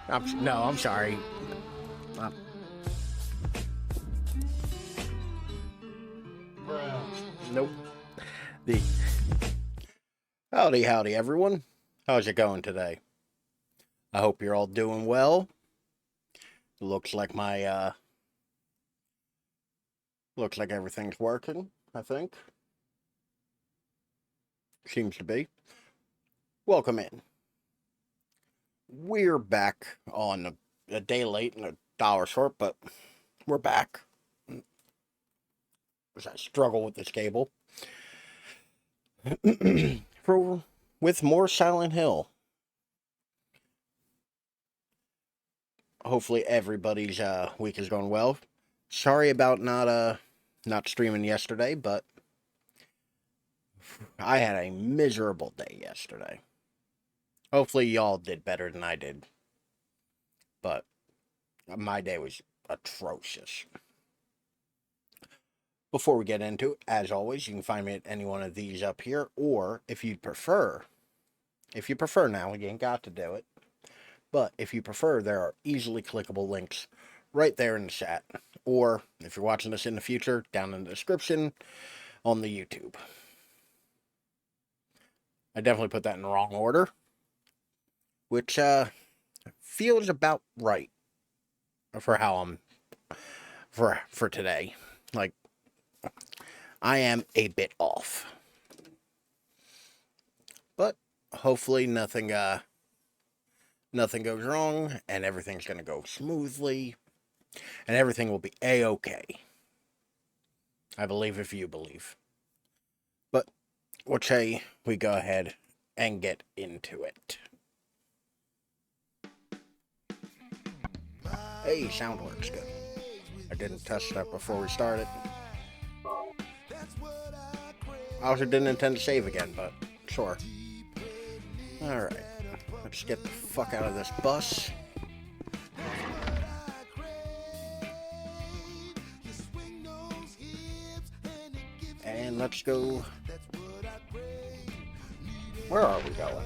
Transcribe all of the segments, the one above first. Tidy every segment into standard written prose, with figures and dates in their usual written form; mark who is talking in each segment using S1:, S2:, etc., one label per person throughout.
S1: No, I'm sorry. Uh, nope. The howdy, everyone. How's it going today? I hope you're all doing well. Looks like looks like everything's working. I think seems to be. Welcome in. We're back on a day late and a dollar short, but we're back. As I struggle with this cable. For with more Silent Hill. Hopefully everybody's week is going well. Sorry about not streaming yesterday, but I had a miserable day yesterday. Hopefully y'all did better than I did. But my day was atrocious. Before we get into it, as always, you can find me at any one of these up here, or if you prefer now, you ain't got to do it. But if you prefer, there are easily clickable links right there in the chat. Or if you're watching this in the future, down in the description on the YouTube. I definitely put that in the wrong order, which feels about right for how I'm for today. Like, I am a bit off, but hopefully nothing goes wrong and everything's gonna go smoothly and everything will be a-okay. I believe if you believe. But what say we go ahead and get into it. Hey, sound works good. I didn't test that before we started. I also didn't intend to save again, but sure. Alright, let's get the fuck out of this bus. And let's go. Where are we going?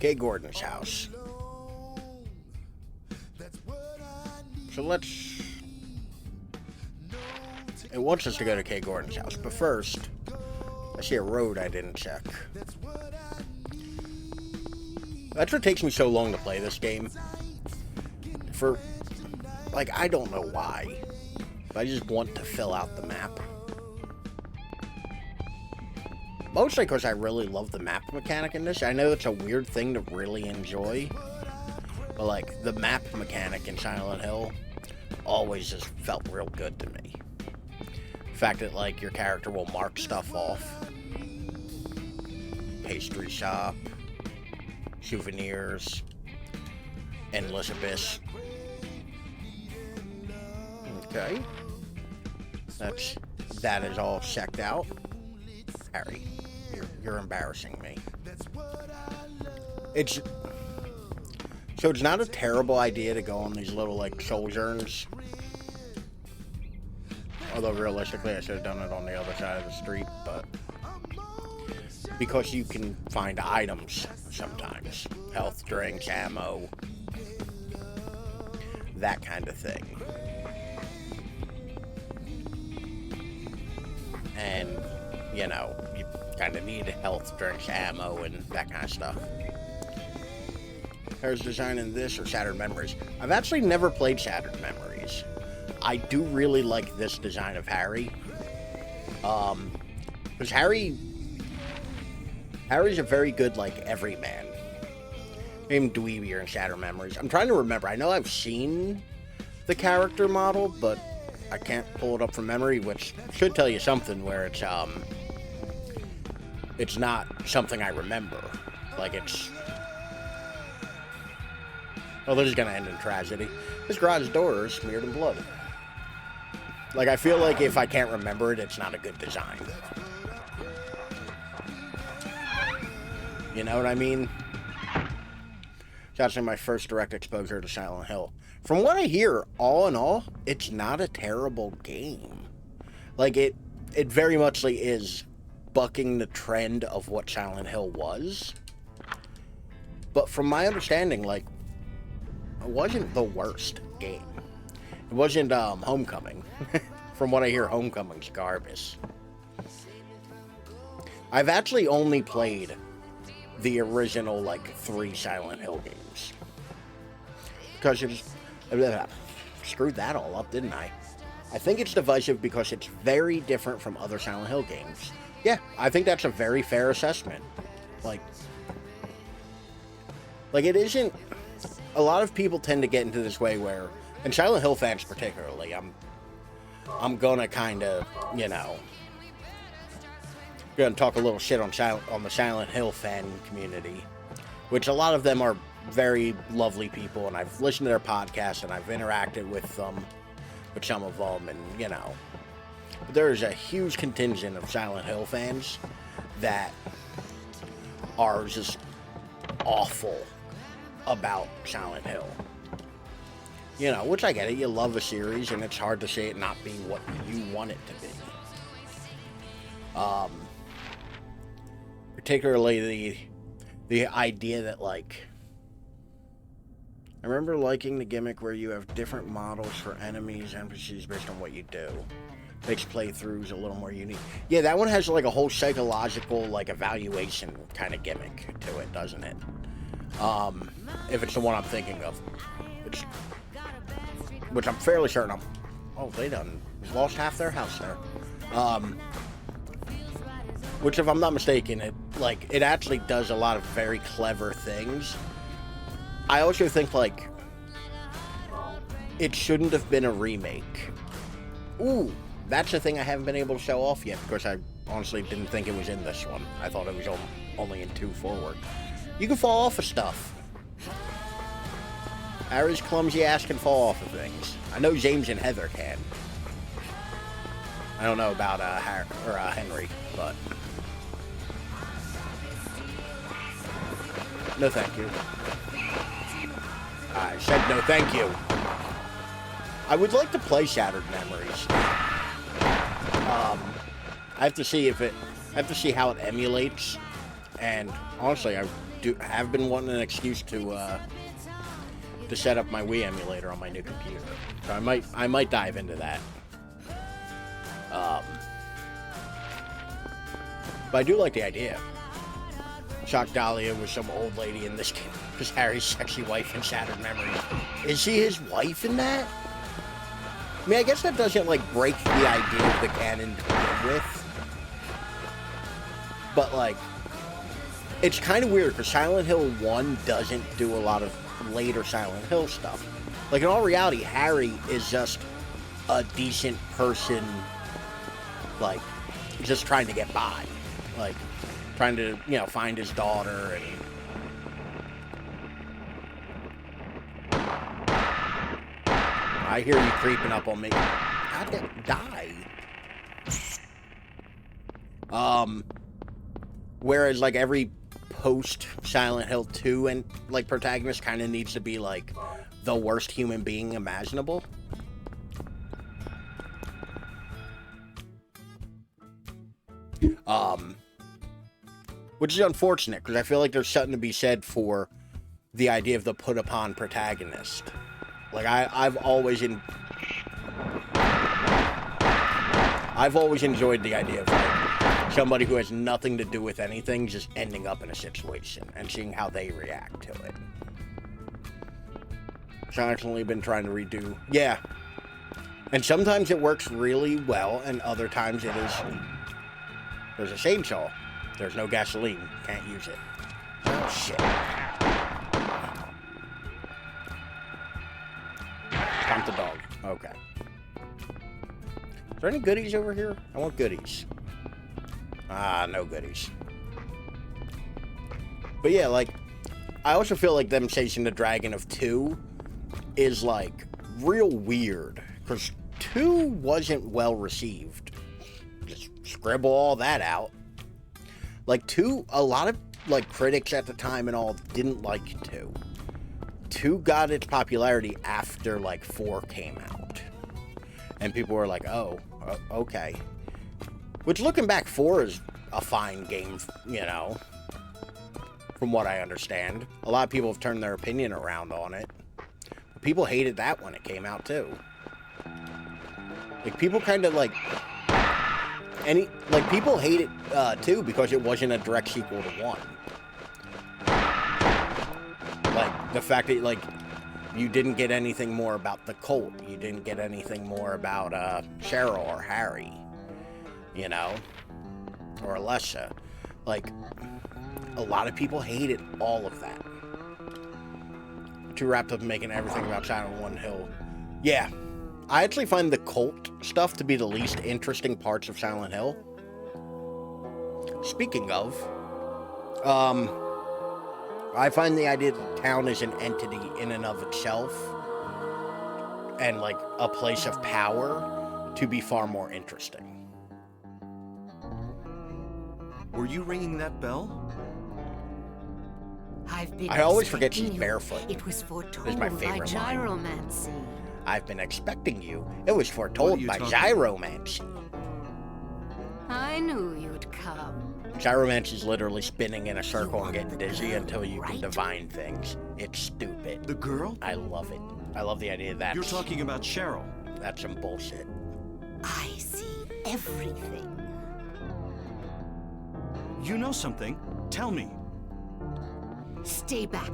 S1: Kay Gordon's house. So let's... It wants us to go to Kay Gordon's house, but first, I see a road I didn't check. That's what takes me so long to play this game. I don't know why. But I just want to fill out the map. Mostly because I really love the map mechanic in this. I know it's a weird thing to really enjoy. But, like, the map mechanic in Silent Hill always just felt real good to me. The fact that, like, your character will mark stuff off. Pastry shop. Souvenirs. Endless Abyss. Okay. That is all checked out. Harry, you're embarrassing me. It's not a terrible idea to go on these little, like, soul journeys. Although realistically I should have done it on the other side of the street, but because you can find items sometimes. Health drinks, ammo, that kind of thing. And, you know, you kind of need health drinks, ammo, and that kind of stuff. Harry's design in this or Shattered Memories. I've actually never played Shattered Memories. I do really like this design of Harry. Because Harry's a very good, like, everyman. Maybe dweebier in Shattered Memories. I'm trying to remember. I know I've seen the character model, but I can't pull it up from memory, which should tell you something where it's not something I remember. Like, it's... Oh, this is gonna end in tragedy. This garage door is smeared in blood. Like, I feel like if I can't remember it, it's not a good design. You know what I mean? It's actually my first direct exposure to Silent Hill. From what I hear, all in all, it's not a terrible game. Like, it very muchly is bucking the trend of what Silent Hill was. But from my understanding, like, it wasn't the worst game. It wasn't Homecoming. From what I hear, Homecoming's garbage. I've actually only played the original, like, 3 Silent Hill games. Because it's... Screwed that all up, didn't I? I think it's divisive because it's very different from other Silent Hill games. Yeah, I think that's a very fair assessment. Like it isn't... A lot of people tend to get into this way where... And Silent Hill fans particularly, I'm gonna kind of, you know... Gonna talk a little shit on the Silent Hill fan community. Which a lot of them are very lovely people, and I've listened to their podcasts, and I've interacted with them, with some of them, and, you know. But there's a huge contingent of Silent Hill fans that are just awful about Silent Hill. You know, which I get it. You love a series, and it's hard to say it not being what you want it to be. Particularly the idea that, like... I remember liking the gimmick where you have different models for enemies, NPCs based on what you do. Makes playthroughs a little more unique. Yeah, that one has like a whole psychological, like, evaluation kind of gimmick to it, doesn't it? If it's the one I'm thinking of. Which I'm fairly certain oh, they done lost half their house there. Which, if I'm not mistaken, it actually does a lot of very clever things. I also think, like, it shouldn't have been a remake. Ooh, that's the thing I haven't been able to show off yet, because I honestly didn't think it was in this one. I thought it was only in 2 forward. You can fall off of stuff. Harry's clumsy ass can fall off of things. I know James and Heather can. I don't know about Henry, but... No thank you. I said no thank you. I would like to play Shattered Memories. I have to see how it emulates, and honestly, I have been wanting an excuse to set up my Wii emulator on my new computer. So I might dive into that. But I do like the idea. Shock Dahlia was some old lady in this game. Because Harry's sexy wife in Shattered Memories. Is she his wife in that? I mean, I guess that doesn't, like, break the idea of the canon to begin with. But, like, it's kind of weird, because Silent Hill 1 doesn't do a lot of later Silent Hill stuff. Like, in all reality, Harry is just a decent person, like, just trying to get by. Like, trying to, you know, find his daughter and... I hear you creeping up on me. God, die. Whereas, like, every post-Silent Hill 2 and, like, protagonist kind of needs to be, like, the worst human being imaginable. Which is unfortunate, because I feel like there's something to be said for the idea of the put-upon protagonist. Like, I've always enjoyed the idea of, like, somebody who has nothing to do with anything just ending up in a situation and seeing how they react to it. Constantly been trying to redo. Yeah. And sometimes it works really well, and other times it is... There's a chainsaw. There's no gasoline. Can't use it. Oh, shit. Count the dog. Okay. Is there any goodies over here? I want goodies. Ah, no goodies. But yeah, like, I also feel like them chasing the dragon of 2 is, like, real weird. Because 2 wasn't well received. Just scribble all that out. Like, 2, a lot of, like, critics at the time and all didn't like 2. 2 got its popularity after, like, 4 came out. And people were like, oh, okay. Which, looking back, 4 is a fine game, you know. from what I understand. A lot of people have turned their opinion around on it. People hated that when it came out, too. Like, people kind of, like... people hate it, too, because it wasn't a direct sequel to 1. Like, the fact that, like, you didn't get anything more about the cult. You didn't get anything more about, Cheryl or Harry. You know? Or Alessia. Like, a lot of people hated all of that. Too wrapped up in making everything about Silent Hill. Yeah. I actually find the cult stuff to be the least interesting parts of Silent Hill. Speaking of, I find the idea that the town is an entity in and of itself, and like a place of power, to be far more interesting.
S2: Were you ringing that bell?
S1: I always forget she's barefoot.
S3: It was foretold
S1: my
S3: by
S1: favorite
S3: Gyromancy.
S1: I've been expecting you. It was foretold by Gyromancy.
S3: I knew you'd come.
S1: Gyromancy is literally spinning in a circle and getting dizzy until you can divine things. It's stupid.
S2: The girl?
S1: I love it. I love the idea that
S2: You're talking about Cheryl.
S1: That's some bullshit.
S3: I see everything.
S2: You know something. Tell me.
S3: Stay back.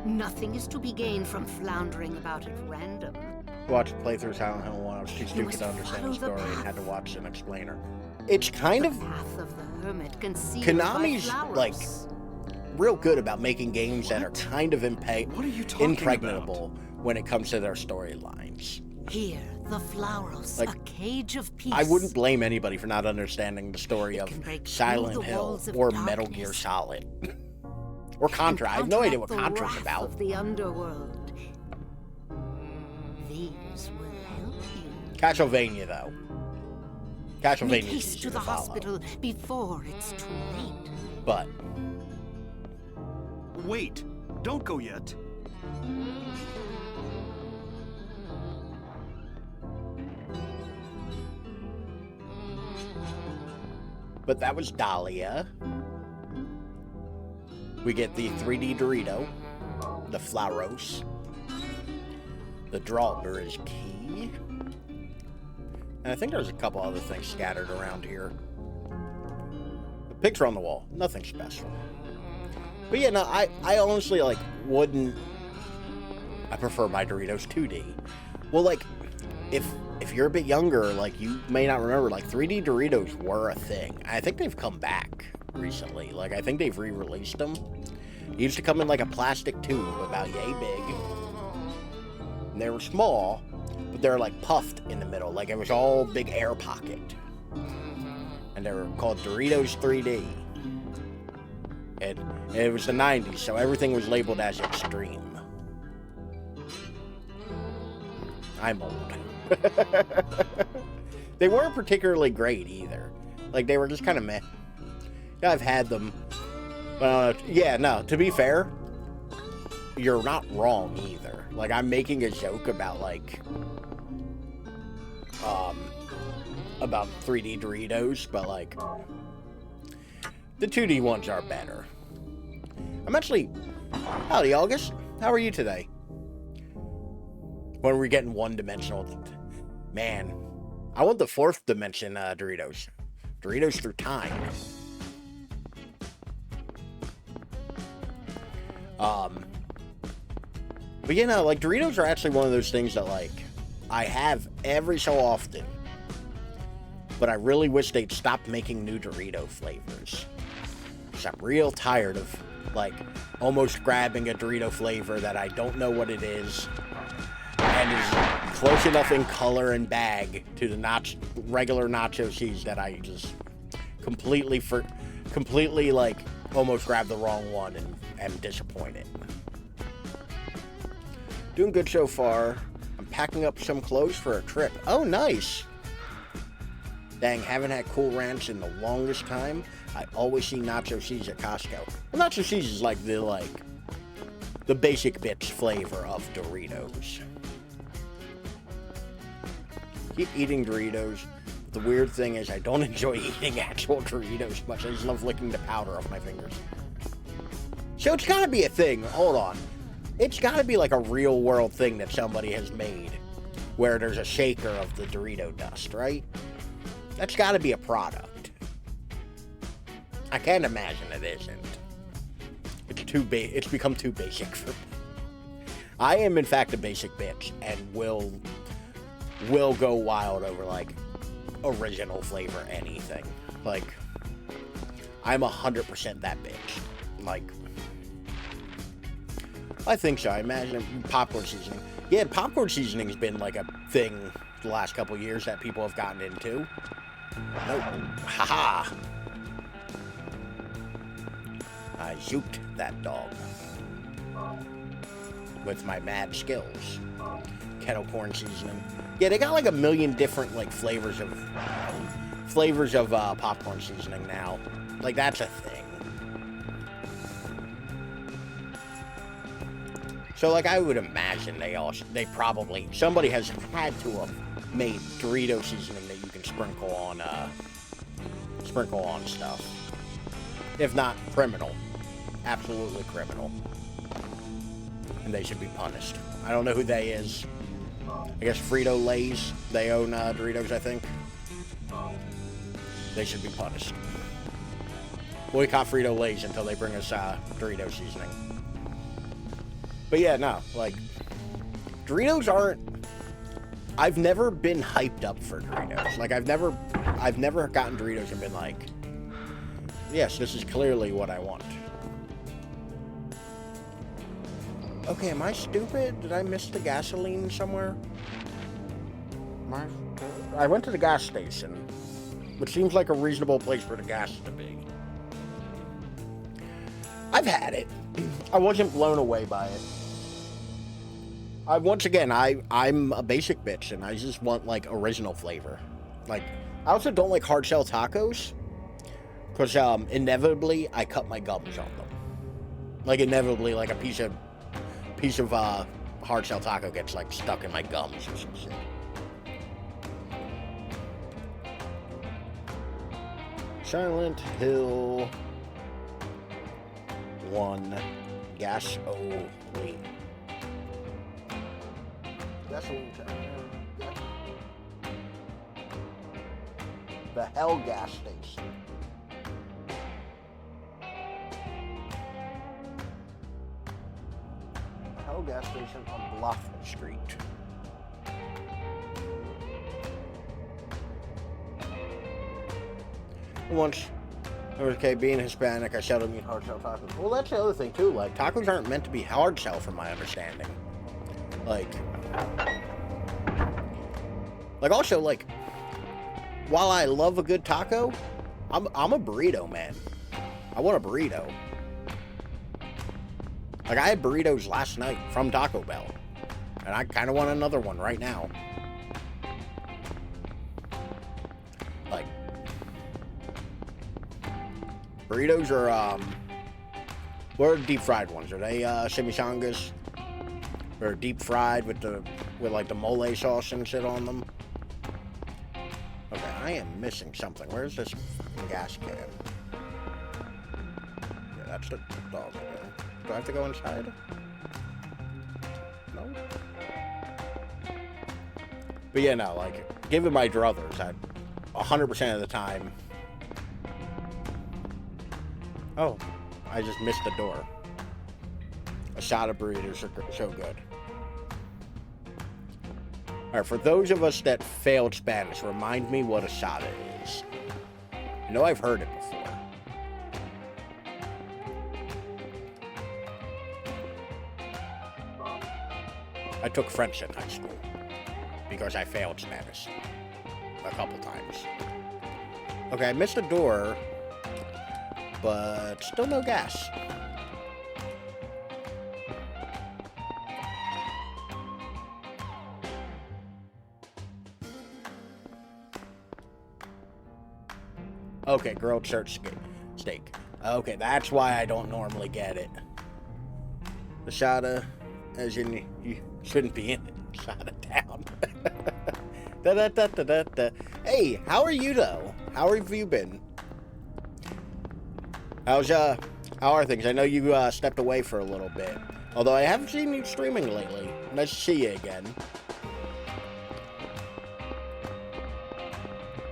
S3: Nothing is to be gained from floundering about at random.
S1: Watched a playthrough of Silent Hill 1. I was too stupid to understand the story and had to watch an explainer. It's kind of...
S3: Path of the hermit
S1: Konami's, like, real good about making games that are kind of impregnable when it comes to their storylines.
S3: Here, the Flowers,
S1: like,
S3: a cage of peace.
S1: I wouldn't blame anybody for not understanding the story of Silent Hill or Metal Gear Solid. Or Contra. I have no idea what Contra's about.
S3: Of the underworld. These will help you.
S1: Castlevania, though.
S3: Make
S1: Castlevania's
S3: haste
S1: easy
S3: to the
S1: follow.
S3: hospital before it's too late.
S1: But
S2: Wait. Don't go yet.
S1: that was Dahlia. We get the 3D Dorito, the Flowers, the Drawler is key, and I think there's a couple other things scattered around here. The picture on the wall, nothing special. But yeah, no, I honestly, like, wouldn't... I prefer my Doritos 2D. Well, like, if you're a bit younger, like, you may not remember, like, 3D Doritos were a thing. I think they've come back recently. Like, I think they've re-released them. They used to come in, like, a plastic tube about yay big. And they were small, but they were, like, puffed in the middle. Like, it was all big air pocket. And they were called Doritos 3D. And it was the 90s, so everything was labeled as extreme. I'm old. They weren't particularly great either. Like, they were just kind of meh. Yeah, I've had them. Yeah, no, to be fair, you're not wrong either. Like, I'm making a joke about, like, about 3D Doritos, but, like, the 2D ones are better. I'm actually... Howdy, August. How are you today? When we're getting one-dimensional... Man, I want the fourth dimension Doritos. Doritos through time. But you know, like, Doritos are actually one of those things that, like, I have every so often. But I really wish they'd stop making new Dorito flavors. Because I'm real tired of, like, almost grabbing a Dorito flavor that I don't know what it is. And is close enough in color and bag to the regular nacho cheese that I just completely, like, almost grabbed the wrong one and am disappointed. Doing good so far. I'm packing up some clothes for a trip. Oh, nice. Dang, haven't had Cool Ranch in the longest time. I always see nacho cheese at Costco. Well, nacho cheese is like the basic bitch flavor of Doritos. Keep eating Doritos. the weird thing is I don't enjoy eating actual Doritos much. I just love licking the powder off my fingers. So it's gotta be a thing. Hold on. It's gotta be like a real world thing that somebody has made where there's a shaker of the Dorito dust, right? That's gotta be a product. I can't imagine it isn't. It's become too basic for me. I am in fact a basic bitch and will go wild over like original flavor anything. Like I'm 100% that bitch. Like I think so. I imagine popcorn seasoning. Yeah, popcorn seasoning's been like a thing the last couple years that people have gotten into. Nope. Haha. I zooped that dog with my mad skills. Kettle corn seasoning. Yeah, they got like a million different like flavors of popcorn seasoning now. Like that's a thing. So like I would imagine somebody has had to have made Dorito seasoning that you can sprinkle on stuff. If not criminal. Absolutely criminal. And they should be punished. I don't know who they is. I guess Frito-Lay's. They own Doritos, I think. They should be punished. Boycott Frito-Lay's until they bring us Dorito seasoning. But yeah, no, like, Doritos aren't... I've never been hyped up for Doritos. Like, I've never gotten Doritos and been like, yes, this is clearly what I want. Okay, am I stupid? Did I miss the gasoline somewhere? I went to the gas station, which seems like a reasonable place for the gas to be. I've had it. I wasn't blown away by it. Once again, I'm a basic bitch, and I just want, like, original flavor. Like, I also don't like hard shell tacos, because, inevitably, I cut my gums on them. Like, inevitably, like, a piece of hard shell taco gets like stuck in my gums or some shit. Silent Hill 1 gasoline. Gasoline. The Hell gas station. Gas station on Bluffton Street. Once, okay, being Hispanic, I seldom eat hard shell tacos. Well, that's the other thing too. Like, tacos aren't meant to be hard shell, from my understanding. Like also, like, while I love a good taco, I'm a burrito man. I want a burrito. Like, I had burritos last night from Taco Bell, and I kind of want another one right now. Like, burritos are, what are the deep fried ones? Are they, chimichangas? Or deep fried with like the mole sauce and shit on them? Okay, I am missing something. Where's this fucking gas can? Yeah, that's the dog. Do I have to go inside? No? But yeah, no, like, given my druthers, I 100% of the time... Oh, I just missed the door. A shot of burritos are so good. Alright, for those of us that failed Spanish, remind me what a shada is. I know I've heard it before. I took French in high school because I failed Spanish a couple times. Okay, I missed a door, but still no gas. Okay, grilled church steak. Okay, that's why I don't normally get it. The shada, as in you shouldn't be in it. Shada down. Da-da-da-da-da-da. Hey, how are you though? How have you been? How are things? I know you stepped away for a little bit. Although I haven't seen you streaming lately. Nice to see you again.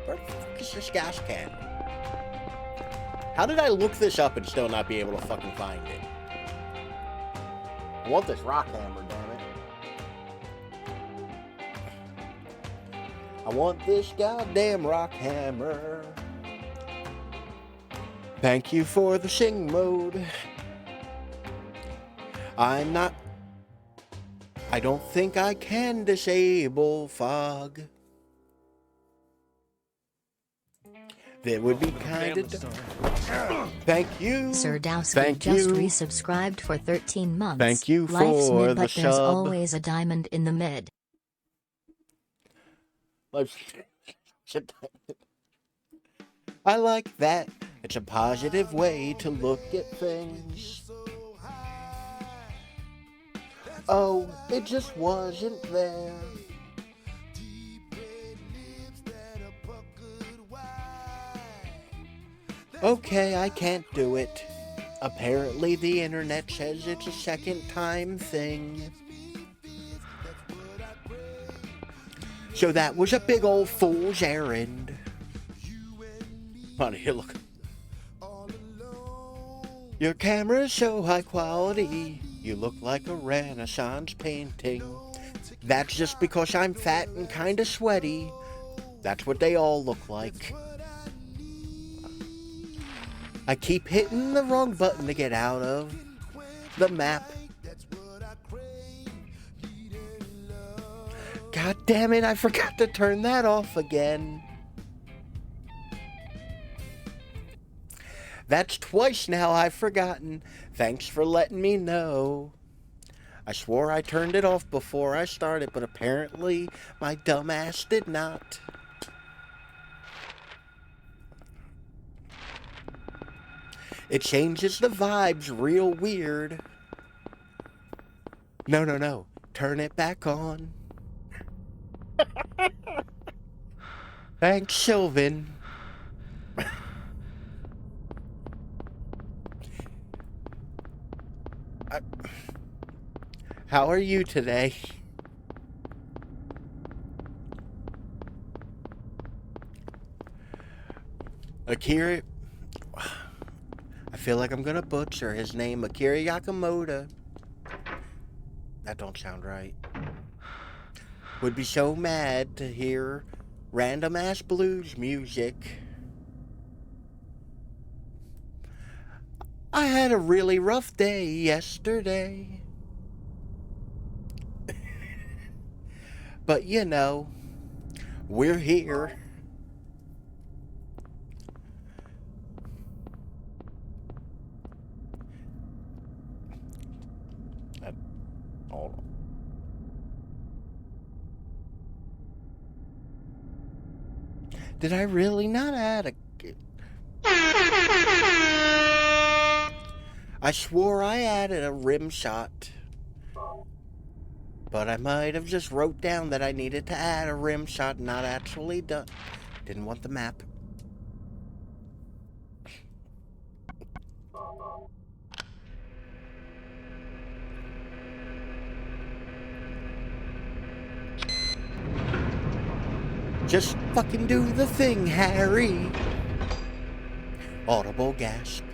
S1: Where the fuck is this gas can? How did I look this up and still not be able to fucking find it? I want this rock hammer, damn it. I want this goddamn rock hammer. Thank you for the sing mode. I don't think I can disable fog. That would be kind of... Thank you.
S4: Sir Dowski
S1: Thank
S4: just
S1: you.
S4: resubscribed for 13 months.
S1: Thank you
S4: Life's
S1: for
S4: mid,
S1: the
S4: but there's
S1: sub.
S4: always a diamond in the mid.
S1: I like that. It's a positive way to look at things. Oh, it just wasn't there. Okay, I can't do it. Apparently the internet says it's a second time thing. So that was a big old fool's errand. Honey, here, look. Your camera's so high quality, you look like a Renaissance painting. That's just because I'm fat and kinda sweaty. That's what they all look like. I keep hitting the wrong button to get out of the map. God damn it, I forgot to turn that off again. That's twice now I've forgotten. Thanks for letting me know. I swore I turned it off before I started, but apparently my dumb ass did not. It changes the vibes real weird. No. Turn it back on. Thanks, Sylvan. How are you today? Akira... I feel like I'm gonna butcher his name. Akira Yakamoto. That don't sound right. Would be so mad to hear random ass blues music. I had a really rough day yesterday. But you know, we're here. Hold on. Did I really not add a... I swore I added a rim shot. But I might have just wrote down that I needed to add a rim shot, not actually done. Didn't want the map. Just fucking do the thing, Harry. Audible gasp.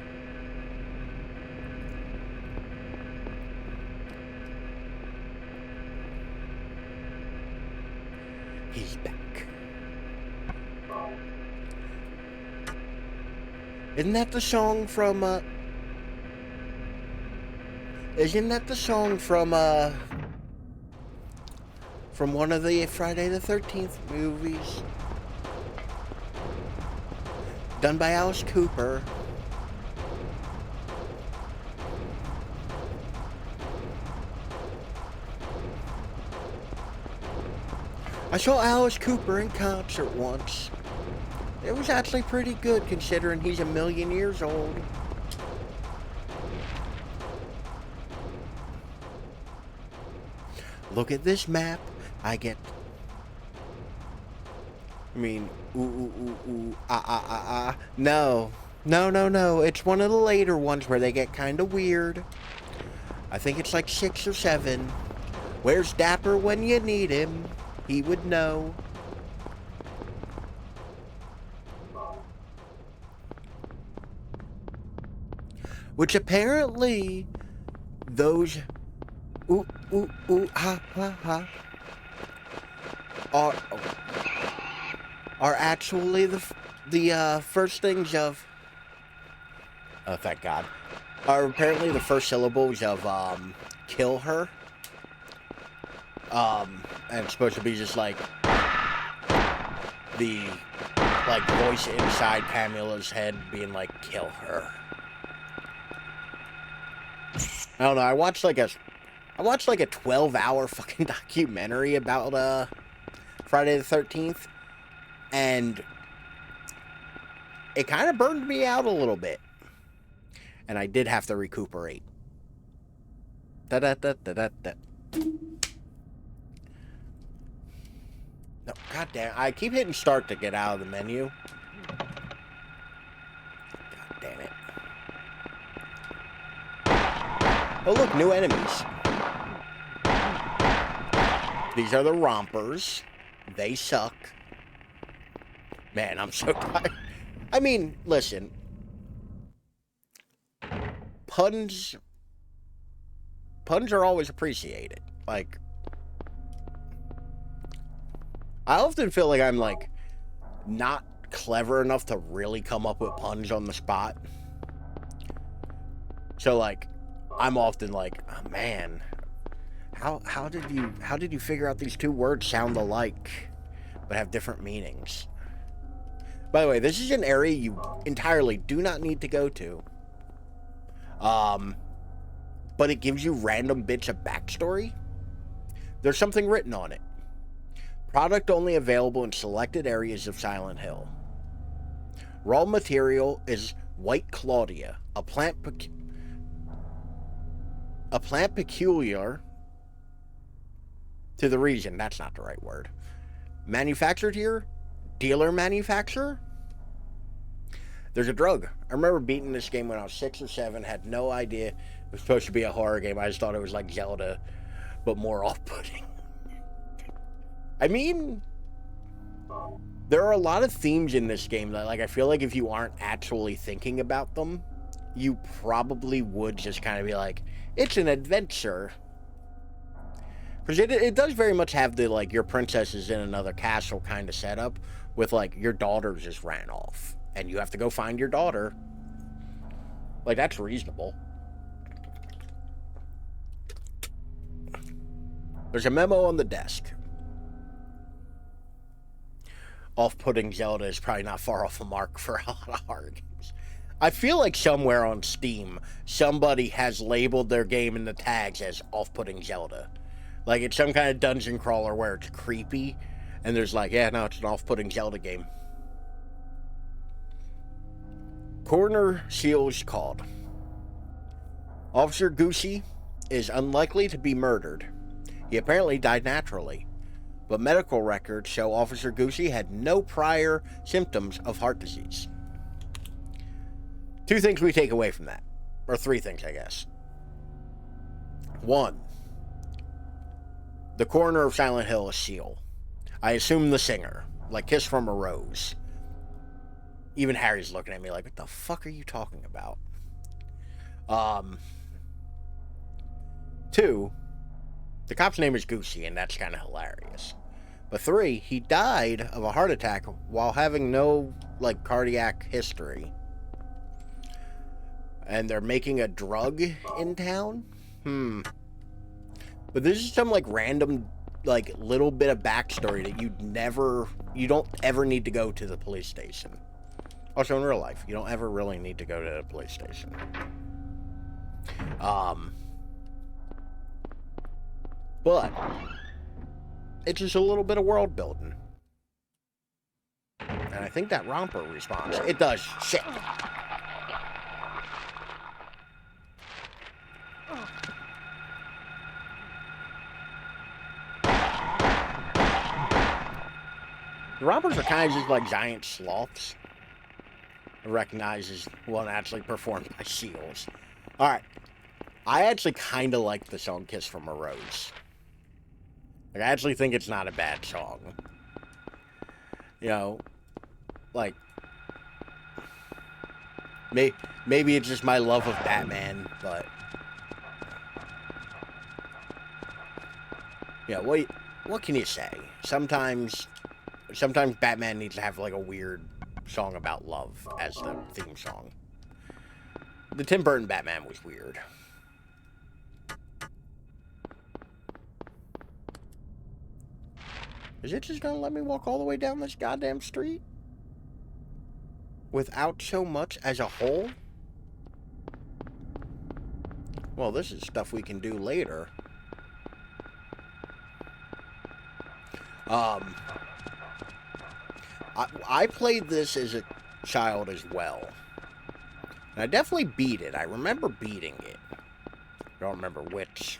S1: He's back. Isn't that the song from, Isn't that the song from one of the Friday the 13th movies? Done by Alice Cooper. I saw Alice Cooper in concert once. It was actually pretty good considering he's 1,000,000 years old. Look at this map. I get... I mean, ooh, ooh, ooh, ooh, ah, ah, ah, ah. No. No, no, no. It's one of the later ones where they get kind of weird. I think it's like 6 or 7. Where's Dapper when you need him? He would know. Which apparently, those ooh, ooh, ooh, ha, ha, ha, are actually the first things of, oh, thank God, are apparently the first syllables of, kill her. And it's supposed to be just like the, like, voice inside Pamela's head being like, kill her. I don't know, I watched like a 12-hour fucking documentary about, Friday the 13th, and it kind of burned me out a little bit. And I did have to recuperate. Da-da-da-da-da-da. No, goddamn, I keep hitting start to get out of the menu. God damn it. Oh look, new enemies. These are the rompers. They suck. Man, I'm so tired. I mean, listen. Puns are always appreciated. Like, I often feel like I'm, like, not clever enough to really come up with puns on the spot. So, like, I'm often like, oh, man, how did you figure out these two words sound alike but have different meanings? By the way, this is an area you entirely do not need to go to. But it gives you random bits of backstory. There's something written on it. Product only available in selected areas of Silent Hill. Raw material is White Claudia, a plant peculiar to the region. That's not the right word. Manufactured here? Dealer manufacturer? There's a drug. I remember beating this game when I was 6 or 7, had no idea it was supposed to be a horror game. I just thought it was like Zelda, but more off-putting. I mean, there are a lot of themes in this game that, like, I feel like if you aren't actually thinking about them, you probably would just kind of be like, it's an adventure. Because it does very much have the, like, your princess is in another castle kind of setup with, like, your daughter just ran off. And you have to go find your daughter. Like, that's reasonable. There's a memo on the desk. Off-putting Zelda is probably not far off the mark for a lot of horror games. I feel like somewhere on Steam, somebody has labeled their game in the tags as off-putting Zelda. Like, it's some kind of dungeon crawler where it's creepy, and there's like, yeah, no, it's an off-putting Zelda game. Coroner Seals called. Officer Goosey is unlikely to be murdered. He apparently died naturally, but medical records show Officer Goosey had no prior symptoms of heart disease. 2 things we take away from that. Or 3 things, I guess. 1. The coroner of Silent Hill is Seal. I assume the singer. Like Kiss from a Rose. Even Harry's looking at me like, what the fuck are you talking about? 2, the cop's name is Goosey, and that's kind of hilarious. But 3, he died of a heart attack while having no, like, cardiac history. And they're making a drug in town? But this is some, like, random, like, little bit of backstory that you don't ever need to go to the police station. Also, in real life, you don't ever really need to go to the police station. But it's just a little bit of world building. And I think that romper responds. It does. Shit. The robbers are kind of just like giant sloths. Recognized as one actually performed by seals. Alright. I actually kind of like the song Kiss from a Rose. Like, I actually think it's not a bad song. You know, like, maybe it's just my love of Batman, but, yeah, what can you say? Sometimes Batman needs to have, like, a weird song about love as the theme song. The Tim Burton Batman was weird. Is it just gonna let me walk all the way down this goddamn street? Without so much as a hole? Well, this is stuff we can do later. I played this as a child as well. And I definitely beat it. I remember beating it. I don't remember which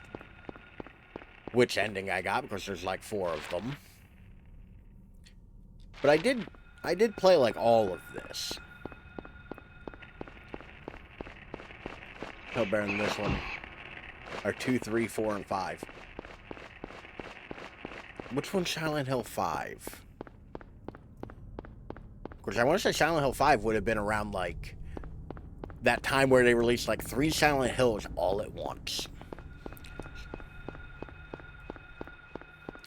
S1: ending I got, because there's like 4 of them. But I did play like all of this. No better than this one. Or 2, 3, 4, and 5. Which one's Silent Hill 5? Because I want to say Silent Hill 5 would have been around like that time where they released like 3 Silent Hills all at once.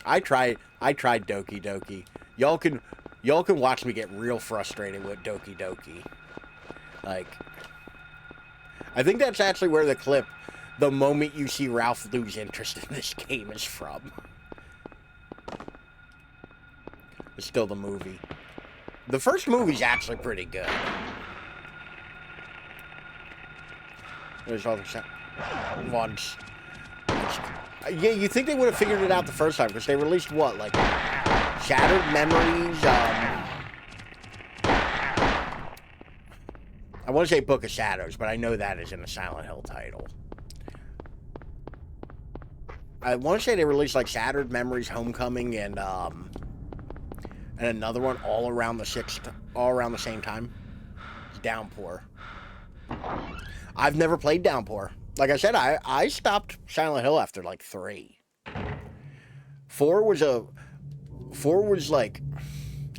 S1: I tried Doki Doki. Y'all can watch me get real frustrated with Doki Doki. Like, I think that's actually where the clip, the moment you see Ralph lose interest in this game, is from. It's still the movie. The first movie's actually pretty good. There's all the once. Yeah, you think they would have figured it out the first time, because they released what, like Shattered Memories, I want to say Book of Shadows, but I know that is in the Silent Hill title. I want to say they released like Shattered Memories, Homecoming, and another one all around the same time. Downpour. I've never played Downpour. Like I said, I stopped Silent Hill after like 3. 4 was like,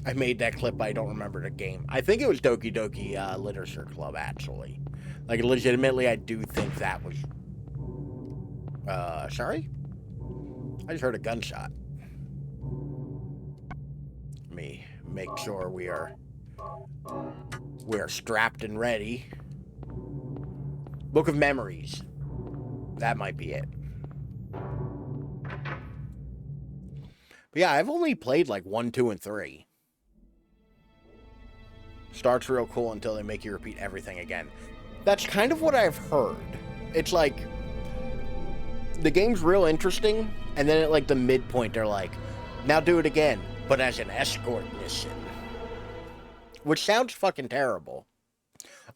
S1: I made that clip, but I don't remember the game. I think it was Doki Doki Literature Club, actually. Like, legitimately, I do think that was... sorry? I just heard a gunshot. Let me make sure we are strapped and ready. Book of Memories. That might be it. But yeah, I've only played like 1, 2, and 3. Starts real cool until they make you repeat everything again. That's kind of what I've heard. It's like, the game's real interesting, and then at like the midpoint they're like, now do it again, but as an escort mission. Which sounds fucking terrible.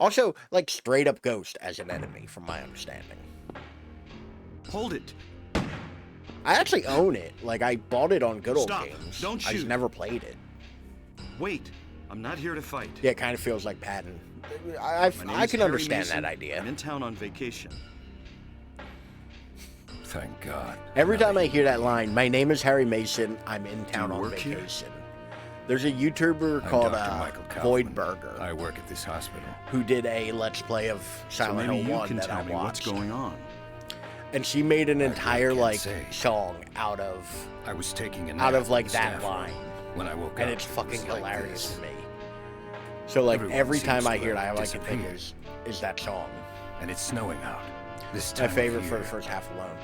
S1: Also, like, straight up Ghost as an enemy, from my understanding.
S2: Hold it.
S1: I actually own it. Like, I bought it on Good Old
S2: Stop.
S1: Games.
S2: Don't
S1: I just
S2: shoot.
S1: never played it.
S2: Wait. I'm not here to fight.
S1: Yeah, it kind of feels like Patton.
S2: My name
S1: I
S2: is
S1: can
S2: Harry
S1: understand
S2: Mason.
S1: that idea.
S2: I'm in town on vacation.
S5: Thank God.
S1: Every time I hear that line, my name is Harry Mason, I'm in town on
S2: work here?
S1: vacation. There's a YouTuber
S5: I'm
S1: called
S5: Dr. Michael Kaufman.
S1: Voidburger
S5: I work at this hospital.
S1: who did a Let's Play of
S2: So
S1: Silent
S2: maybe
S1: Hill
S2: you
S1: 1
S2: can
S1: that
S2: tell
S1: I
S2: me what's
S1: watched.
S2: going on.
S1: And she made an
S5: really
S1: entire
S5: can't
S1: like
S5: say.
S1: song out of
S5: I was taking a nap
S1: out of
S5: in
S1: like
S5: the
S1: that
S5: staff room.
S1: line.
S5: When I woke
S1: And
S5: up,
S1: it's
S5: it
S1: fucking
S5: was like
S1: hilarious
S5: this.
S1: to me. So like
S5: Everyone
S1: every time
S5: seems
S1: I
S5: to
S1: hear it,
S5: have
S1: all I can think
S5: disappeared.
S1: is that song.
S5: And it's snowing out. This
S1: My
S5: time
S1: favorite
S5: of
S1: for
S5: year.
S1: the first half alone.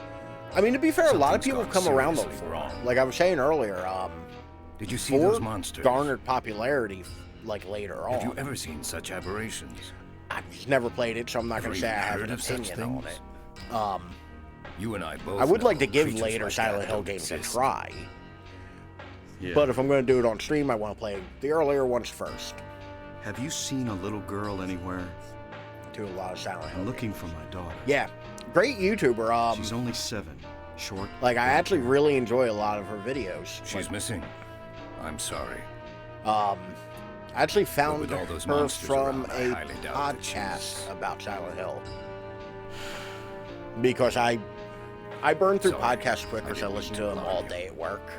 S1: I mean, to be fair, a lot of
S5: Something's
S1: people have
S5: gone
S1: come around
S5: seriously
S1: before.
S5: wrong.
S1: Like I was saying earlier,
S5: Did you see
S1: 4
S5: those monsters?
S1: garnered popularity like later
S5: Have you
S1: on.
S5: ever seen such aberrations?
S1: I've just never played it, so I'm not
S5: Ever
S1: going to say I
S5: even
S1: have
S5: heard
S1: an
S5: of such
S1: opinion on
S5: things?
S1: it.
S5: You and I both.
S1: I would
S5: know
S1: like to give
S5: creatures
S1: later
S5: like
S1: Silent
S5: that
S1: Hill
S5: don't
S1: games a
S5: exist.
S1: try.
S2: Yeah.
S1: But if I'm going to do it on stream, I want to play the earlier ones first.
S2: Have you seen a little girl anywhere?
S1: Do a lot of Silent Hill.
S2: I'm looking for my daughter.
S1: Yeah, great YouTuber.
S2: She's only 7. Short.
S1: Like I actually really enjoy a lot of her videos.
S5: She's missing. I'm sorry.
S1: I actually found
S5: with all those
S1: her
S5: monsters
S1: from
S5: around, I
S1: a
S5: highly doubt that
S1: podcast
S5: she's-
S1: about Silent Hill. Because I burn through
S5: Sorry,
S1: podcasts quick
S5: I
S1: because I
S5: didn't
S1: listen
S5: mean
S1: to
S5: to
S1: them
S5: alarm
S1: all
S5: you.
S1: day at work.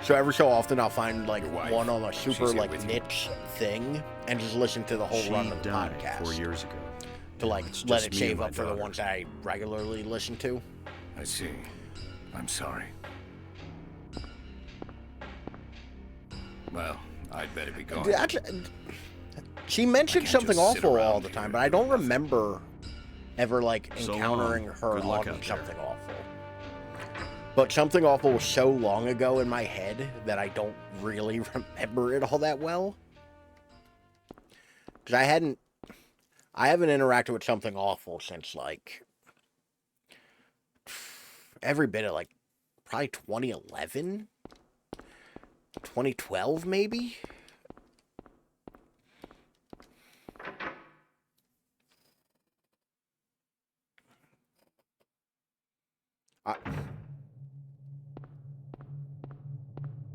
S1: So every so often I'll find like
S5: Your wife,
S1: one on a
S5: she's
S1: super
S5: here
S1: like
S5: with you.
S1: niche thing and just listen to the whole
S2: She
S1: run of the
S2: died
S1: podcast
S2: 4 years ago.
S1: to like
S2: It's
S1: let
S2: just
S1: it
S2: me
S1: save
S2: and my
S1: up for the
S2: daughter.
S1: ones I regularly listen to.
S5: I see. I'm sorry. Well, I'd better be going.
S1: Actually, she mentioned
S5: can't
S1: something
S5: just sit
S1: awful
S5: around
S1: all the
S5: here
S1: time, but I
S5: doing
S1: don't
S5: nothing.
S1: remember ever like
S2: So
S1: encountering
S2: long.
S1: her
S2: Good luck
S1: on
S2: out there.
S1: something awful. But something awful was so long ago in my head that I don't really remember it all that well. Because I haven't interacted with something awful since like every bit of like probably 2011, 2012 maybe.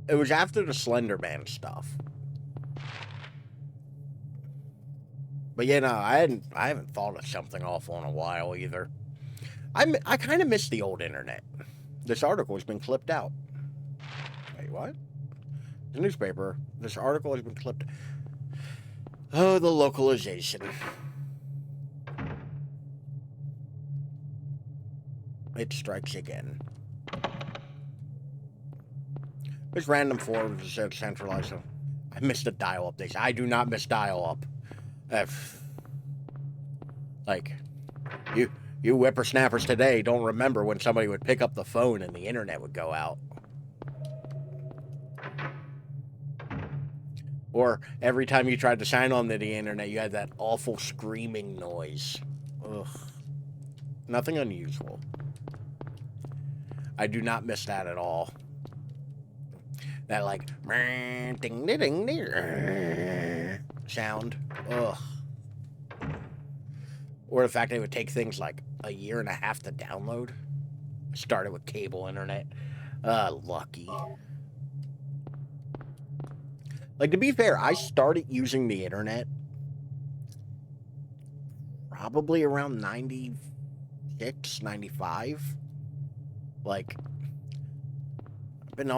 S1: It was after the Slender Man stuff. But yeah, no, I haven't thought of something awful in a while either. I kind of miss the old internet. This article has been clipped out. Wait, what? The newspaper. This article has been clipped. Oh, the localization. It strikes again. There's random forums that said centralized. I missed the dial-up days. I do not miss dial-up. Like, you whippersnappers today don't remember when somebody would pick up the phone and the internet would go out. Or every time you tried to sign on to the internet, you had that awful screaming noise. Ugh. Nothing unusual. I do not miss that at all. That like ding ding ding sound. Ugh. Or the fact that it would take things like a year and a half to download. Started with cable internet. Lucky. Like, to be fair, I started using the internet probably around 96, 95. Like, I've been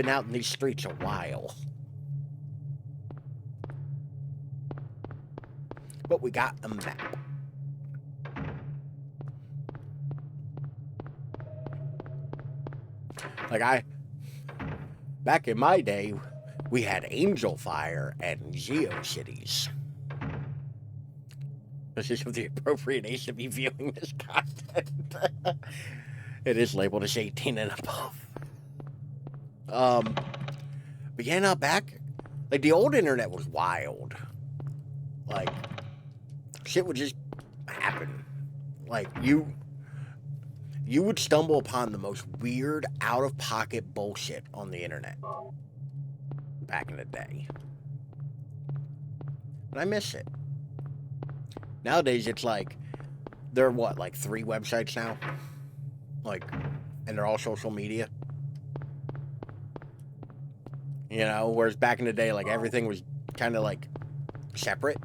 S1: out in these streets a while. But we got a map. Like, back in my day, we had Angel Fire and GeoCities. This is the appropriate age to be viewing this content. It is labeled as 18 and above. But yeah, no, back, like, the old internet was wild. Like, shit would just happen. Like, you would stumble upon the most weird, out-of-pocket bullshit on the internet. Back in the day. And I miss it. Nowadays, it's like, there are what, like 3 websites now? Like, and they're all social media? You know, whereas back in the day, like, everything was kind of, like, separate.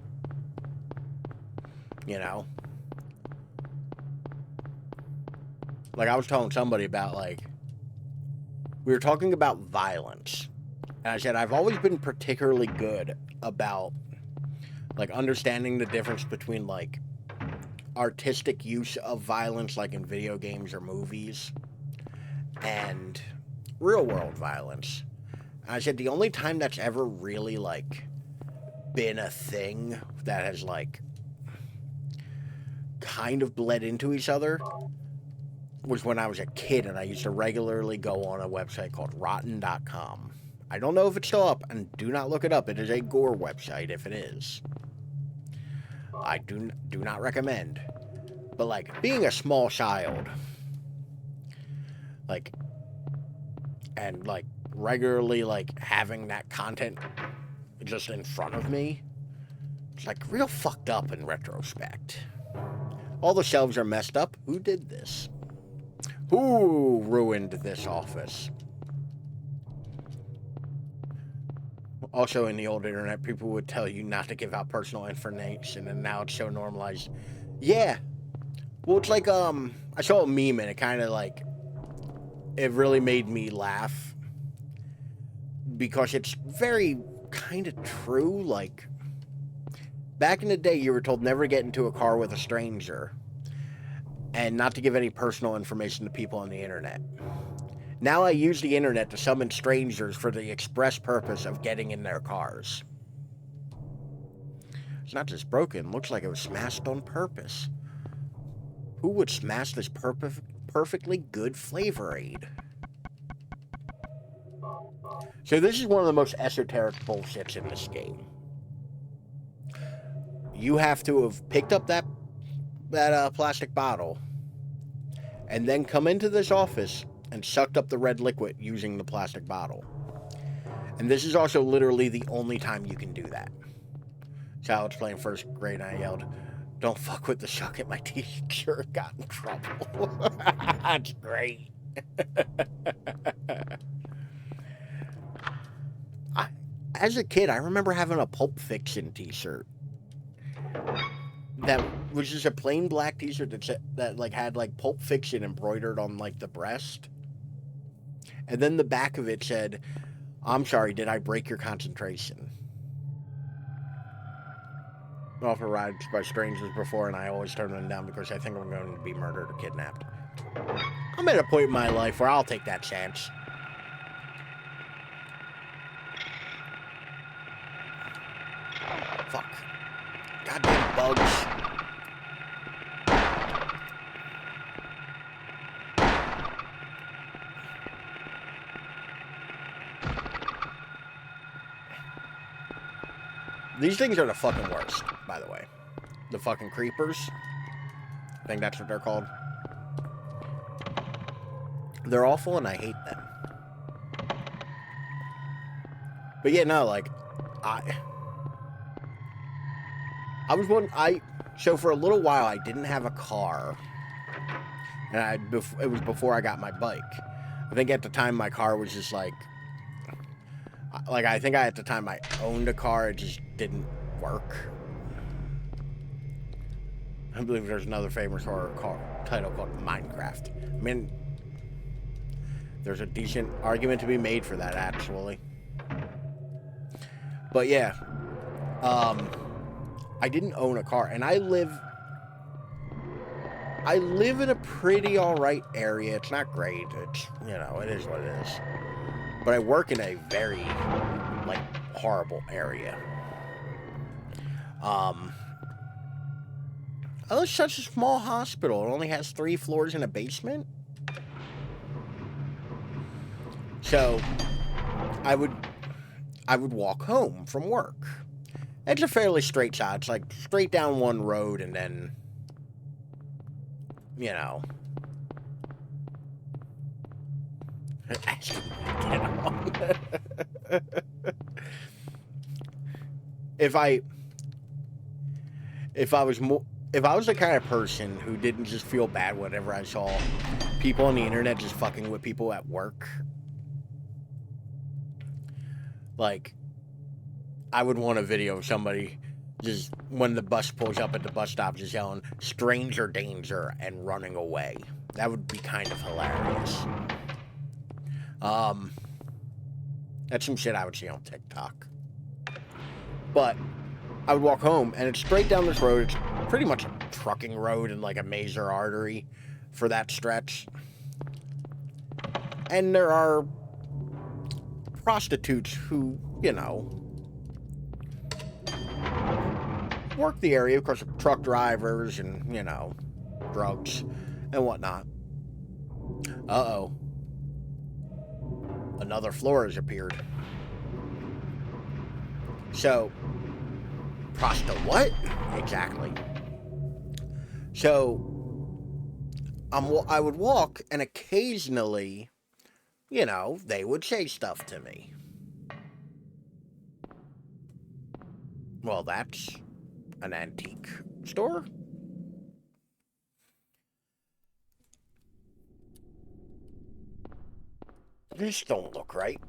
S1: You know? Like, I was telling somebody about, like, we were talking about violence. And I said, I've always been particularly good about, like, understanding the difference between, like, artistic use of violence, like in video games or movies, and real-world violence. And I said, the only time that's ever really, like, been a thing that has, like, kind of bled into each other was when I was a kid and I used to regularly go on a website called rotten.com. I don't know if it's still up, and do not look it up. It is a gore website if it is. I do not recommend. But, like, being a small child, like, and, like, regularly, like, having that content just in front of me, it's, like, real fucked up in retrospect. All the shelves are messed up. Who did this? Who ruined this office? Also, in the old internet, people would tell you not to give out personal information, and now it's so normalized. Yeah. Well, it's like, I saw a meme, and it kind of, like, it really made me laugh. Because it's very kind of true. Like, back in the day, you were told never to get into a car with a stranger. And not to give any personal information to people on the internet. Now I use the internet to summon strangers for the express purpose of getting in their cars. It's not just broken, looks like it was smashed on purpose. Who would smash this perfectly good flavor aid? So this is one of the most esoteric bullshits in this game. You have to have picked up that plastic bottle and then come into this office and sucked up the red liquid using the plastic bottle. And this is also literally the only time you can do that. So I was playing first grade and I yelled, "Don't fuck with the shuck at my teacher." Got in trouble. That's great. As a kid, I remember having a Pulp Fiction t-shirt. That was just a plain black t-shirt that like had like Pulp Fiction embroidered on like the breast. And then the back of it said, "I'm sorry, did I break your concentration?" I offer rides by strangers before, and I always turn them down because I think I'm going to be murdered or kidnapped. I'm at a point in my life where I'll take that chance. Fuck. Goddamn bugs. These things are the fucking worst, by the way. The fucking creepers. I think that's what they're called. They're awful and I hate them. But yeah, no, like, I was one, so for a little while I didn't have a car. And it was before I got my bike. I think at the time my car was just like, I think at the time I owned a car, it just didn't work. I believe there's another famous horror title called Minecraft. I mean, there's a decent argument to be made for that, actually. But yeah, I didn't own a car, and I live in a pretty alright area. It's not great. It's, you know, it is what it is. But I work in a very, like, horrible area. Oh, it's such a small hospital. It only has 3 floors and a basement. So, I would walk home from work. It's a fairly straight shot. It's like straight down one road and then, you know. If I was the kind of person who didn't just feel bad whenever I saw people on the internet just fucking with people at work, like, I would want a video of somebody just, when the bus pulls up at the bus stop, just yelling, "Stranger danger," and running away. That would be kind of hilarious. That's some shit I would see on TikTok. But I would walk home, and it's straight down this road. It's pretty much a trucking road and like a major artery for that stretch. And there are prostitutes who, you know, work the area, of course, truck drivers and, you know, drugs and whatnot. Uh-oh. Another floor has appeared. So, what? Exactly. So, I would walk, and occasionally, you know, they would say stuff to me. Well, that's an antique store. This don't look right.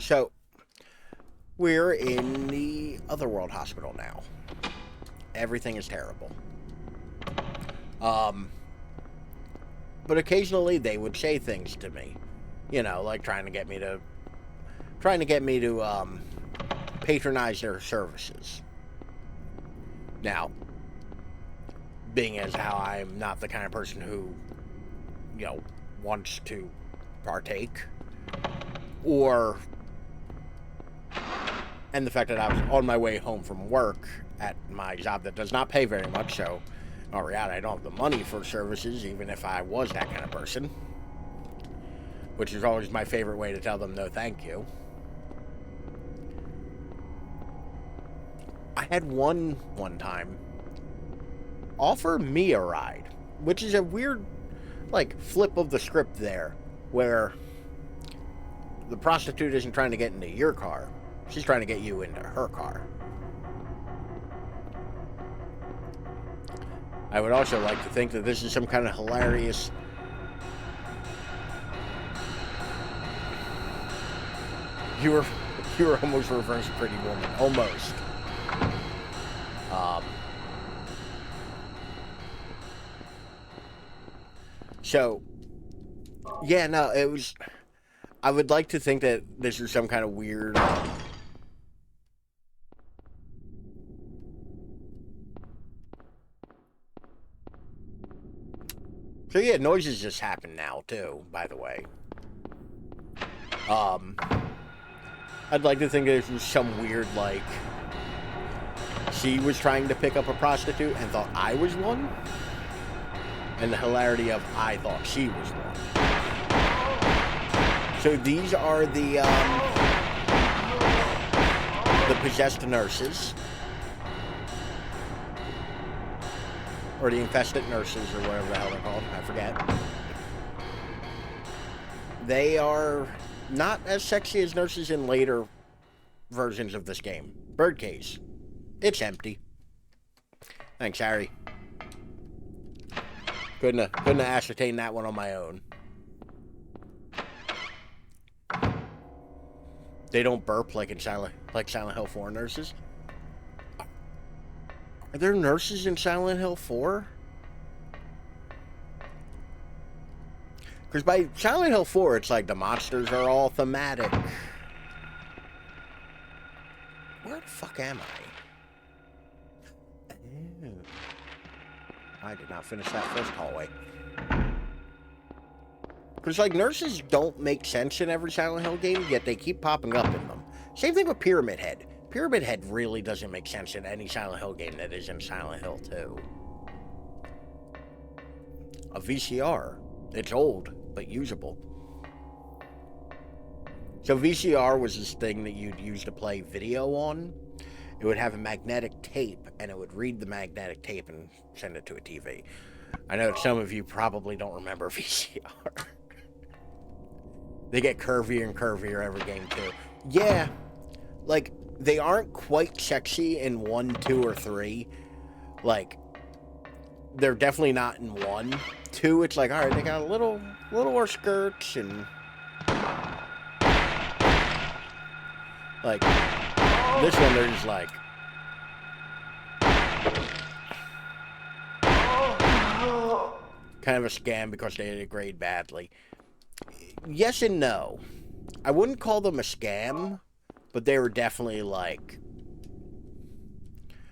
S1: So, we're in the Otherworld hospital now. Everything is terrible. But occasionally they would say things to me. You know, like trying to get me to patronize their services. Now, being as how I'm not the kind of person who, you know, wants to partake, and the fact that I was on my way home from work at my job that does not pay very much, so in reality I don't have the money for services, even if I was that kind of person, which is always my favorite way to tell them no thank you. I had one time offer me a ride, which is a weird, like, flip of the script there, where the prostitute isn't trying to get into your car, she's trying to get you into her car. I would also like to think that this is some kind of hilarious you were almost reverse Pretty Woman, almost. So, yeah, no, it was. I would like to think that this is some kind of weird. So yeah, noises just happen now too. By the way, I'd like to think that this was some weird, like, she was trying to pick up a prostitute and thought I was one. And the hilarity of I thought she was one. So these are the possessed nurses. Or the infested nurses, or whatever the hell they're called. I forget. They are not as sexy as nurses in later versions of this game. Birdcage. It's empty. Thanks, Harry. Couldn't have ascertained that one on my own. They don't burp like in Silent Hill 4 nurses. Are there nurses in Silent Hill 4? Because by Silent Hill 4, it's like the monsters are all thematic. Where the fuck am I? Ew. I did not finish that first hallway. Because, like, nurses don't make sense in every Silent Hill game, yet they keep popping up in them. Same thing with Pyramid Head. Pyramid Head really doesn't make sense in any Silent Hill game that is in Silent Hill 2. A VCR. It's old, but usable. So VCR was this thing that you'd use to play video on. It would have a magnetic tape, and it would read the magnetic tape and send it to a TV. I know that some of you probably don't remember VCR. They get curvier and curvier every game, too. Yeah, like, they aren't quite sexy in 1, 2, or 3. Like, they're definitely not in 1. 2, it's like, alright, they got a little more skirts, and... like, this one, they're just like... kind of a scam because they degrade badly. Yes and no. I wouldn't call them a scam, but they were definitely like...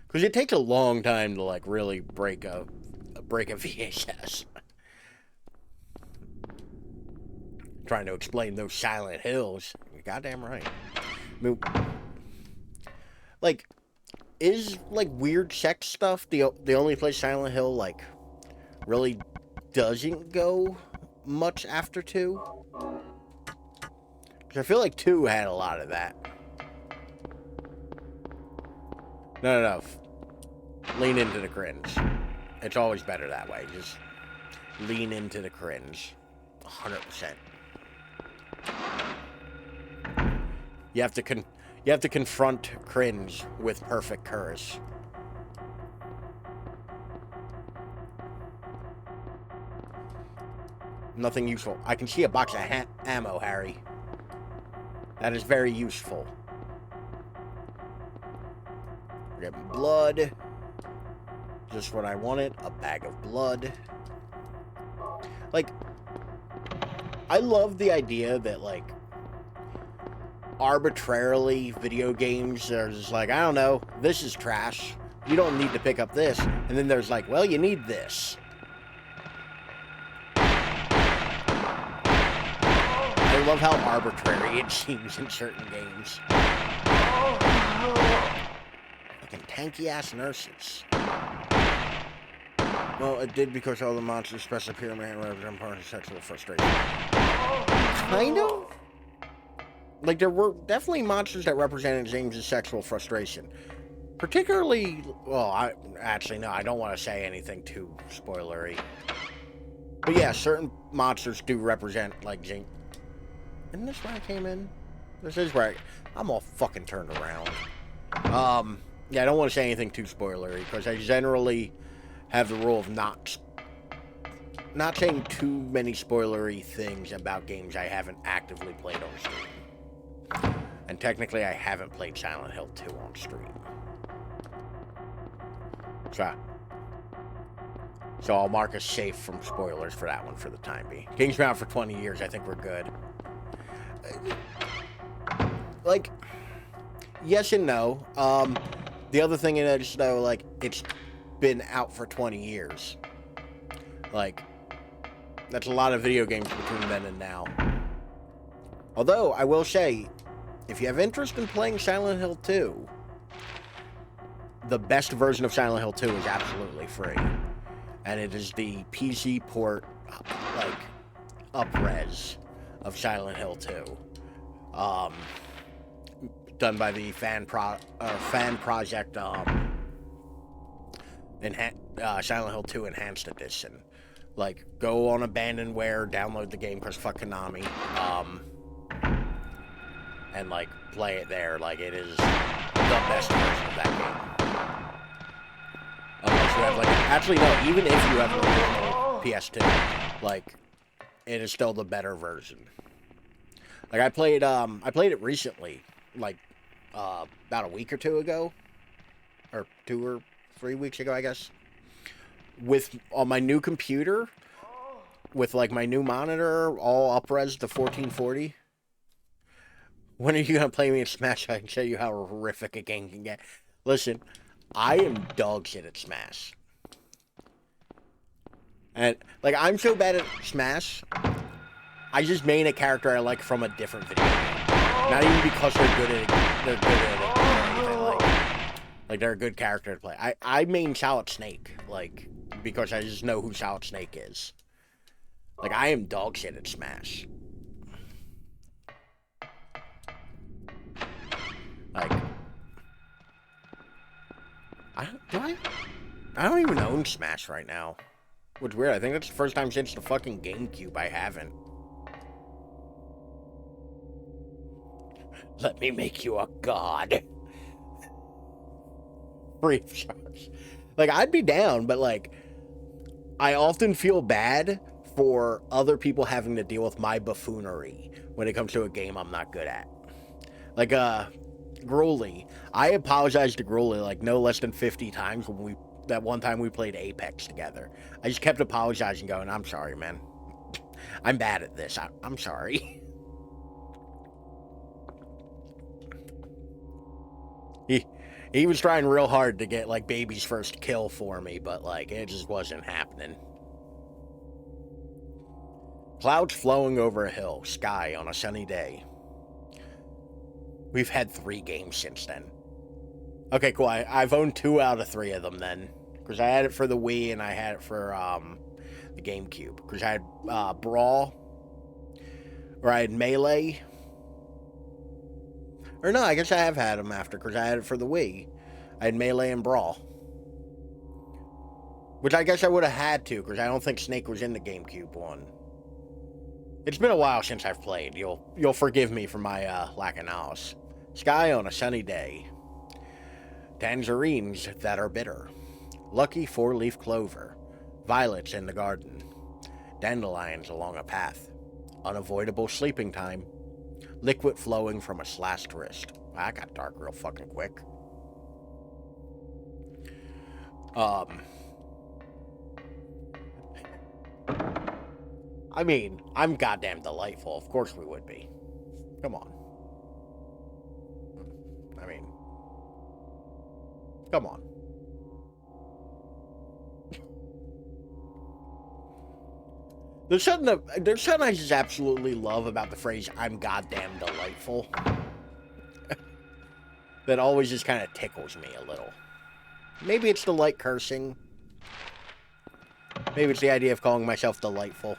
S1: because it takes a long time to, like, really break a VHS. Trying to explain those Silent Hills. You're goddamn right. I mean, like, is, like, weird sex stuff the only place Silent Hill, like, really doesn't go much after 2? Because I feel like 2 had a lot of that. No. Lean into the cringe. It's always better that way. Just lean into the cringe. 100%. You have to confront cringe with perfect courage. Nothing useful. I can see a box of ammo, Harry. That is very useful. We're getting blood. Just what I wanted. A bag of blood. Like, I love the idea that, like, arbitrarily video games are just like, I don't know, this is trash. You don't need to pick up this. And then there's like, well, you need this. I love how arbitrary it seems in certain games. Fucking tanky-ass nurses. Well, it did because all the monsters express a pyramid and represent part of sexual frustration. Kind of? Like, there were definitely monsters that represented James's sexual frustration. Particularly, well, I don't want to say anything too spoilery. But yeah, certain monsters do represent, like, James. Isn't this where I came in? This is where I'm all fucking turned around. Yeah, I don't want to say anything too spoilery, because I generally have the rule of not saying too many spoilery things about games I haven't actively played on stream. And technically, I haven't played Silent Hill 2 on stream. So I'll mark us safe from spoilers for that one for the time being. Game's been out for 20 years. I think we're good. Like, yes and no. The other thing is, though, like, it's been out for 20 years. Like, that's a lot of video games between then and now. Although, I will say, if you have interest in playing Silent Hill 2, the best version of Silent Hill 2 is absolutely free. And it is the PC port, like, up-res of Silent Hill 2. Done by the fan project, Silent Hill 2 Enhanced Edition. Like, go on Abandonware, download the game, because fuck Konami, and, like, play it there. Like, it is the best version of that game. Unless you have, like, actually, no, even if you have an original PS2, like, it is still the better version. Like, I played it recently, like, about a week or two ago, or 2 or 3 weeks ago, I guess, on my new computer, with, like, my new monitor, all up-res to 1440. When are you gonna play me in Smash? I can show you how horrific a game can get. Listen, I am dog shit at Smash. And, like, I'm so bad at Smash, I just main a character I like from a different video game. Not even because they're good at it or anything, like, they're a good character to play. I main Solid Snake, like, because I just know who Solid Snake is. Like, I am dog shit at Smash. Like, I don't even own Smash right now. Which is weird. I think that's the first time since the fucking GameCube I haven't. Let me make you a god. Free of charge. Like, I'd be down, but, like, I often feel bad for other people having to deal with my buffoonery when it comes to a game I'm not good at. Like, Gruely. I apologized to Gruely, like, no less than 50 times when that one time we played Apex together. I just kept apologizing, going, I'm sorry, man. I'm bad at this. I'm sorry. He was trying real hard to get, like, baby's first kill for me, but, like, it just wasn't happening. Clouds flowing over a hill, sky on a sunny day. We've had 3 games since then. Okay, cool. I've owned 2 out of 3 of them then. Because I had it for the Wii and I had it for the GameCube. Because I had Brawl. Or I had Melee. Or no, I guess I have had them after. Because I had it for the Wii. I had Melee and Brawl. Which I guess I would have had to. Because I don't think Snake was in the GameCube one. It's been a while since I've played. You'll forgive me for my lack of knowledge. Sky on a sunny day. Tangerines that are bitter. Lucky 4-leaf clover. Violets in the garden. Dandelions along a path. Unavoidable sleeping time. Liquid flowing from a slashed wrist. That got dark real fucking quick. I mean, I'm goddamn delightful. Of course we would be. Come on. I mean, come on. There's something I just absolutely love about the phrase, I'm goddamn delightful. That always just kind of tickles me a little. Maybe it's the light cursing. Maybe it's the idea of calling myself delightful.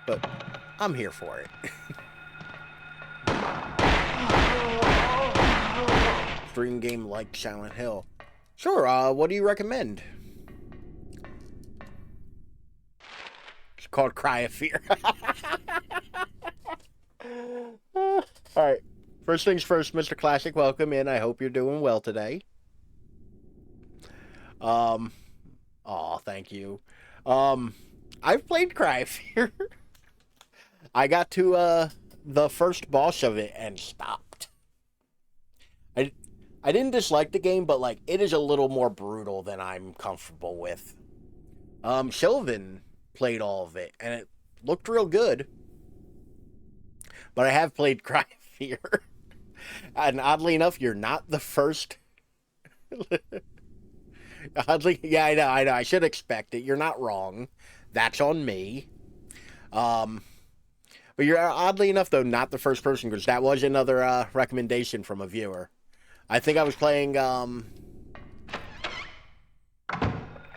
S1: But I'm here for it. Dream game like Silent Hill. Sure, what do you recommend? It's called Cry of Fear. Alright. First things first, Mr. Classic, welcome in. I hope you're doing well today. Thank you. I've played Cry of Fear. I got to the first boss of it and stopped. I didn't dislike the game, but like it is a little more brutal than I'm comfortable with. Sylvan played all of it and it looked real good. But I have played Cry of Fear. And oddly enough, you're not the first. Oddly, yeah, I know. I should expect it. You're not wrong. That's on me. But you're oddly enough, though, not the first person, because that was another recommendation from a viewer. I think I was playing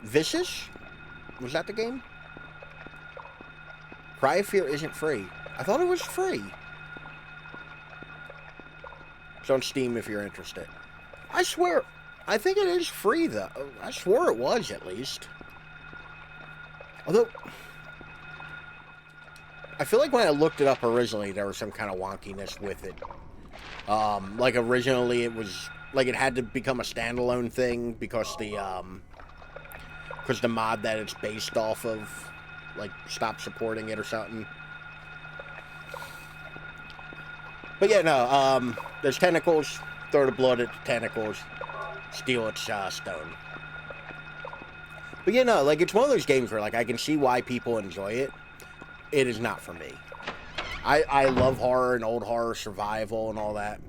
S1: Vicious? Was that the game? Cry of Fear isn't free. I thought it was free. It's on Steam if you're interested. I swear, I think it is free, though. I swore it was, at least. Although, I feel like when I looked it up originally, there was some kind of wonkiness with it. Like, originally, it was, like, it had to become a standalone thing because the mod that it's based off of, like, stopped supporting it or something. But yeah, no, there's tentacles, throw the blood at the tentacles, steal its stone. But yeah, no, like, it's one of those games where, like, I can see why people enjoy it. It is not for me. I love horror and old horror, survival and all that.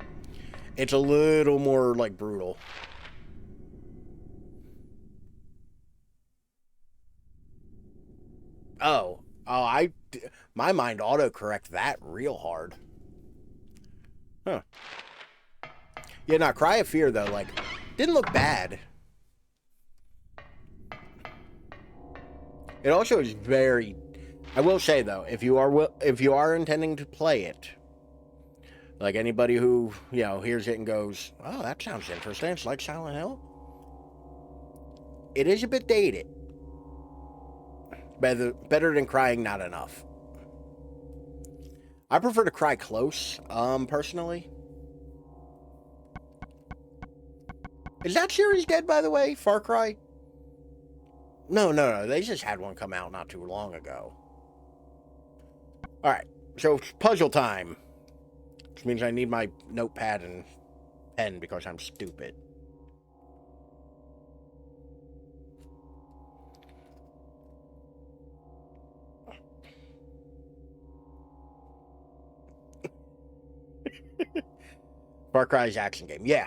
S1: It's a little more, like, brutal. My mind autocorrect that real hard. Huh. Yeah, no, Cry of Fear, though, like, didn't look bad. It also is very... I will say, though, if you are intending to play it, like anybody who, you know, hears it and goes, oh, that sounds interesting, it's like Silent Hill, it is a bit dated. Better than crying not enough. I prefer to cry close, personally. Is that series dead, by the way? Far Cry? No. They just had one come out not too long ago. Alright, so puzzle time. Which means I need my notepad and pen because I'm stupid. Far Cry's action game. Yeah.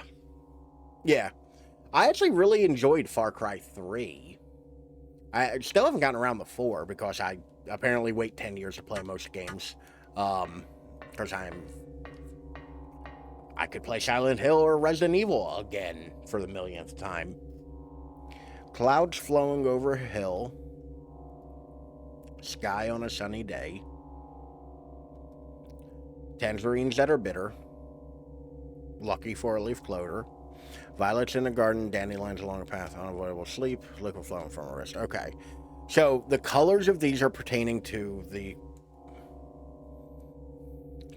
S1: I actually really enjoyed Far Cry 3. I still haven't gotten around to 4 because I apparently wait 10 years to play most games. Because I could play Silent Hill or Resident Evil again for the millionth time. Clouds flowing over a hill. Sky on a sunny day. Tangerines that are bitter. Lucky four-leaf clover. Violets in the garden, dandelions along a path, unavoidable sleep, liquid flowing from a wrist. Okay. So, the colors of these are pertaining to the...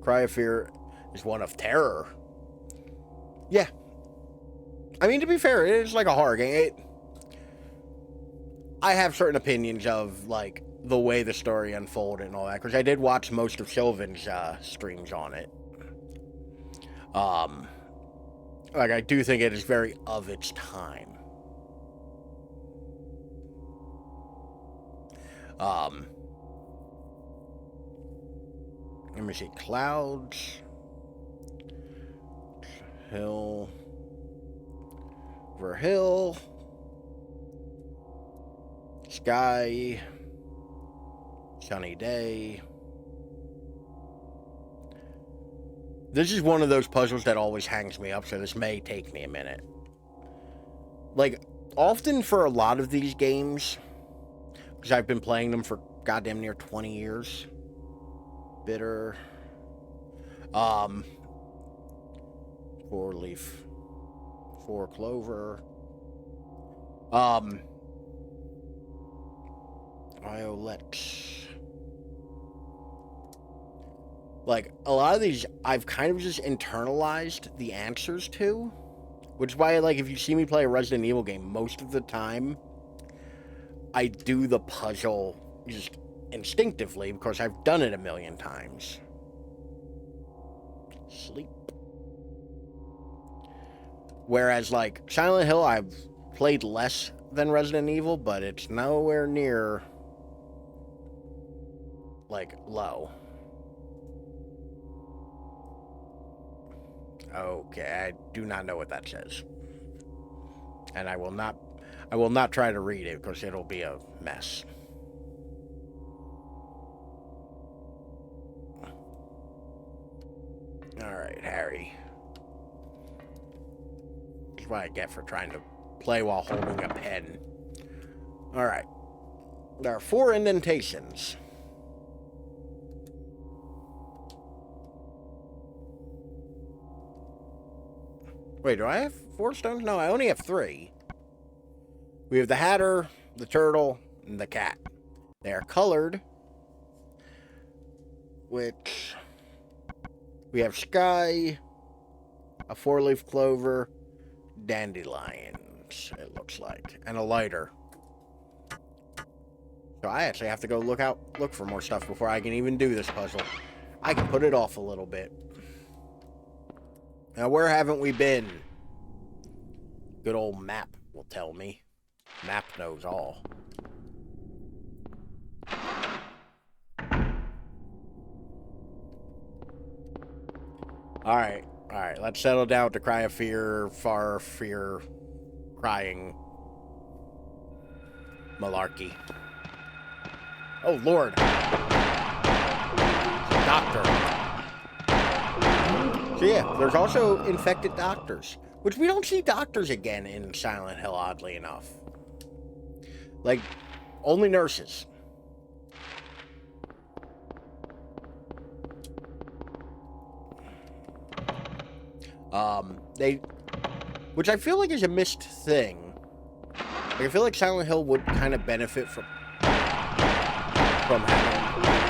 S1: Cry of Fear is one of terror. Yeah. I mean, to be fair, it is like a horror game. I have certain opinions of, like, the way the story unfolded and all that, because I did watch most of Sylvan's streams on it. Like, I do think it is very of its time. Let me see. Clouds. Hill. Over hill. Sky. Sunny day. This is one of those puzzles that always hangs me up, so this may take me a minute. Like, often for a lot of these games, because I've been playing them for goddamn near 20 years. Bitter. 4-leaf. 4 clover. Violet. Like, a lot of these, I've kind of just internalized the answers to. Which is why, like, if you see me play a Resident Evil game, most of the time, I do the puzzle just instinctively, because I've done it a million times. Sleep. Whereas, like, Silent Hill, I've played less than Resident Evil, but it's nowhere near, like, low. Okay, I do not know what that says. And I will not try to read it, because it'll be a mess. Alright, Harry. That's what I get for trying to play while holding a pen. Alright. There are 4 indentations. Wait, do I have 4 stones? No, I only have 3. We have the Hatter, the Turtle, and the Cat. They are colored, which... We have Sky, a 4-leaf clover, dandelions, it looks like, and a lighter. So I actually have to go look for more stuff before I can even do this puzzle. I can put it off a little bit. Now, where haven't we been? Good old map will tell me. Map knows all. Alright, let's settle down with the cry of fear, far fear, crying malarkey. Oh, Lord. Doctor. So yeah, there's also infected doctors, which we don't see doctors again in Silent Hill, oddly enough. Like, only nurses. Which I feel like is a missed thing. Like, I feel like Silent Hill would kind of benefit from having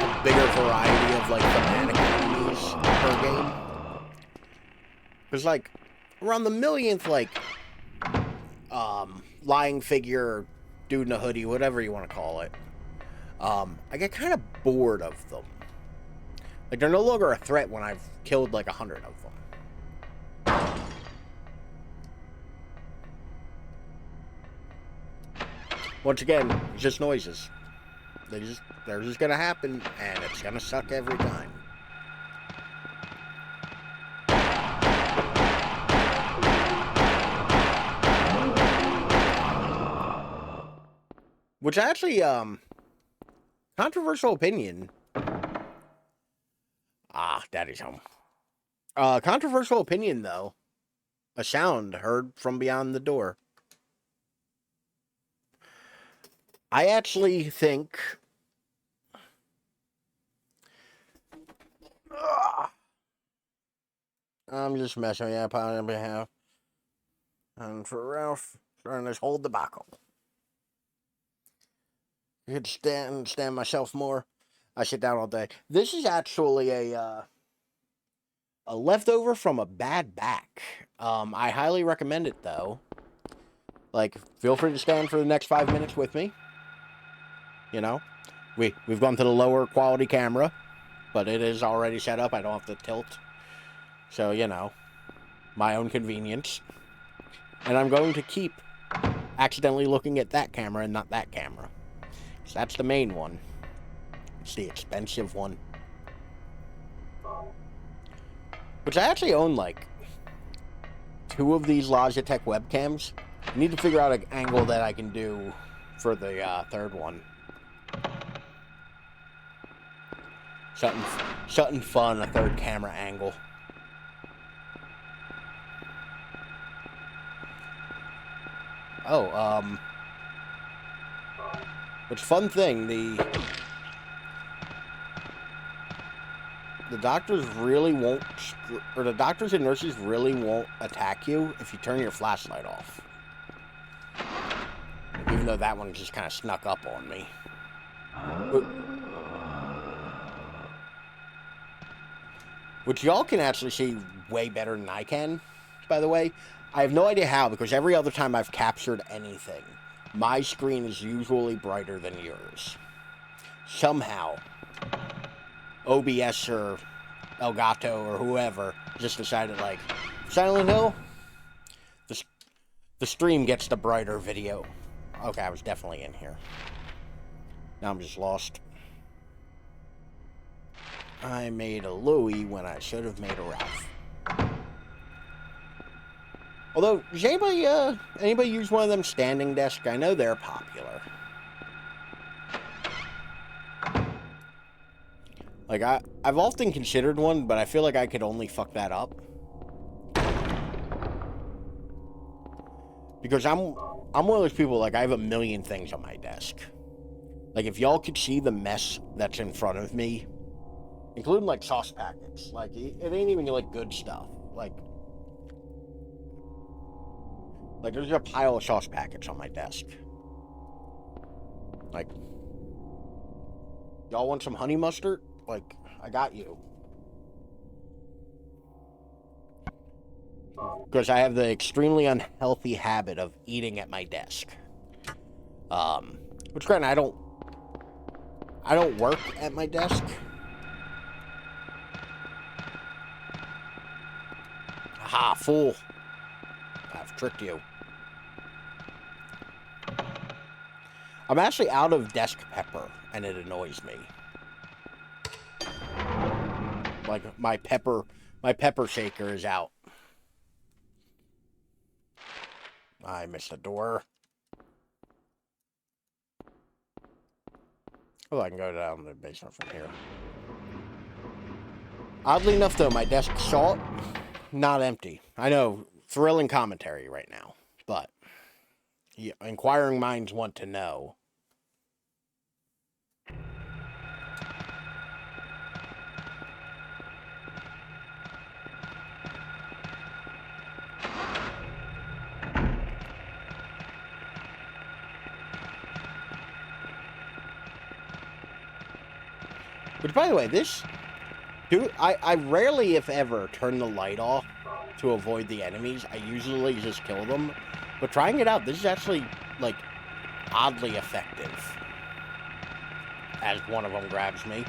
S1: a bigger variety of, like, thematic enemies per game. Because, like, around the millionth, like, lying figure, dude in a hoodie, whatever you want to call it, I get kind of bored of them. Like, they're no longer a threat when I've killed, like, 100 of them. Once again, it's just noises. They're just gonna happen, and it's gonna suck every time. Which actually, controversial opinion. Ah, Daddy's home. Controversial opinion, though. A sound heard from beyond the door. I actually think... I'm just messing with you on behalf. And for Ralph, starting this whole debacle. I could stand myself more. I sit down all day. This is actually a leftover from a bad back. I highly recommend it, though. Like, feel free to stand for the next 5 minutes with me. You know, we've gone to the lower quality camera, but it is already set up. I don't have to tilt. So, you know, my own convenience. And I'm going to keep accidentally looking at that camera and not that camera. So that's the main one. It's the expensive one. Which I actually own, like, 2 of these Logitech webcams. I need to figure out an angle that I can do for the third one. Something fun, a third camera angle. Oh, which fun thing, the doctors really won't, or the doctors and nurses really won't attack you if you turn your flashlight off. Even though that one just kind of snuck up on me. Which y'all can actually see way better than I can, by the way. I have no idea how, because every other time I've captured anything, my screen is usually brighter than yours. Somehow, OBS or Elgato or whoever just decided, like, Silent Hill, the stream gets the brighter video. Okay, I was definitely in here. Now I'm just lost. I made a Louie when I should have made a Ralph. Although, does anybody use one of them standing desks? I know they're popular. Like, I've often considered one, but I feel like I could only fuck that up. Because I'm one of those people, like, I have a million things on my desk. Like, if y'all could see the mess that's in front of me, including, like, sauce packets. Like, it ain't even, like, good stuff. Like, there's a pile of sauce packets on my desk. Like, y'all want some honey mustard? Like, I got you. Because I have the extremely unhealthy habit of eating at my desk. Which, granted, I don't work at my desk. Aha, fool. I've tricked you. I'm actually out of desk pepper, and it annoys me. Like, my pepper shaker is out. I missed the door. Oh, I can go down the basement from here. Oddly enough, though, my desk saw it. Not empty. I know, thrilling commentary right now, but yeah, inquiring minds want to know. Which, by the way, I rarely, if ever, turn the light off to avoid the enemies. I usually just kill them. But trying it out, this is actually, like, oddly effective. As one of them grabs me.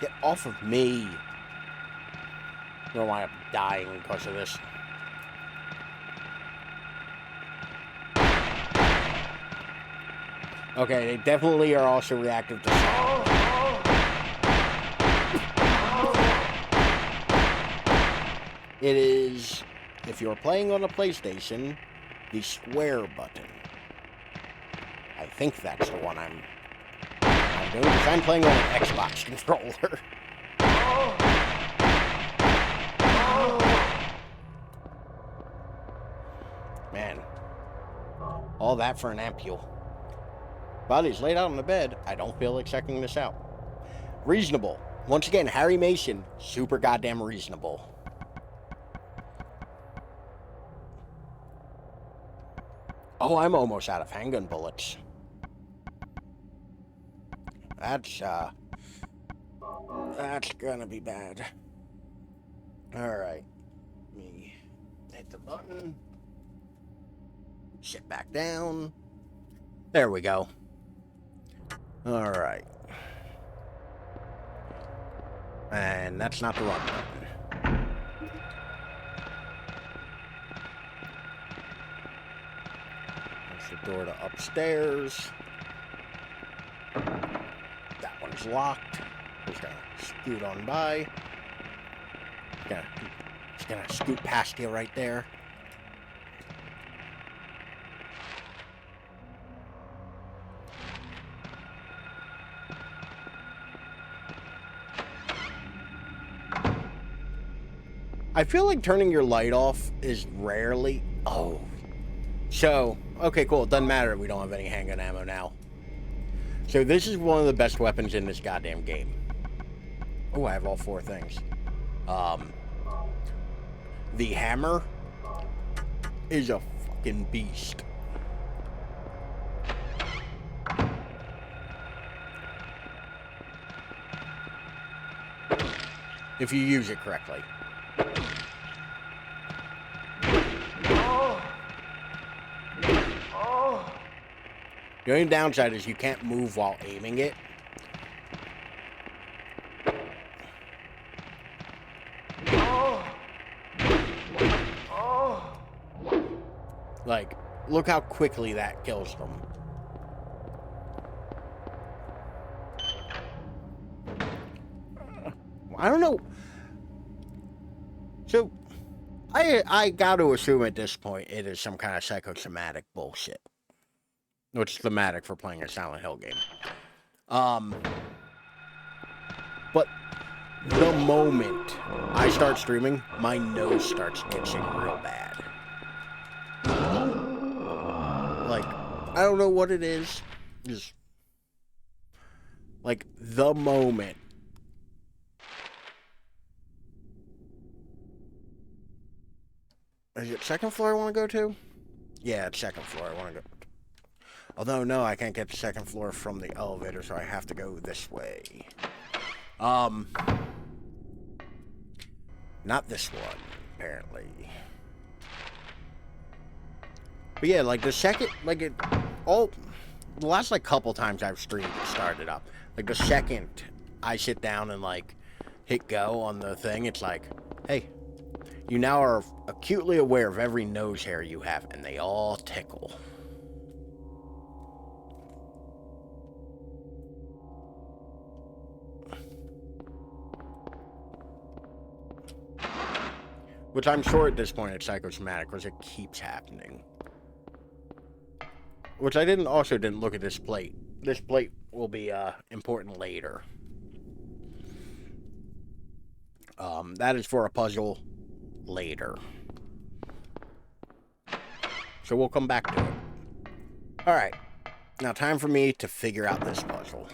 S1: Get off of me. I don't wind up dying because of this. Okay, they definitely are also reactive to sound. It is, if you're playing on a PlayStation, the square button. I think that's the one I'm doing, because I'm playing on an Xbox controller. Man. All that for an ampule. Body's laid out on the bed. I don't feel like checking this out. Reasonable. Once again, Harry Mason, super goddamn reasonable. Oh, I'm almost out of handgun bullets. That's gonna be bad. Alright. Let me hit the button. Sit back down. There we go. Alright. And that's not the run button. That's the door to upstairs. That one's locked. Just gonna scoot on by. Just gonna scoot past you right there. I feel like turning your light off is rarely... Oh. So, okay, cool. It doesn't matter. We don't have any handgun ammo now. So this is one of the best weapons in this goddamn game. Oh, I have all 4 things. The hammer is a fucking beast. If you use it correctly. The only downside is you can't move while aiming it. Like, look how quickly that kills them. I don't know. So, I got to assume at this point it is some kind of psychosomatic bullshit. Which is thematic for playing a Silent Hill game. But the moment I start streaming, my nose starts itching real bad. Like, I don't know what it is. Just, like, the moment. Is it second floor I want to go to? Yeah, it's second floor I want to go to. Although, no, I can't get the second floor from the elevator, so I have to go this way. Not this one, apparently. But yeah, like, the second, like, the last, like, couple times I've streamed it started up. Like, the second I sit down and, like, hit go on the thing, it's like, hey, you now are acutely aware of every nose hair you have, and they all tickle. Which I'm sure at this point it's psychosomatic, because it keeps happening. Which I also didn't look at this plate. This plate will be important later. That is for a puzzle later. So we'll come back to it. Alright. Now time for me to figure out this puzzle.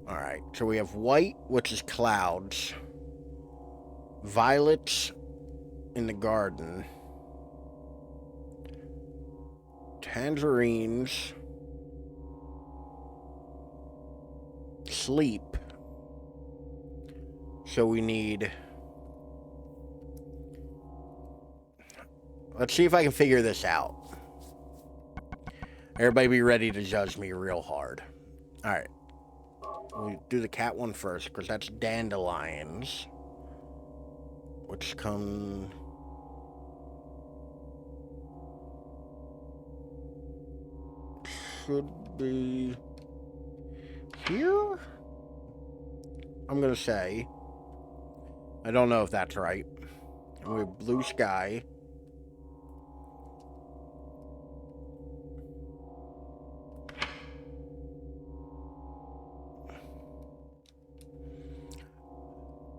S1: Alright, so we have white, which is clouds. Violets in the garden. Tangerines. Sleep. So we need... Let's see if I can figure this out. Everybody be ready to judge me real hard. Alright. We'll do the cat one first, because that's dandelions. Which come... Should be... here? I'm gonna say. I don't know if that's right. And we have blue sky.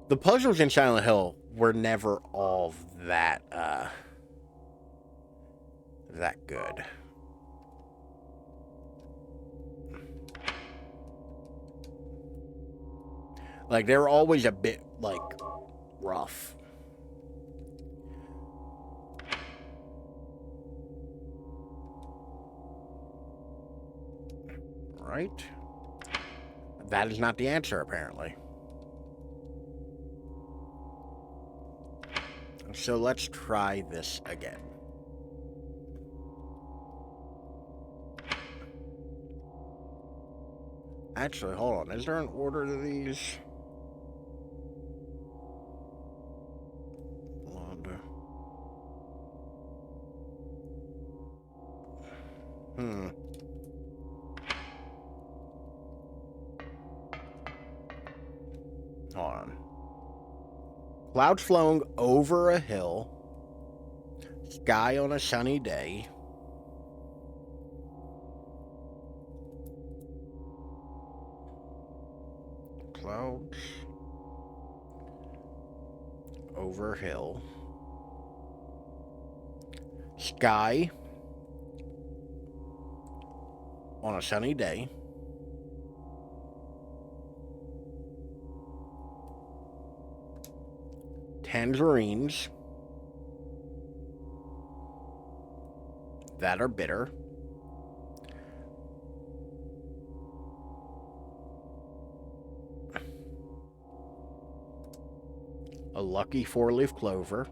S1: The puzzles in Silent Hill were never all that, that good. Like, they were always a bit, like, rough. Right? That is not the answer, apparently. So let's try this again. Actually, hold on. Is there an order to these? Hmm. Hold on. Clouds flowing over a hill. Sky on a sunny day. Clouds over hill. Sky on a sunny day. Tangerines that are bitter. A lucky 4-leaf clover.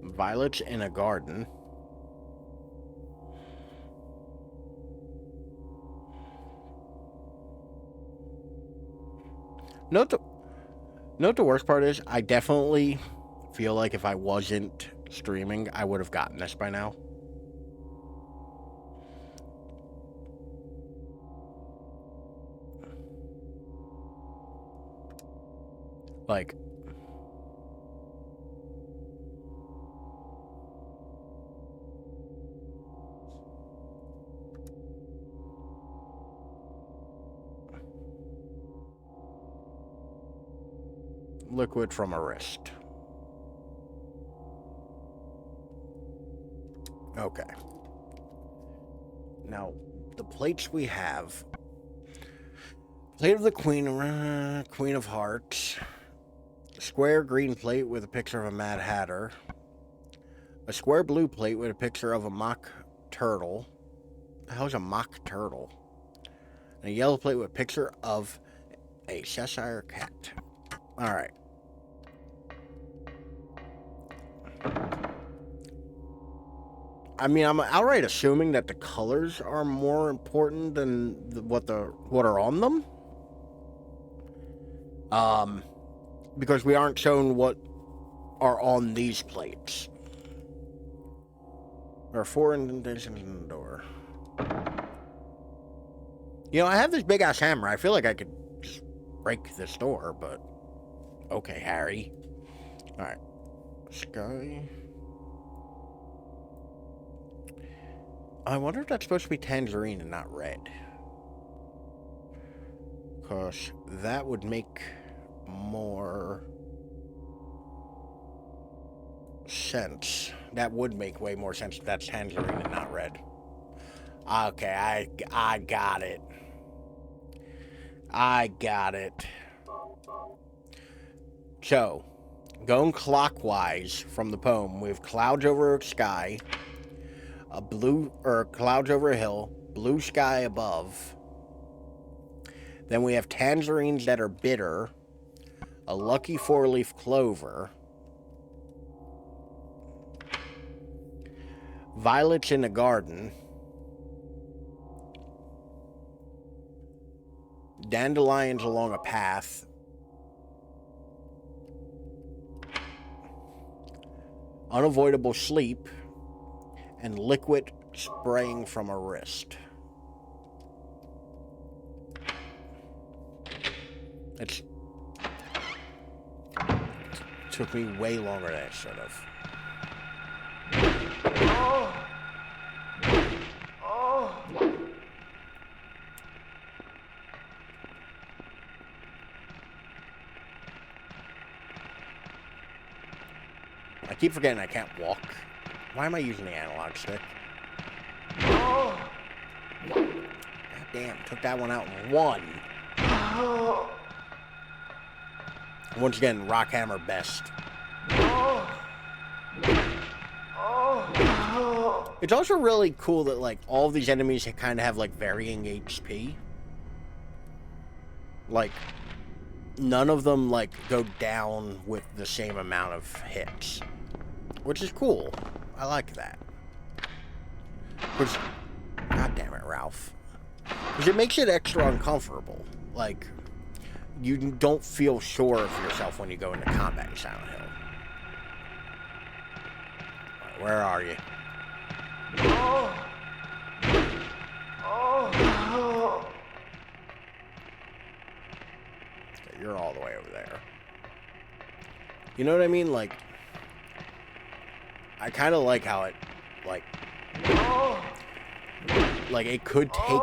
S1: Violets in a garden. Note the worst part is, I definitely feel like if I wasn't streaming, I would have gotten this by now. Like, liquid from a wrist. Okay. Now, the plates we have. Plate of the Queen, Queen of Hearts. Square green plate with a picture of a Mad Hatter. A square blue plate with a picture of a mock turtle. The hell's a mock turtle? And a yellow plate with a picture of a Cheshire cat. Alright. I mean, I'm outright assuming that the colors are more important than what are on them. Because we aren't shown what are on these plates. There are 4 indentations in the door. You know, I have this big ass hammer. I feel like I could just break this door, but okay, Harry. Alright. Sky. I wonder if that's supposed to be tangerine and not red. Because that would make more sense. That would make way more sense if that's tangerine and not red. Okay, I got it. I got it. So, going clockwise from the poem, we have clouds over a sky, clouds over a hill, blue sky above. Then we have tangerines that are bitter, a lucky 4-leaf clover, violets in the garden, dandelions along a path, unavoidable sleep, and liquid spraying from a wrist. It took me way longer than it should have. I keep forgetting I can't walk. Why am I using the analog stick? God damn, took that one out in one. Once again, Rockhammer best. It's also really cool that, like, all of these enemies kind of have, like, varying HP. Like, none of them, like, go down with the same amount of hits. which is cool. I like that. Which, God damn it, Ralph. Because it makes it extra uncomfortable. Like, you don't feel sure of yourself when you go into combat in Silent Hill. Right, where are you? Okay, you're all the way over there. You know what I mean? Like, I kind of like how it, like it could take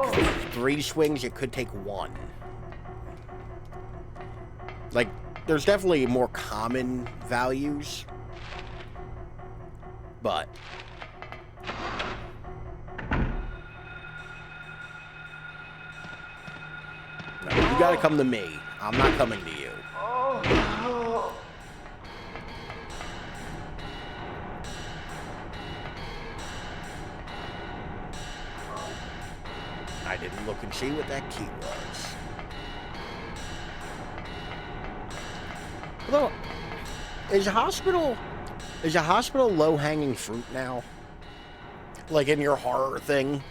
S1: 3 swings, it could take 1. Like, there's definitely more common values, but no, you gotta come to me. I'm not coming to you. I didn't look and see what that key was. Although, is a hospital low-hanging fruit now? Like in your horror thing?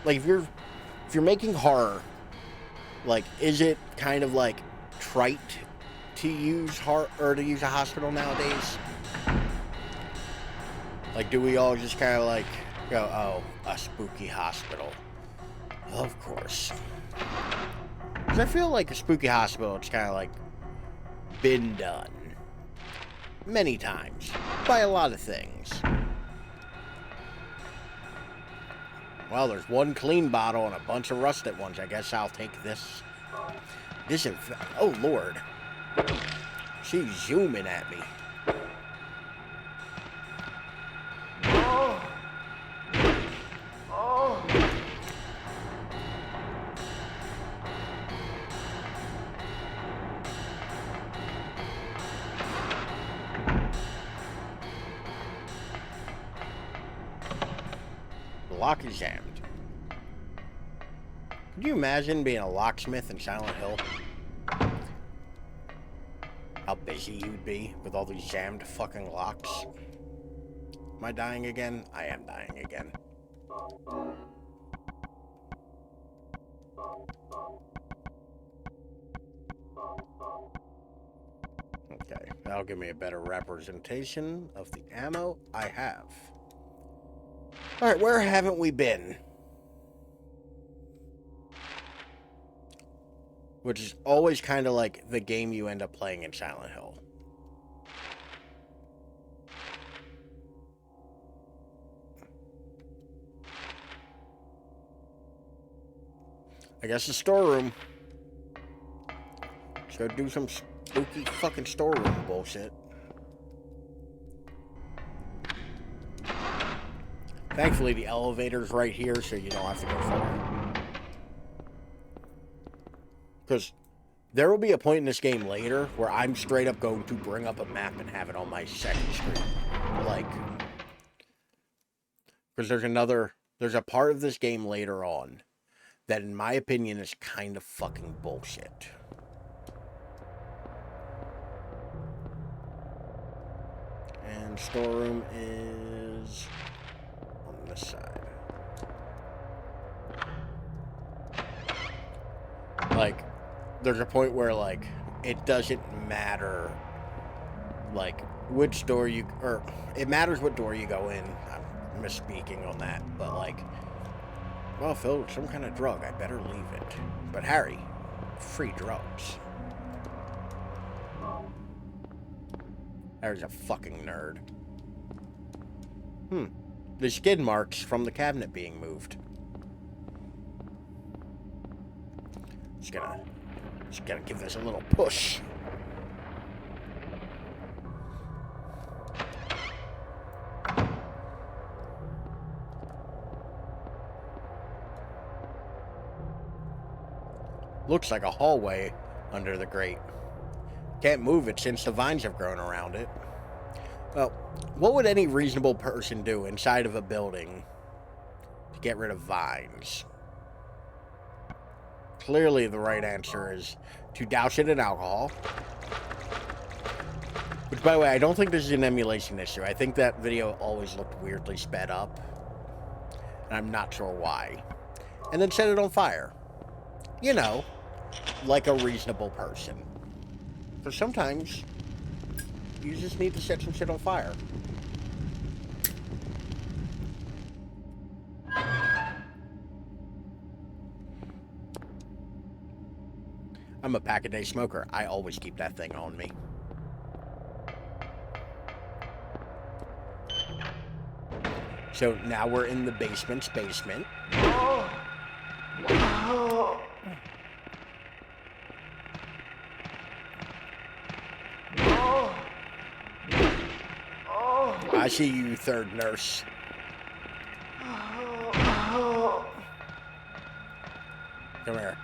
S1: Like if you're making horror, like is it kind of like trite to use to use a hospital nowadays? Like do we all just kind of like go, oh, a spooky hospital? Of course. Because I feel like a spooky hospital, it's kind of like been done many times by a lot of things. Well, there's one clean bottle and a bunch of rusted ones. I guess I'll take this. Oh, Lord. She's zooming at me. Lock is jammed. Could you imagine being a locksmith in Silent Hill? How busy you'd be with all these jammed fucking locks. Am I dying again? I am dying again. Okay, that'll give me a better representation of the ammo I have. Alright, where haven't we been? Which is always kind of like the game you end up playing in Silent Hill. I guess the storeroom. Let's go do some spooky fucking storeroom bullshit. Thankfully, the elevator's right here, so you don't have to go far. Because there will be a point in this game later where I'm straight up going to bring up a map and have it on my second screen. Like, because there's a part of this game later on that, in my opinion, is kind of fucking bullshit. And storeroom is on this side. Like, there's a point where, like, it doesn't matter, like, which door you, or it matters what door you go in. I'm misspeaking on that, but, like, well, filled with some kind of drug, I better leave it. But Harry, free drugs. Harry's a fucking nerd. The skid marks from the cabinet being moved. Just gotta give this a little push. Looks like a hallway under the grate. Can't move it since the vines have grown around it. Well, what would any reasonable person do inside of a building to get rid of vines? Clearly the right answer is to douse it in alcohol. But By the way, I don't think this is an emulation issue. I think that video always looked weirdly sped up. And I'm not sure why. And then set it on fire. You know, like a reasonable person. Because sometimes you just need to set some shit on fire. I'm a pack-a-day smoker. I always keep that thing on me. So now we're in the basement's basement. I see you, third nurse. Come here.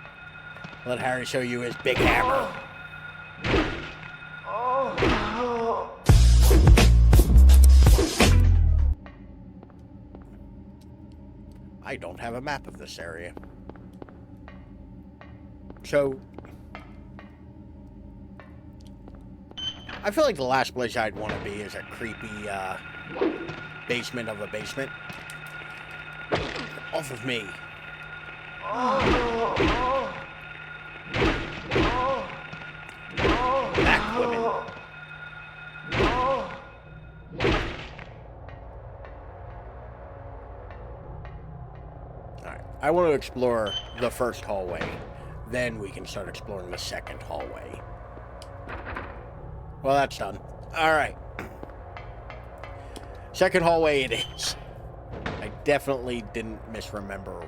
S1: Let Harry show you his big hammer. I don't have a map of this area. So, I feel like the last place I'd want to be is a creepy basement of a basement. Off of me. Back, women. Alright, I want to explore the first hallway. Then we can start exploring the second hallway. Well, that's done. Alright. Second hallway it is. I definitely didn't misremember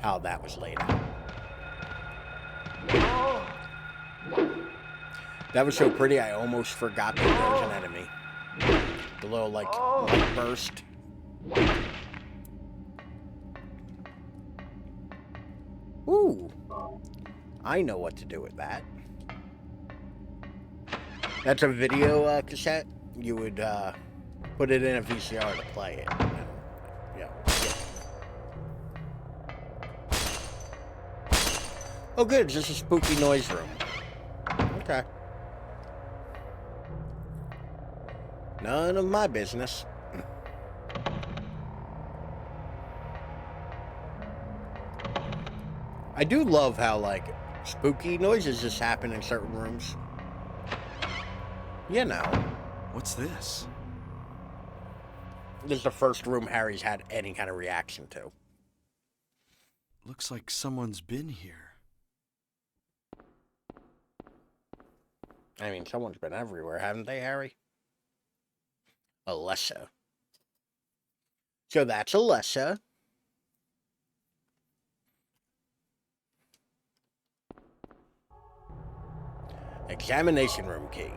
S1: how that was laid out. That was so pretty, I almost forgot that there was an enemy. The little, like, light burst. Ooh. I know what to do with that. That's a video cassette. You would put it in a VCR to play it. Yeah. Oh, good. It's just a spooky noise room. Okay. None of my business. I do love how, like, spooky noises just happen in certain rooms. You know.
S2: What's this?
S1: This is the first room Harry's had any kind of reaction to.
S2: Looks like someone's been here.
S1: I mean, someone's been everywhere, haven't they, Harry? Alessa. So that's Alessa. Examination room key.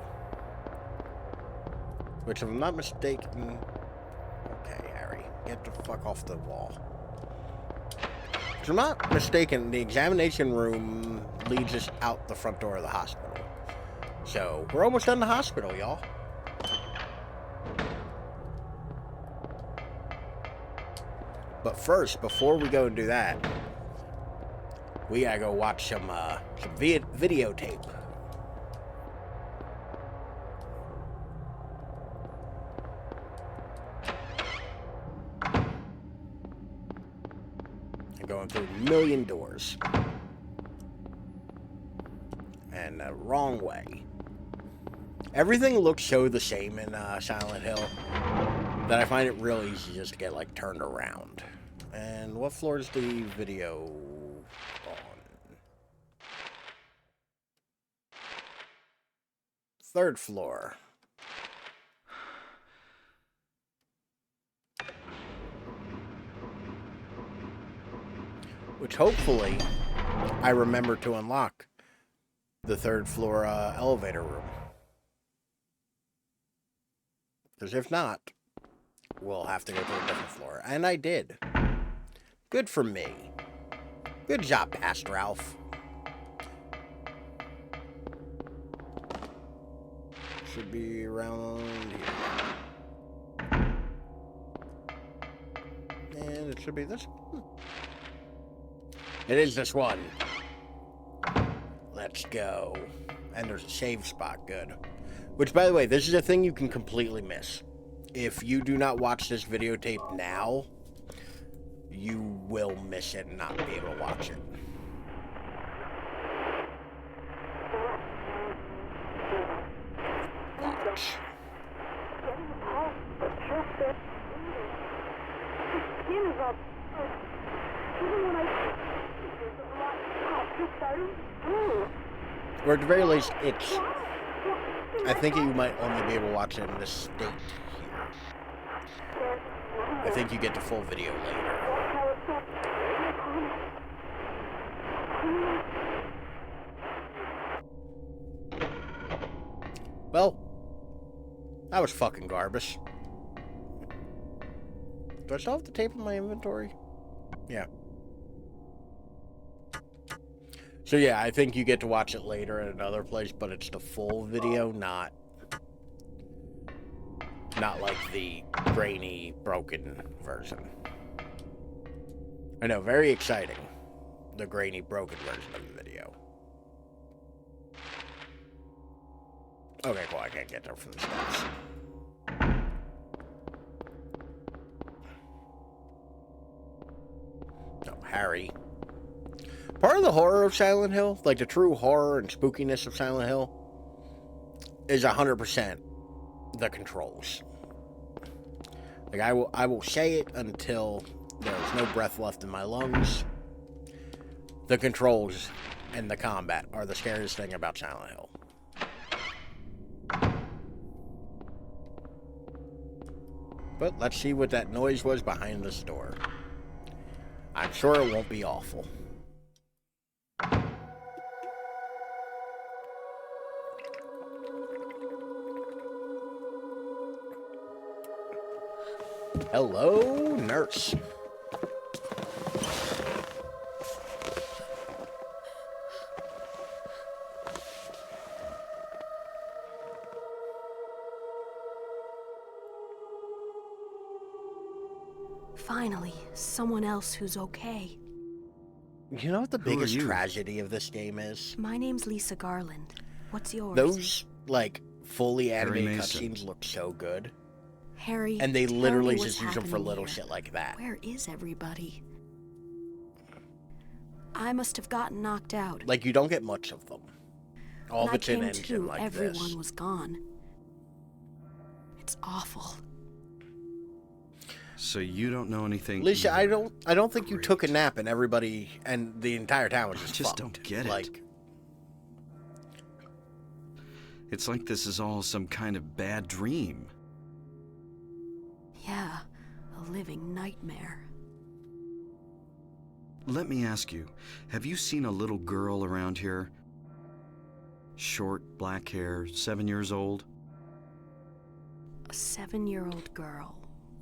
S1: Which, if I'm not mistaken... Okay, Harry, get the fuck off the wall. If I'm not mistaken, the examination room leads us out the front door of the hospital. So, we're almost done the hospital, y'all. But first, before we go and do that, we gotta go watch some videotape. I'm going through a million doors. And the wrong way. Everything looks so the same in Silent Hill that I find it real easy just to get, like, turned around. And what floor is the video on? 3rd floor. Which hopefully I remember to unlock the 3rd floor elevator room. Because if not, we'll have to go to a different floor. And I did. Good for me. Good job, Pastor Ralph. Should be around here. And it should be this one. It is this one. Let's go. And there's a save spot. Good. Which, by the way, this is a thing you can completely miss. If you do not watch this videotape now, you will miss it and not be able to watch it. Watch. Or at the very least, it's... I think you might only be able to watch it in this state here. I think you get the full video later. Well, that was fucking garbage. Do I still have the tape in my inventory? Yeah. So yeah, I think you get to watch it later at another place, but it's the full video, not like the grainy, broken version. I know, very exciting. The grainy, broken version of the video. Okay, cool, I can't get there from the steps. No, Harry. Part of the horror of Silent Hill, like the true horror and spookiness of Silent Hill, is 100% the controls. Like, I will say it until there's no breath left in my lungs. The controls and the combat are the scariest thing about Silent Hill. But let's see what that noise was behind this door. I'm sure it won't be awful. Hello, nurse.
S6: Finally, someone else who's okay.
S1: You know what the
S2: Who are
S1: biggest
S2: you?
S1: tragedy of this game is?
S6: My name's Lisa Garland. What's yours?
S1: Those, like, fully animated
S2: Mason.
S1: cutscenes look so good.
S6: Harry.
S1: And they
S6: tell
S1: literally
S6: me what's
S1: just use them for
S6: happening
S1: little
S6: here.
S1: shit like that.
S6: Where is everybody? I must have gotten knocked out.
S1: Like, you don't get much of them. All
S6: When
S1: of it's
S6: I
S1: in
S6: came
S1: engine
S6: to,
S1: like
S6: everyone
S1: this.
S6: was gone. It's awful.
S2: So you don't know anything.
S1: Lisa,
S2: either.
S1: I don't think you
S2: Great.
S1: took a nap and everybody and the entire town was
S2: I
S1: just
S2: just
S1: fucked.
S2: don't get it.
S1: Like,
S2: It's like this is all some kind of bad dream.
S6: Yeah, a living nightmare.
S2: Let me ask you, have you seen a little girl around here? Short, black hair, 7 years old?
S6: A 7-year-old girl.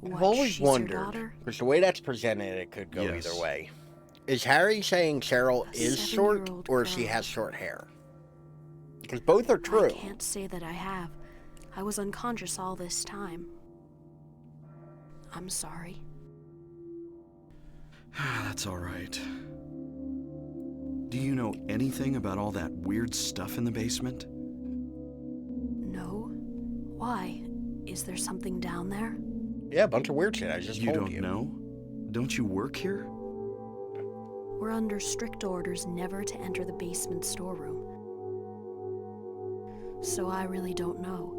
S1: I've
S6: What,
S1: always
S6: she's your
S1: wondered,
S6: daughter?
S1: because the way that's presented, it could go
S2: Yes.
S1: either way. Is Harry saying Cheryl
S6: A
S1: is short,
S6: 7-year-old
S1: or she
S6: girl.
S1: has short hair? Because both are true.
S6: I can't say that I have. I was unconscious all this time. I'm sorry.
S2: That's all right. Do you know anything about all that weird stuff in the basement?
S6: No? Why? Is there something down there?
S1: Yeah, a bunch of weird shit. I just
S2: You
S1: told
S2: don't
S1: you.
S2: know? Don't you work here?
S6: We're under strict orders never to enter the basement storeroom. So I really don't know.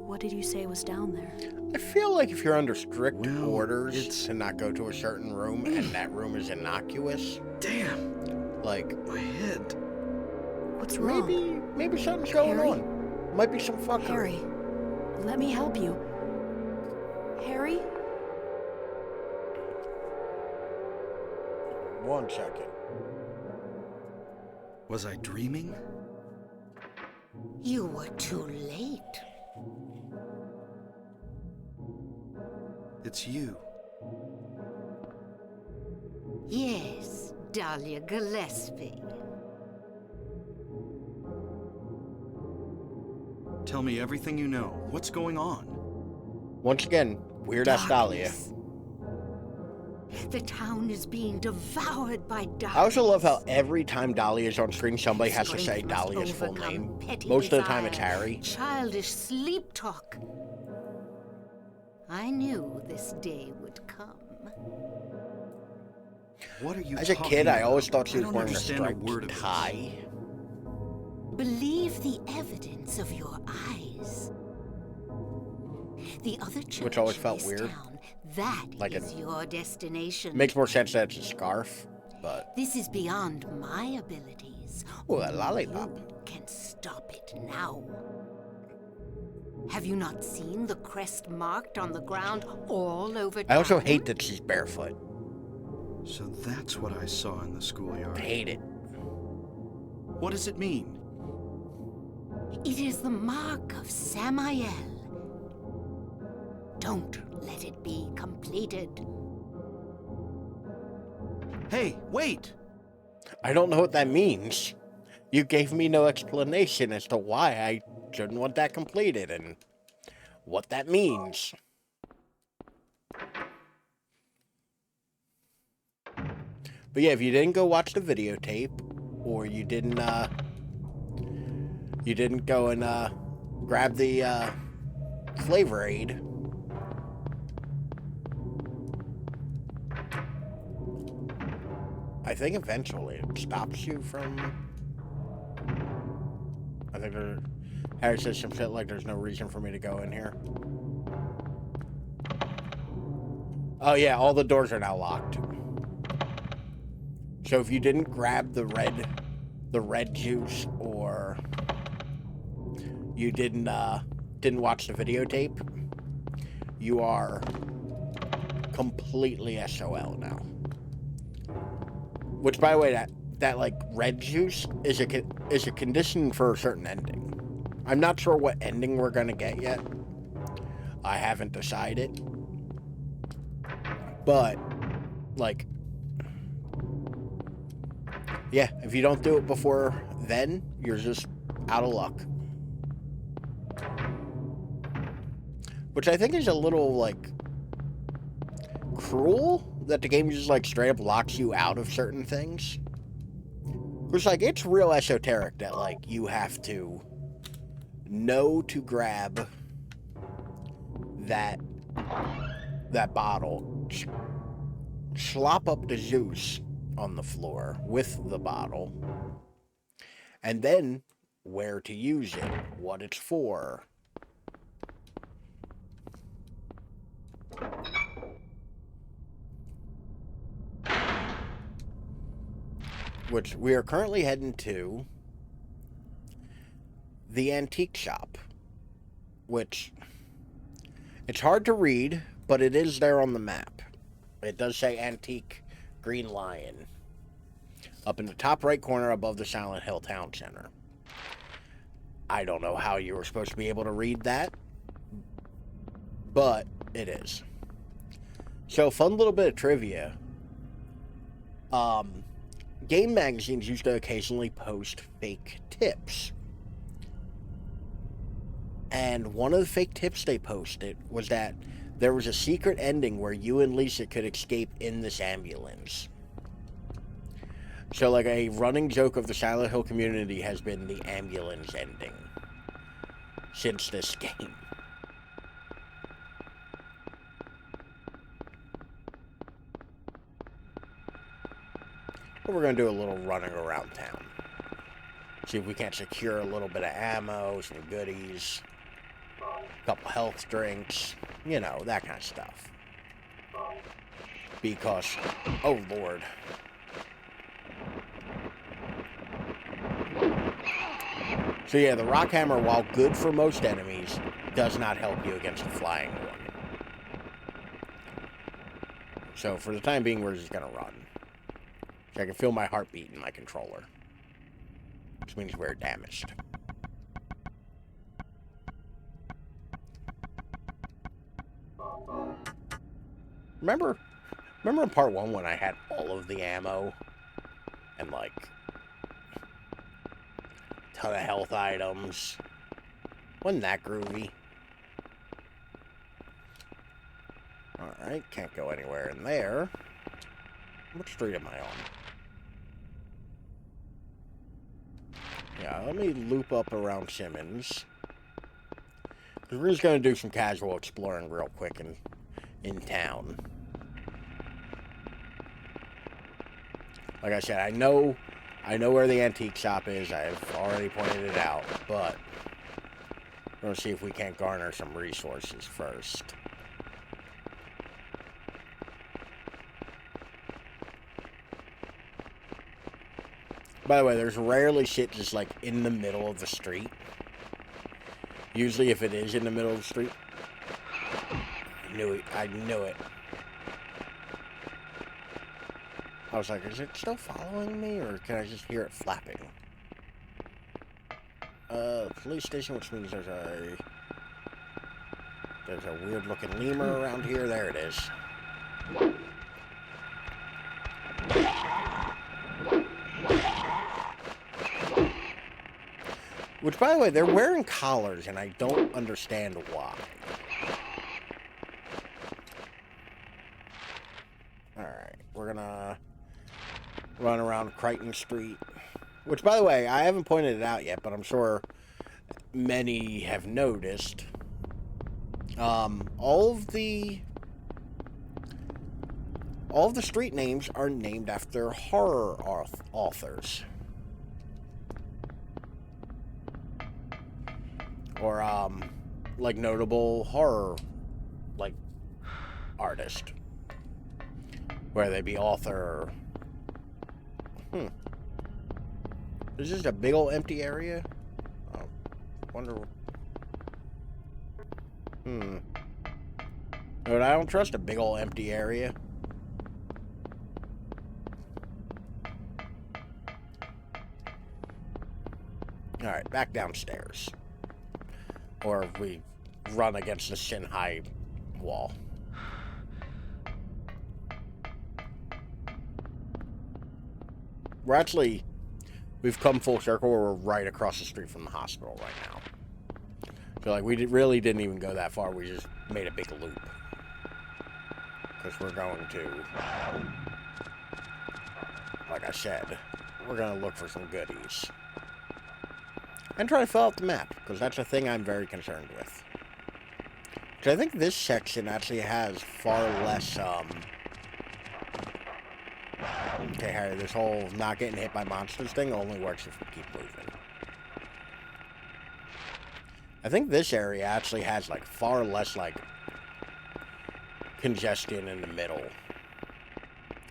S6: What did you say was down there?
S1: I feel like if you're under strict
S2: Well,
S1: orders
S2: it's-
S1: to not go to a certain room and that room is innocuous,
S2: Damn,
S1: like
S2: my head.
S6: What's wrong?
S1: maybe something's going
S6: Harry?
S1: on. Might be some fuckery.
S6: Harry, let me help you. Harry?
S1: 1 second.
S2: Was I dreaming?
S3: You were too late.
S2: It's you.
S3: Yes, Dahlia Gillespie.
S2: Tell me everything you know. What's going on?
S1: Once again, weird ass Dahlia.
S3: Darkness. The town is being devoured by darkness.
S1: I also love how every time Dolly is on screen, somebody has to say
S3: Strength must
S1: Dahlia's full
S3: overcome
S1: name.
S3: petty
S1: Most of the time it's
S3: desire,
S1: Harry.
S3: Childish sleep talk. I knew this day would come.
S2: What are you
S1: As a
S2: talking
S1: kid, I
S2: about?
S1: always thought she
S2: I
S1: was
S2: don't
S1: wearing a
S2: understand
S1: striped
S2: word of this.
S1: tie.
S3: Believe the evidence of your eyes. The other church
S1: Which always
S3: in
S1: felt
S3: this
S1: weird.
S3: town, that
S1: Like
S3: is your destination.
S1: Makes more sense that it's a scarf, but...
S3: This is beyond my abilities.
S1: Ooh, a lollipop.
S3: You can stop it now. Have you not seen the crest marked on the ground all over town?
S1: I also hate that she's barefoot.
S2: So that's what I saw in the schoolyard.
S1: I hate it.
S2: What does it mean?
S3: It is the mark of Samael. Don't let it be completed.
S2: Hey, wait!
S1: I don't know what that means. You gave me no explanation as to why I shouldn't want that completed and what that means. But yeah, if you didn't go watch the videotape, or you didn't go and grab the flavor aid, I think eventually it stops you from... I think Harry says some shit like there's no reason for me to go in here. Oh yeah, all the doors are now locked. So if you didn't grab the red juice, or you didn't watch the videotape, you are completely SOL now. Which, by the way, that like red juice is a condition for a certain ending. I'm not sure what ending we're gonna get yet. I haven't decided. But like, yeah, if you don't do it before then, you're just out of luck. Which I think is a little like cruel, that the game just like straight up locks you out of certain things. Because like it's real esoteric that like you have to know to grab that bottle, slop up the juice on the floor with the bottle, and then where to use it, what it's for. Which we are currently heading to the antique shop, which it's hard to read, but it is there on the map. It does say Antique Green Lion up in the top right corner above the Silent Hill Town Center. I don't know how you were supposed to be able to read that, but it is. So, fun little bit of trivia. Game magazines used to occasionally post fake tips. And one of the fake tips they posted was that there was a secret ending where you and Lisa could escape in this ambulance. So, like, a running joke of the Silent Hill community has been the ambulance ending since this game. But we're going to do a little running around town. See if we can't secure a little bit of ammo, some goodies, a couple health drinks, you know, that kind of stuff. Because, oh lord. So yeah, the rock hammer, while good for most enemies, does not help you against the flying one. So for the time being, we're just gonna run. So I can feel my heartbeat in my controller. Which means we're damaged. Remember in part 1 when I had all of the ammo? And like a ton of health items? Wasn't that groovy? Alright, can't go anywhere in there. What street am I on? Yeah, let me loop up around Simmons. Because we're just going to do some casual exploring real quick in town. Like I said, I know where the antique shop is. I've already pointed it out, but we're going to see if we can't garner some resources first. By the way, there's rarely shit just like in the middle of the street. Usually if it is in the middle of the street, I knew it. I was like, is it still following me, or can I just hear it flapping? Police station, which means there's a weird-looking lemur around here. There it is. Which, by the way, they're wearing collars, and I don't understand why. Alright, we're gonna run around Crichton Street. Which, by the way, I haven't pointed it out yet, but I'm sure many have noticed. All of the street names are named after horror authors. Or, like, notable horror, like, artist. Whether they be author or... Is this a big old empty area? Oh, wonder... But I don't trust a big old empty area. Alright, back downstairs. Or if we run against the shin-high wall. We've come full circle. We're right across the street from the hospital right now. So, like, we really didn't even go that far. We just made a big loop. Because we're going to, like I said, we're going to look for some goodies. And try to fill out the map, because that's a thing I'm very concerned with. Because I think this section actually has far less, Okay, Harry, this whole not getting hit by monsters thing only works if we keep moving. I think this area actually has, like, far less, like, congestion in the middle.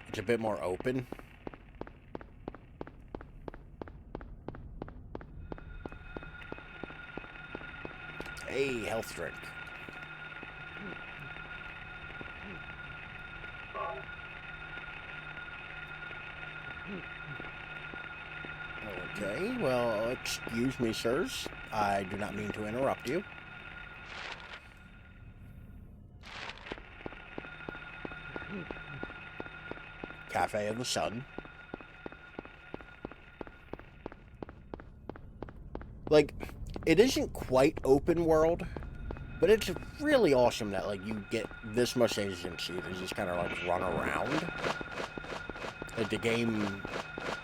S1: It's a bit more open. Hey, health drink. Okay, well, excuse me, sirs. I do not mean to interrupt you. Cafe of the Sun. Like, it isn't quite open world, but it's really awesome that, like, you get this much agency to just kind of, like, run around. Like, the game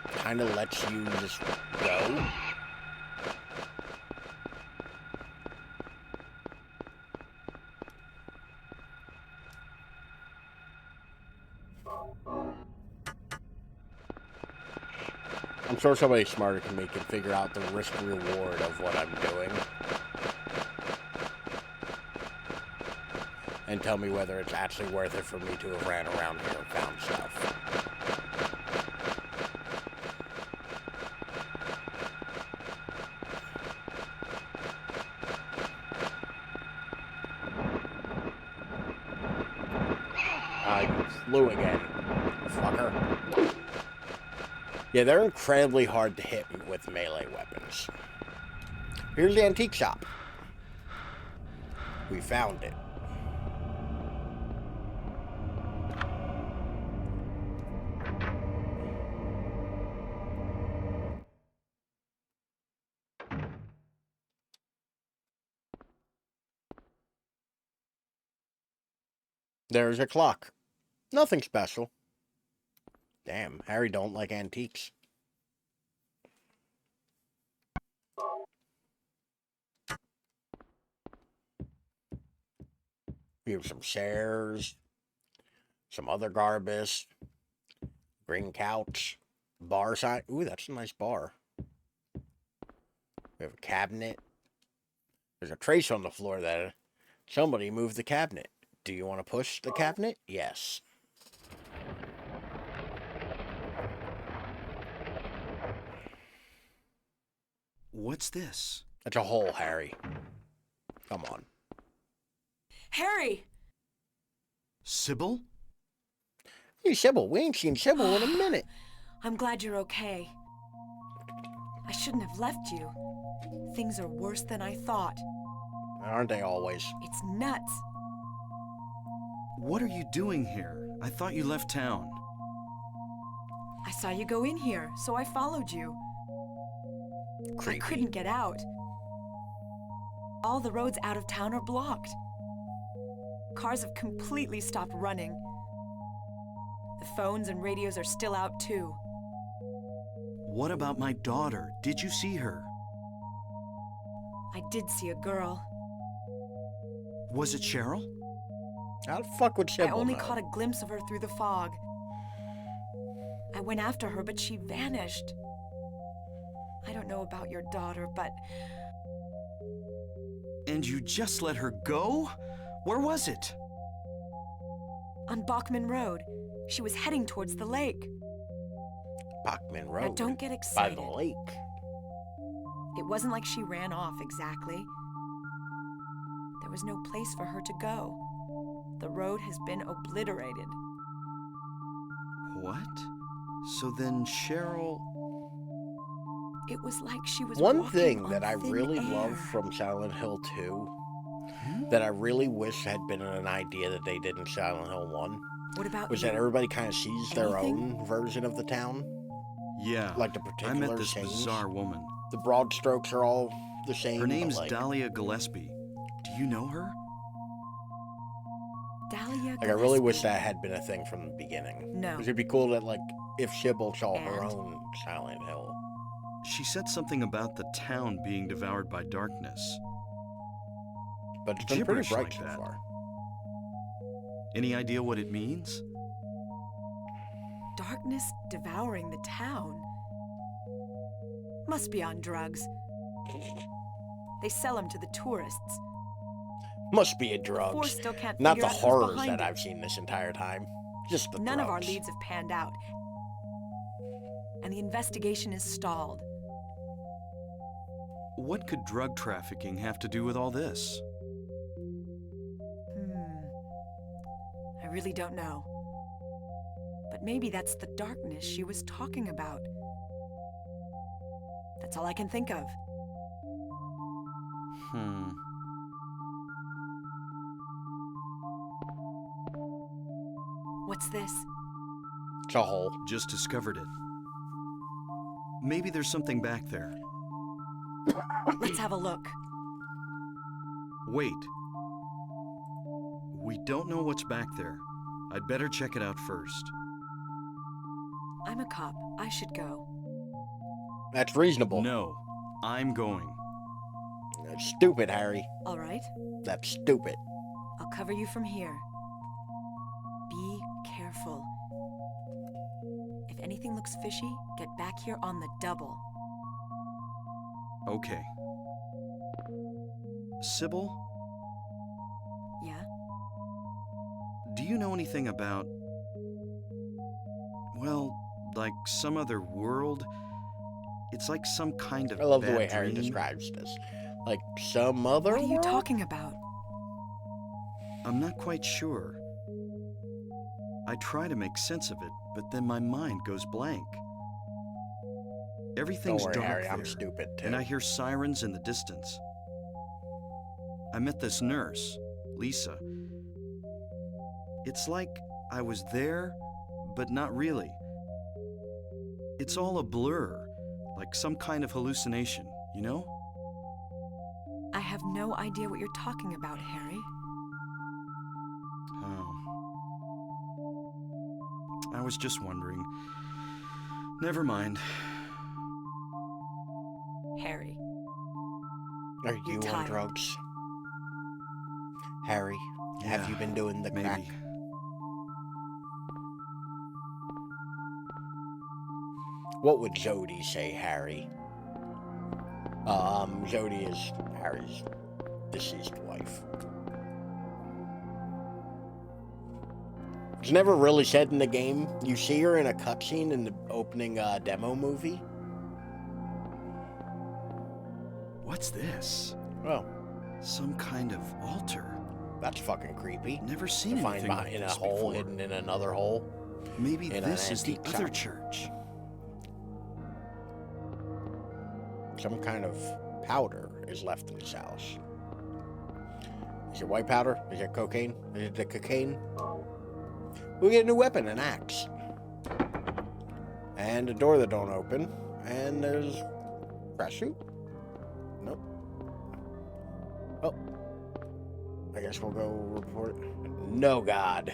S1: kind of lets you just go. I'm sure somebody smarter than me can figure out the risk-reward of what I'm doing. And tell me whether it's actually worth it for me to have ran around here and found stuff. You flew again, fucker. Yeah, they're incredibly hard to hit with melee weapons. Here's the antique shop. We found it. There's a clock. Nothing special. Damn, Harry don't like antiques. Here's some chairs, some other garbage, green couch, bar side. Ooh, that's a nice bar. We have a cabinet. There's a trace on the floor that somebody moved the cabinet. Do you want to push the cabinet? Yes.
S2: What's this?
S1: It's a hole, Harry. Come on.
S6: Harry!
S2: Sybil?
S1: Hey, Sybil. We ain't seen Sybil in a minute.
S6: I'm glad you're okay. I shouldn't have left you. Things are worse than I thought.
S1: Aren't they always?
S6: It's nuts.
S2: What are you doing here? I thought you left town.
S6: I saw you go in here, so I followed you.
S1: Creepy.
S6: I couldn't get out. All the roads out of town are blocked. Cars have completely stopped running. The phones and radios are still out too.
S2: What about my daughter? Did you see her?
S6: I did see a girl.
S2: Was it Cheryl?
S1: How the fuck would Sybil
S6: I only
S1: know?
S6: caught a glimpse of her through the fog. I went after her, but she vanished. I don't know about your daughter, but
S2: And you just let her go? Where was it?
S6: on Bachman Road, she was heading towards the lake.
S1: Bachman
S6: Now
S1: Road.
S6: don't get
S1: By
S6: excited.
S1: the lake.
S6: It wasn't like she ran off exactly. There was no place for her to go. The road has been obliterated.
S2: What? So then Cheryl...
S6: It was like she was
S1: One
S6: walking
S1: thing
S6: on
S1: that I
S6: thin
S1: really
S6: air.
S1: love from Silent Hill 2, that I really wish had been an idea that they did in Silent Hill 1,
S6: What about
S1: was
S6: you?
S1: that everybody kind of sees their
S6: Anything?
S1: own version of the town.
S2: Yeah,
S1: Like the
S2: I
S1: particular
S2: met this
S1: change.
S2: bizarre woman.
S1: The broad strokes are all the same.
S2: Her
S1: but,
S2: name's
S1: like,
S2: Dahlia Gillespie. Do you know her?
S6: Dahlia
S1: Like, I really wish
S6: Gillespie.
S1: that had been a thing from the beginning.
S6: No.
S1: Because it'd be cool that, like, if Sybil saw her
S6: And?
S1: own Silent Hill.
S2: She said something about the town being devoured by darkness.
S1: But it's been pretty
S2: Gibberish
S1: bright
S2: like
S1: so
S2: that.
S1: far.
S2: Any idea what it means?
S6: Darkness devouring the town. Must be on drugs. They sell them to the tourists.
S1: Must be a
S6: Force
S1: drugs.
S6: still can't
S1: Not
S6: figure
S1: the
S6: out who's
S1: horrors
S6: behind
S1: that
S6: it.
S1: I've seen this entire time. Just the
S6: None of our
S1: drugs.
S6: leads have panned out. And the investigation is stalled.
S2: What could drug trafficking have to do with all this?
S6: I really don't know. But maybe that's the darkness she was talking about. That's all I can think of. What's this?
S1: It's a hole.
S2: Just discovered it. Maybe there's something back there.
S6: Let's have a look.
S2: Wait. We don't know what's back there. I'd better check it out first.
S6: I'm a cop. I should go.
S1: That's reasonable.
S2: No, I'm going.
S1: That's stupid, Harry.
S6: All right.
S1: That's stupid.
S6: I'll cover you from here. Be careful. If anything looks fishy, get back here on the double.
S2: Okay. Sybil,
S6: Yeah?
S2: do you know anything about... well, like some other world? It's like some kind of
S1: I love the
S2: bad
S1: way Harry
S2: dream.
S1: describes this. Like some other
S6: What are you
S1: world?
S6: talking about?
S2: I'm not quite sure. I try to make sense of it, but then my mind goes blank. Everything's
S1: Don't worry,
S2: dark
S1: Harry.
S2: there,
S1: I'm stupid too.
S2: and I hear sirens in the distance. I met this nurse, Lisa. It's like I was there, but not really. It's all a blur, like some kind of hallucination, you know?
S6: I have no idea what you're talking about, Harry.
S2: Oh. I was just wondering. Never mind.
S6: Harry,
S1: Are
S6: you're
S1: you on
S6: tired.
S1: drugs? Harry, have
S2: Yeah,
S1: you been doing the crack?
S2: maybe.
S1: What would Jody say, Harry? Jody is Harry's deceased wife. It's never really said in the game. You see her in a cutscene in the opening demo movie.
S2: What's this?
S1: Oh,
S2: Some kind of altar.
S1: that's fucking creepy.
S2: Never
S1: To
S2: seen
S1: find
S2: anything like
S1: behind in a
S2: this
S1: hole
S2: before.
S1: hidden in another hole.
S2: Maybe
S1: in an
S2: this is the
S1: antique
S2: other
S1: shop.
S2: church.
S1: Some kind of powder is left in this house. Is it white powder? Is it cocaine? Is it the cocaine? We get a new weapon, an axe. And a door that don't open. And there's fresh shoot. Nope. Oh. I guess we'll go report it. No God.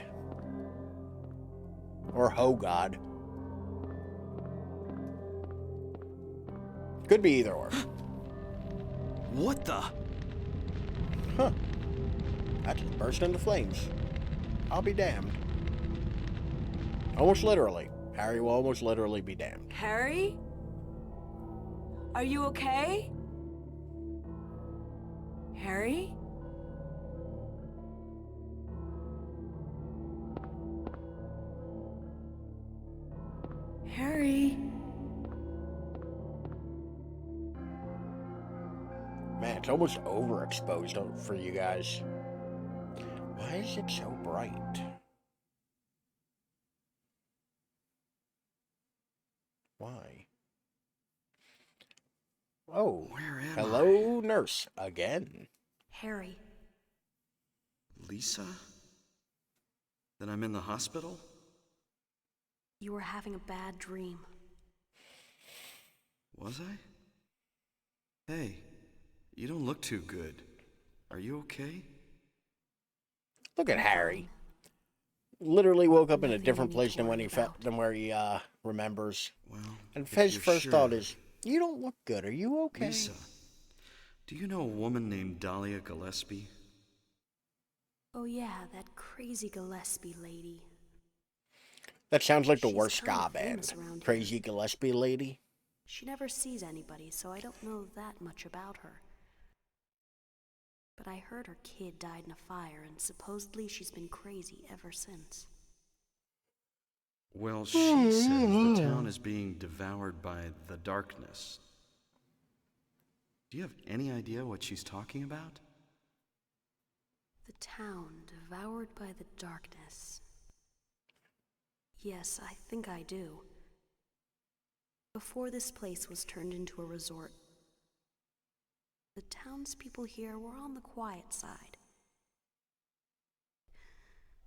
S1: Or ho God. Could be either or.
S2: What the?
S1: Huh. That just burst into flames. I'll be damned. Almost literally. Harry will almost literally be damned.
S6: Harry? Are you okay? Harry? Harry?
S1: Man, it's almost overexposed for you guys. Why is it so bright? Why? Oh,
S2: Where am
S1: hello, nurse, again.
S3: Harry,
S2: Lisa? Then I'm in the hospital?
S3: you were having a bad dream.
S2: Was I? Hey, you don't look too good. Are you okay?
S1: Look at Harry. Literally woke up in a
S3: Nothing
S1: different
S3: you need
S1: place
S3: to
S1: than when
S3: worry
S1: he felt
S3: about.
S1: than where he remembers.
S2: Well,
S1: And
S2: if
S1: his
S2: you're
S1: first
S2: sure.
S1: thought is, "You don't look good. Are you okay?"
S2: Lisa, do you know a woman named Dahlia Gillespie?
S3: Oh yeah, that crazy Gillespie lady.
S1: That sounds like the
S3: She's
S1: worst
S3: kinda
S1: ska band.
S3: famous around here.
S1: Crazy Gillespie lady.
S3: She never sees anybody, so I don't know that much about her. But I heard her kid died in a fire, and supposedly she's been crazy ever since.
S2: Well, she says the town is being devoured by the darkness. Do you have any idea what she's talking about?
S3: The town devoured by the darkness. Yes, I think I do. Before this place was turned into a resort, the townspeople here were on the quiet side.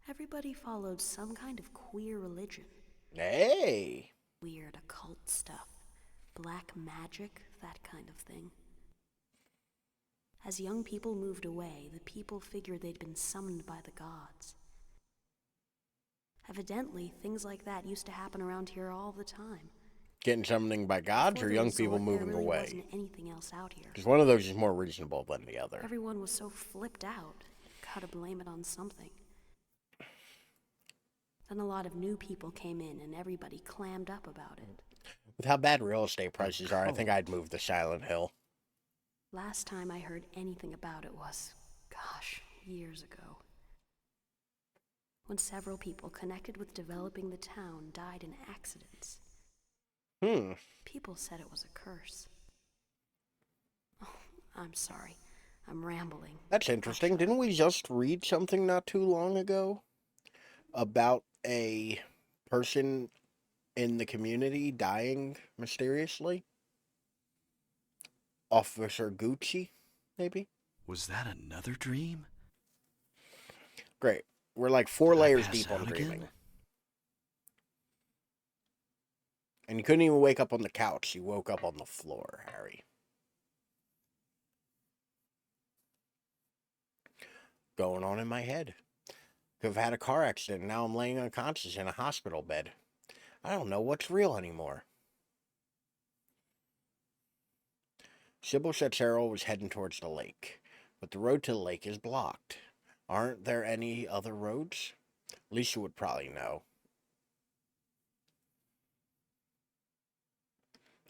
S3: Everybody followed some kind of queer religion.
S1: Hey.
S3: Weird occult stuff. Black magic, that kind of thing. As young people moved away, the people figured they'd been summoned by the gods. Evidently, things like that used to happen around here all the time.
S1: Getting summoning by gods
S3: Before
S1: or
S3: the
S1: young
S3: resort,
S1: people
S3: there
S1: moving
S3: really
S1: away?
S3: wasn't anything else out here.
S1: Because one of those is more reasonable than the other.
S3: Everyone was so flipped out. Gotta blame it on something. Then a lot of new people came in and everybody clammed up about it.
S1: With how bad real estate prices are, I think I'd move to Silent Hill.
S3: Last time I heard anything about it was, gosh, years ago. When several people connected with developing the town died in accidents. People said it was a curse. Oh, I'm sorry. I'm rambling.
S1: That's interesting. Didn't we just read something not too long ago about a person in the community dying mysteriously? Officer Gucci, maybe?
S2: Was that another dream?
S1: Great. We're like 4
S2: Did I
S1: layers
S2: pass
S1: deep on
S2: out again?
S1: dreaming. And you couldn't even wake up on the couch. You woke up on the floor, Harry. Going on in my head. Could have had a car accident. Now I'm laying unconscious in a hospital bed. I don't know what's real anymore. Sybil said Cheryl was heading towards the lake, but the road to the lake is blocked. Aren't there any other roads? Lisa would probably know.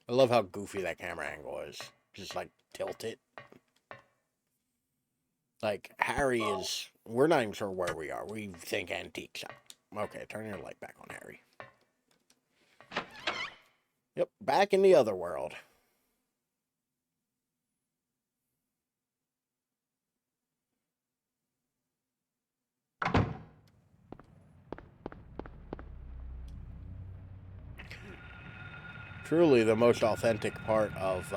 S1: I love how goofy that camera angle is. Just like tilt it. Like Harry is, we're not even sure where we are. We think antique shop. Okay, turn your light back on, Harry. Yep, back in the other world. Truly the most authentic part of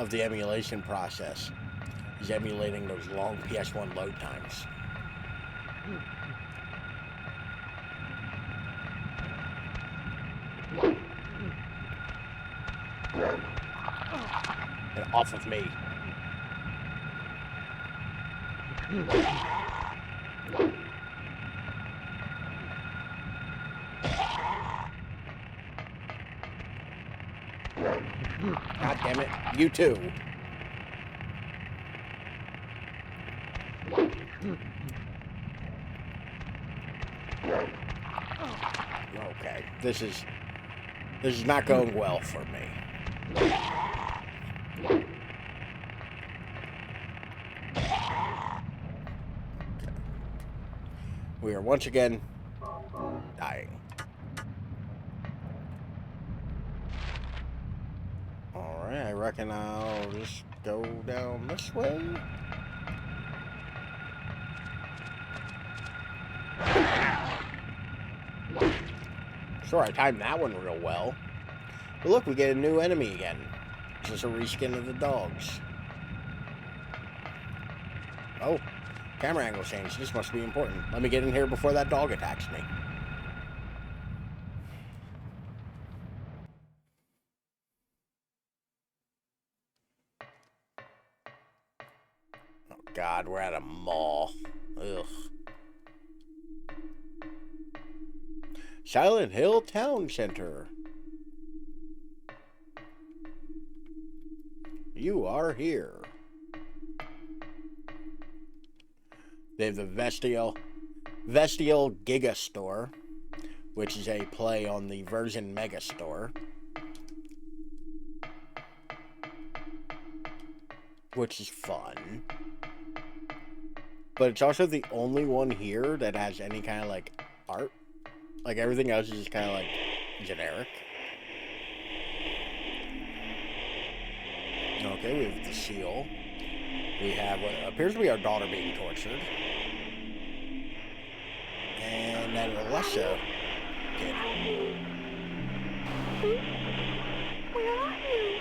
S1: the emulation process is emulating those long PS1 load times. And off of me. God damn it. You too. Okay. This is not going well for me. We are once again dying. Alright, I reckon I'll just go down this way. Sure, I timed that one real well. But look, we get a new enemy again. This is a reskin of the dogs. Oh, camera angle change. This must be important. Let me get in here before that dog attacks me. Oh God, we're at a mall. Ugh. Silent Hill Town Center. You are here. They have the Vestial Giga Store, which is a play on the Version Mega Store, which is fun. But it's also the only one here that has any kind of like art. Like everything else is just kind of like generic. Okay, we have the seal. We have what appears to be our daughter being tortured. And that Alessia kid.
S7: Where are you?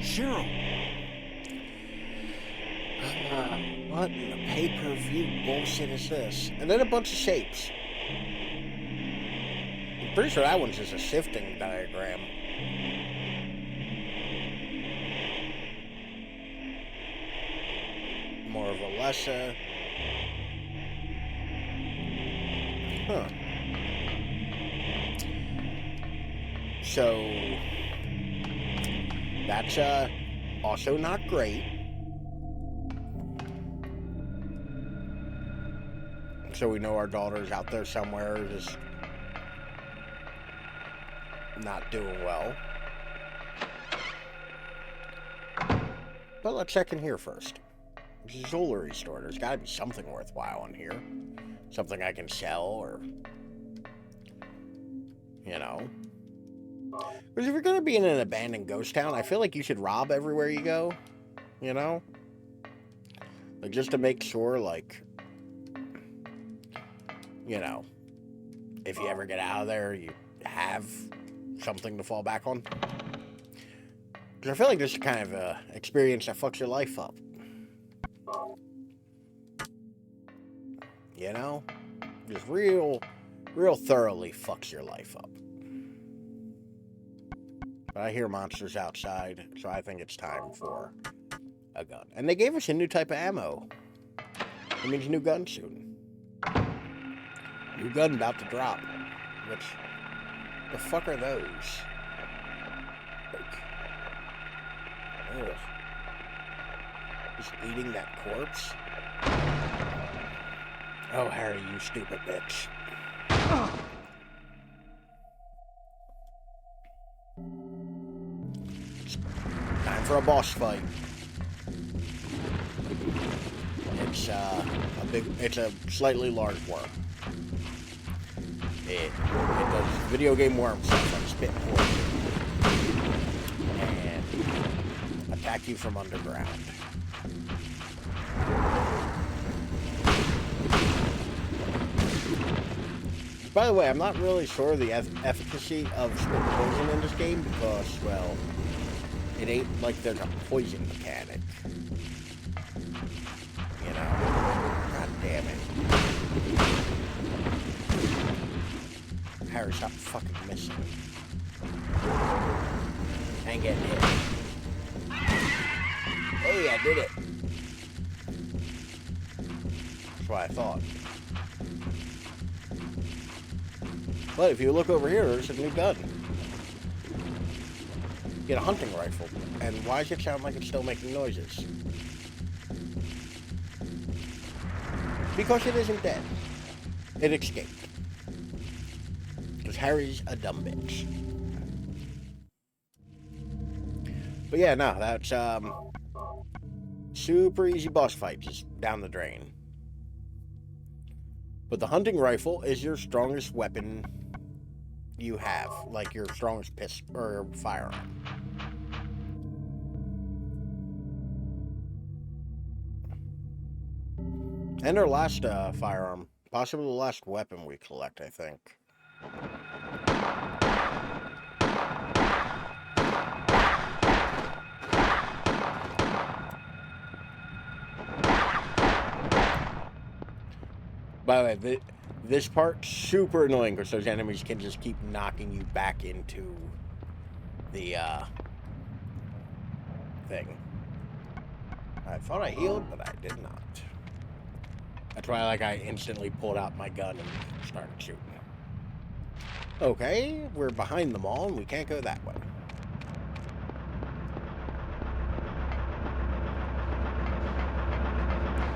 S2: Cheryl!
S1: What in the pay-per-view bullshit is this? And then a bunch of shapes. I'm pretty sure that one's just a shifting diagram. More of Alessia. Huh. So that's also not great. So we know our daughter's out there somewhere just not doing well. But let's check in here first. This is a jewelry store. There's got to be something worthwhile in here. Something I can sell or, you know. Because if you're going to be in an abandoned ghost town, I feel like you should rob everywhere you go. You know? Like, just to make sure, like, you know, if you ever get out of there, you have something to fall back on. Because I feel like this is kind of an experience that fucks your life up. You know? Just real thoroughly fucks your life up. But I hear monsters outside, so I think it's time for a gun. And they gave us a new type of ammo. It means new gun soon. New gun about to drop. Which, the fuck are those? Like, ugh. Just eating that corpse? Oh, Harry, you stupid bitch. It's time for a boss fight. It's a slightly large worm. It does video game worm stuff like spit poison and attack you from underground. By the way, I'm not really sure the efficacy of spit poison in this game because, well, it ain't like there's a poison mechanic. You know? God damn it. Harry, stop fucking missing. And getting hit. Hey, I did it. That's what I thought. But if you look over here, there's a new gun. Get a hunting rifle. And why does it sound like it's still making noises? Because it isn't dead. It escaped. Because Harry's a dumb bitch. But yeah, no, that's super easy boss fight, just down the drain. But the hunting rifle is your strongest weapon you have, like your strongest pistol or firearm. And our last firearm, possibly the last weapon we collect, I think. By the way, this part's super annoying because those enemies can just keep knocking you back into the thing. I thought I healed, but I did not. That's why I instantly pulled out my gun and started shooting. Okay, we're behind them all and we can't go that way.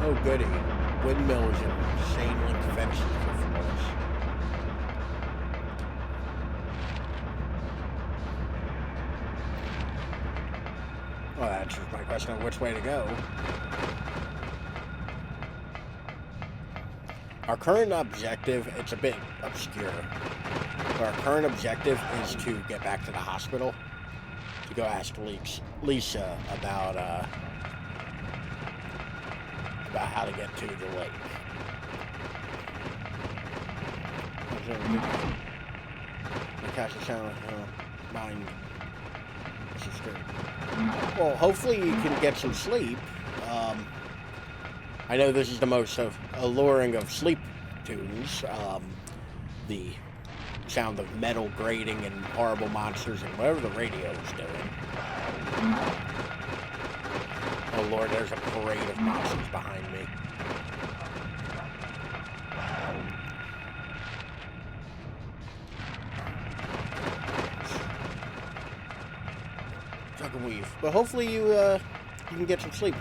S1: Oh goody. Windmills and chain link fences for floors. Well, that's just my question of which way to go. Our current objective, it's a bit obscure, but our current objective is to get back to the hospital to go ask Lisa about how to get to the lake. Mind. This is good. Well, hopefully you can get some sleep. I know this is the most alluring of sleep tunes. The sound of metal grating and horrible monsters and whatever the radio is doing. Oh Lord, there's a parade of monsters behind me. Duck and weave. But hopefully you can get some sleep.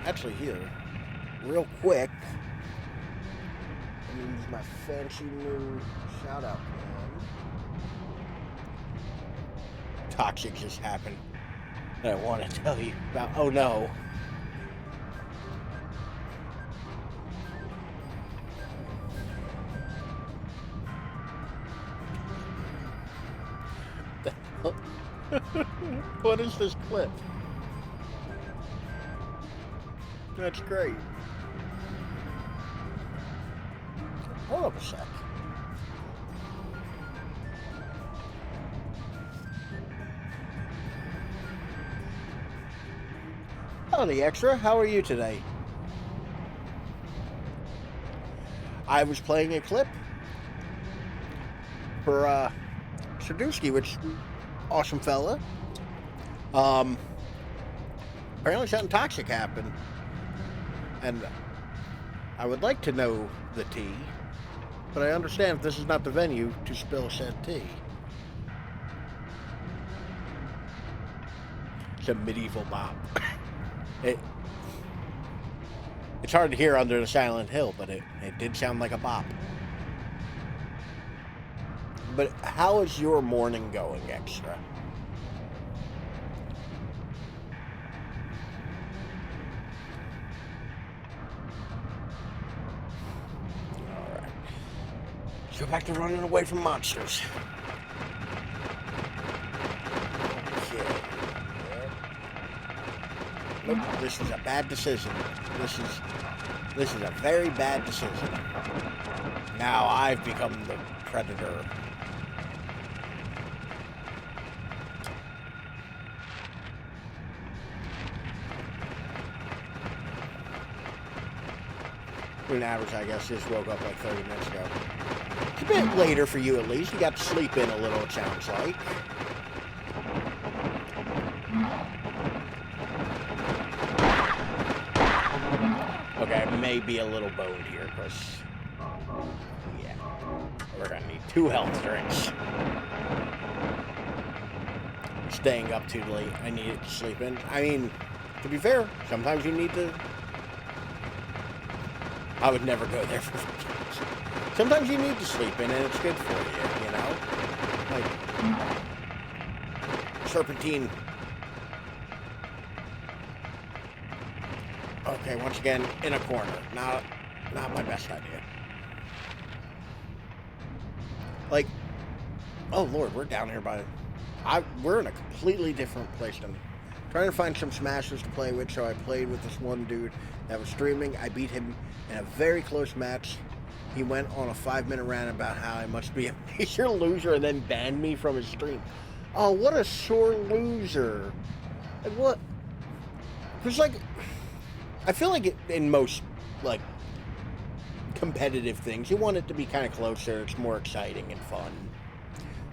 S1: Actually, here, real quick, I'm gonna use my fancy new shout-out command. Toxic just happened that I want to tell you about. Oh no. What is this clip? That's great. Hold up a sec. Howdy, Extra. How are you today? I was playing a clip for Sadusky, which awesome fella. Apparently something toxic happened, and I would like to know the tea, but I understand this is not the venue to spill said tea. It's a medieval bop. It's hard to hear under the Silent Hill, but it did sound like a bop. But how is your morning going, Extra? Alright. Let's go back to running away from monsters. Okay. Nope, this is a bad decision. This is a very bad decision. Now I've become the predator. On average, I guess, just woke up like 30 minutes ago. It's a bit later for you, at least. You got to sleep in a little, it sounds like. Okay, I may be a little boned here, because... yeah. We're gonna need 2 health drinks. Staying up too late. I needed to sleep in. I mean, to be fair, sometimes you need to... I would never go there for... Sometimes you need to sleep in, and it's good for you, you know? Like... Serpentine. Okay, once again, in a corner. Not my best idea. Like... Oh, Lord, we're down here by... we're in a completely different place than... Trying to find some Smashers to play with, so I played with this one dude that was streaming. I beat him in a very close match. He went on a 5-minute rant about how I must be a major loser and then banned me from his stream. Oh, what a sore loser. Like, what? Because, like, I feel like in most, like, competitive things, you want it to be kind of closer. It's more exciting and fun.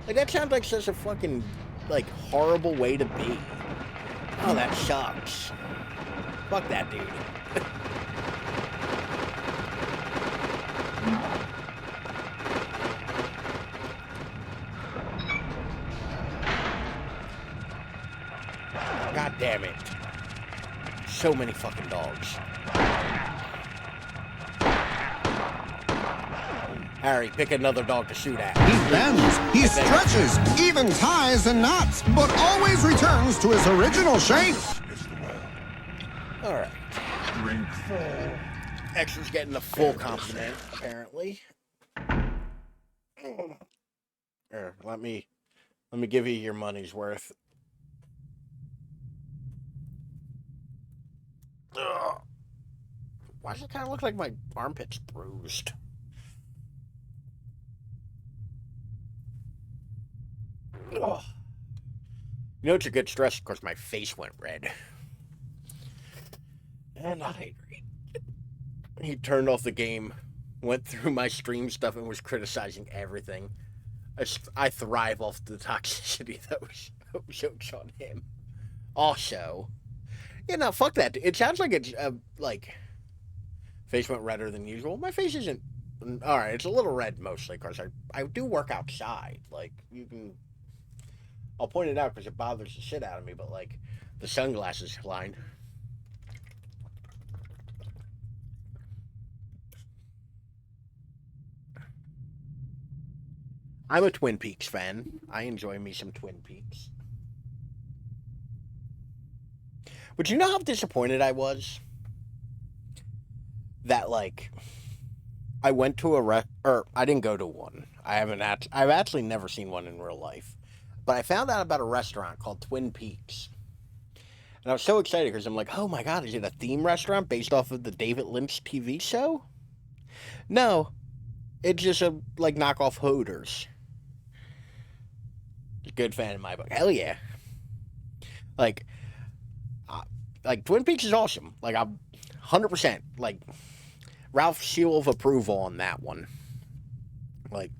S1: Like, that sounds like such a fucking, like, horrible way to be. Oh, that sucks. Fuck that dude. God damn it. So many fucking dogs. Harry, pick another dog to shoot at.
S8: He bends, he stretches, even ties and knots, but always returns to his original shape.
S1: Alright.
S5: Drink full.
S1: Extra's getting the full compliment, apparently. Here, let me give you your money's worth. Ugh. Why does it kind of look like my armpit's bruised? Ugh. You know it's a good stress? Of course, my face went red. And I agree. He turned off the game, went through my stream stuff, and was criticizing everything. I thrive off the toxicity that was jokes on him. Also, you know, fuck that. It sounds like it's, like, face went redder than usual. My face isn't... Alright, it's a little red mostly, because I do work outside. Like, you can... I'll point it out because it bothers the shit out of me, but, like, the sunglasses line... I'm a Twin Peaks fan. I enjoy me some Twin Peaks. But you know how disappointed I was? That, like, I went to I didn't go to one. I've actually never seen one in real life. But I found out about a restaurant called Twin Peaks. And I was so excited because I'm like, oh my god, is it a theme restaurant based off of the David Lynch TV show? No. It's just a, like, knockoff Hooters. Good fan in my book. Hell yeah. Like Twin Peaks is awesome. Like, I'm 100%. Like, Ralph seal of approval on that one. Like,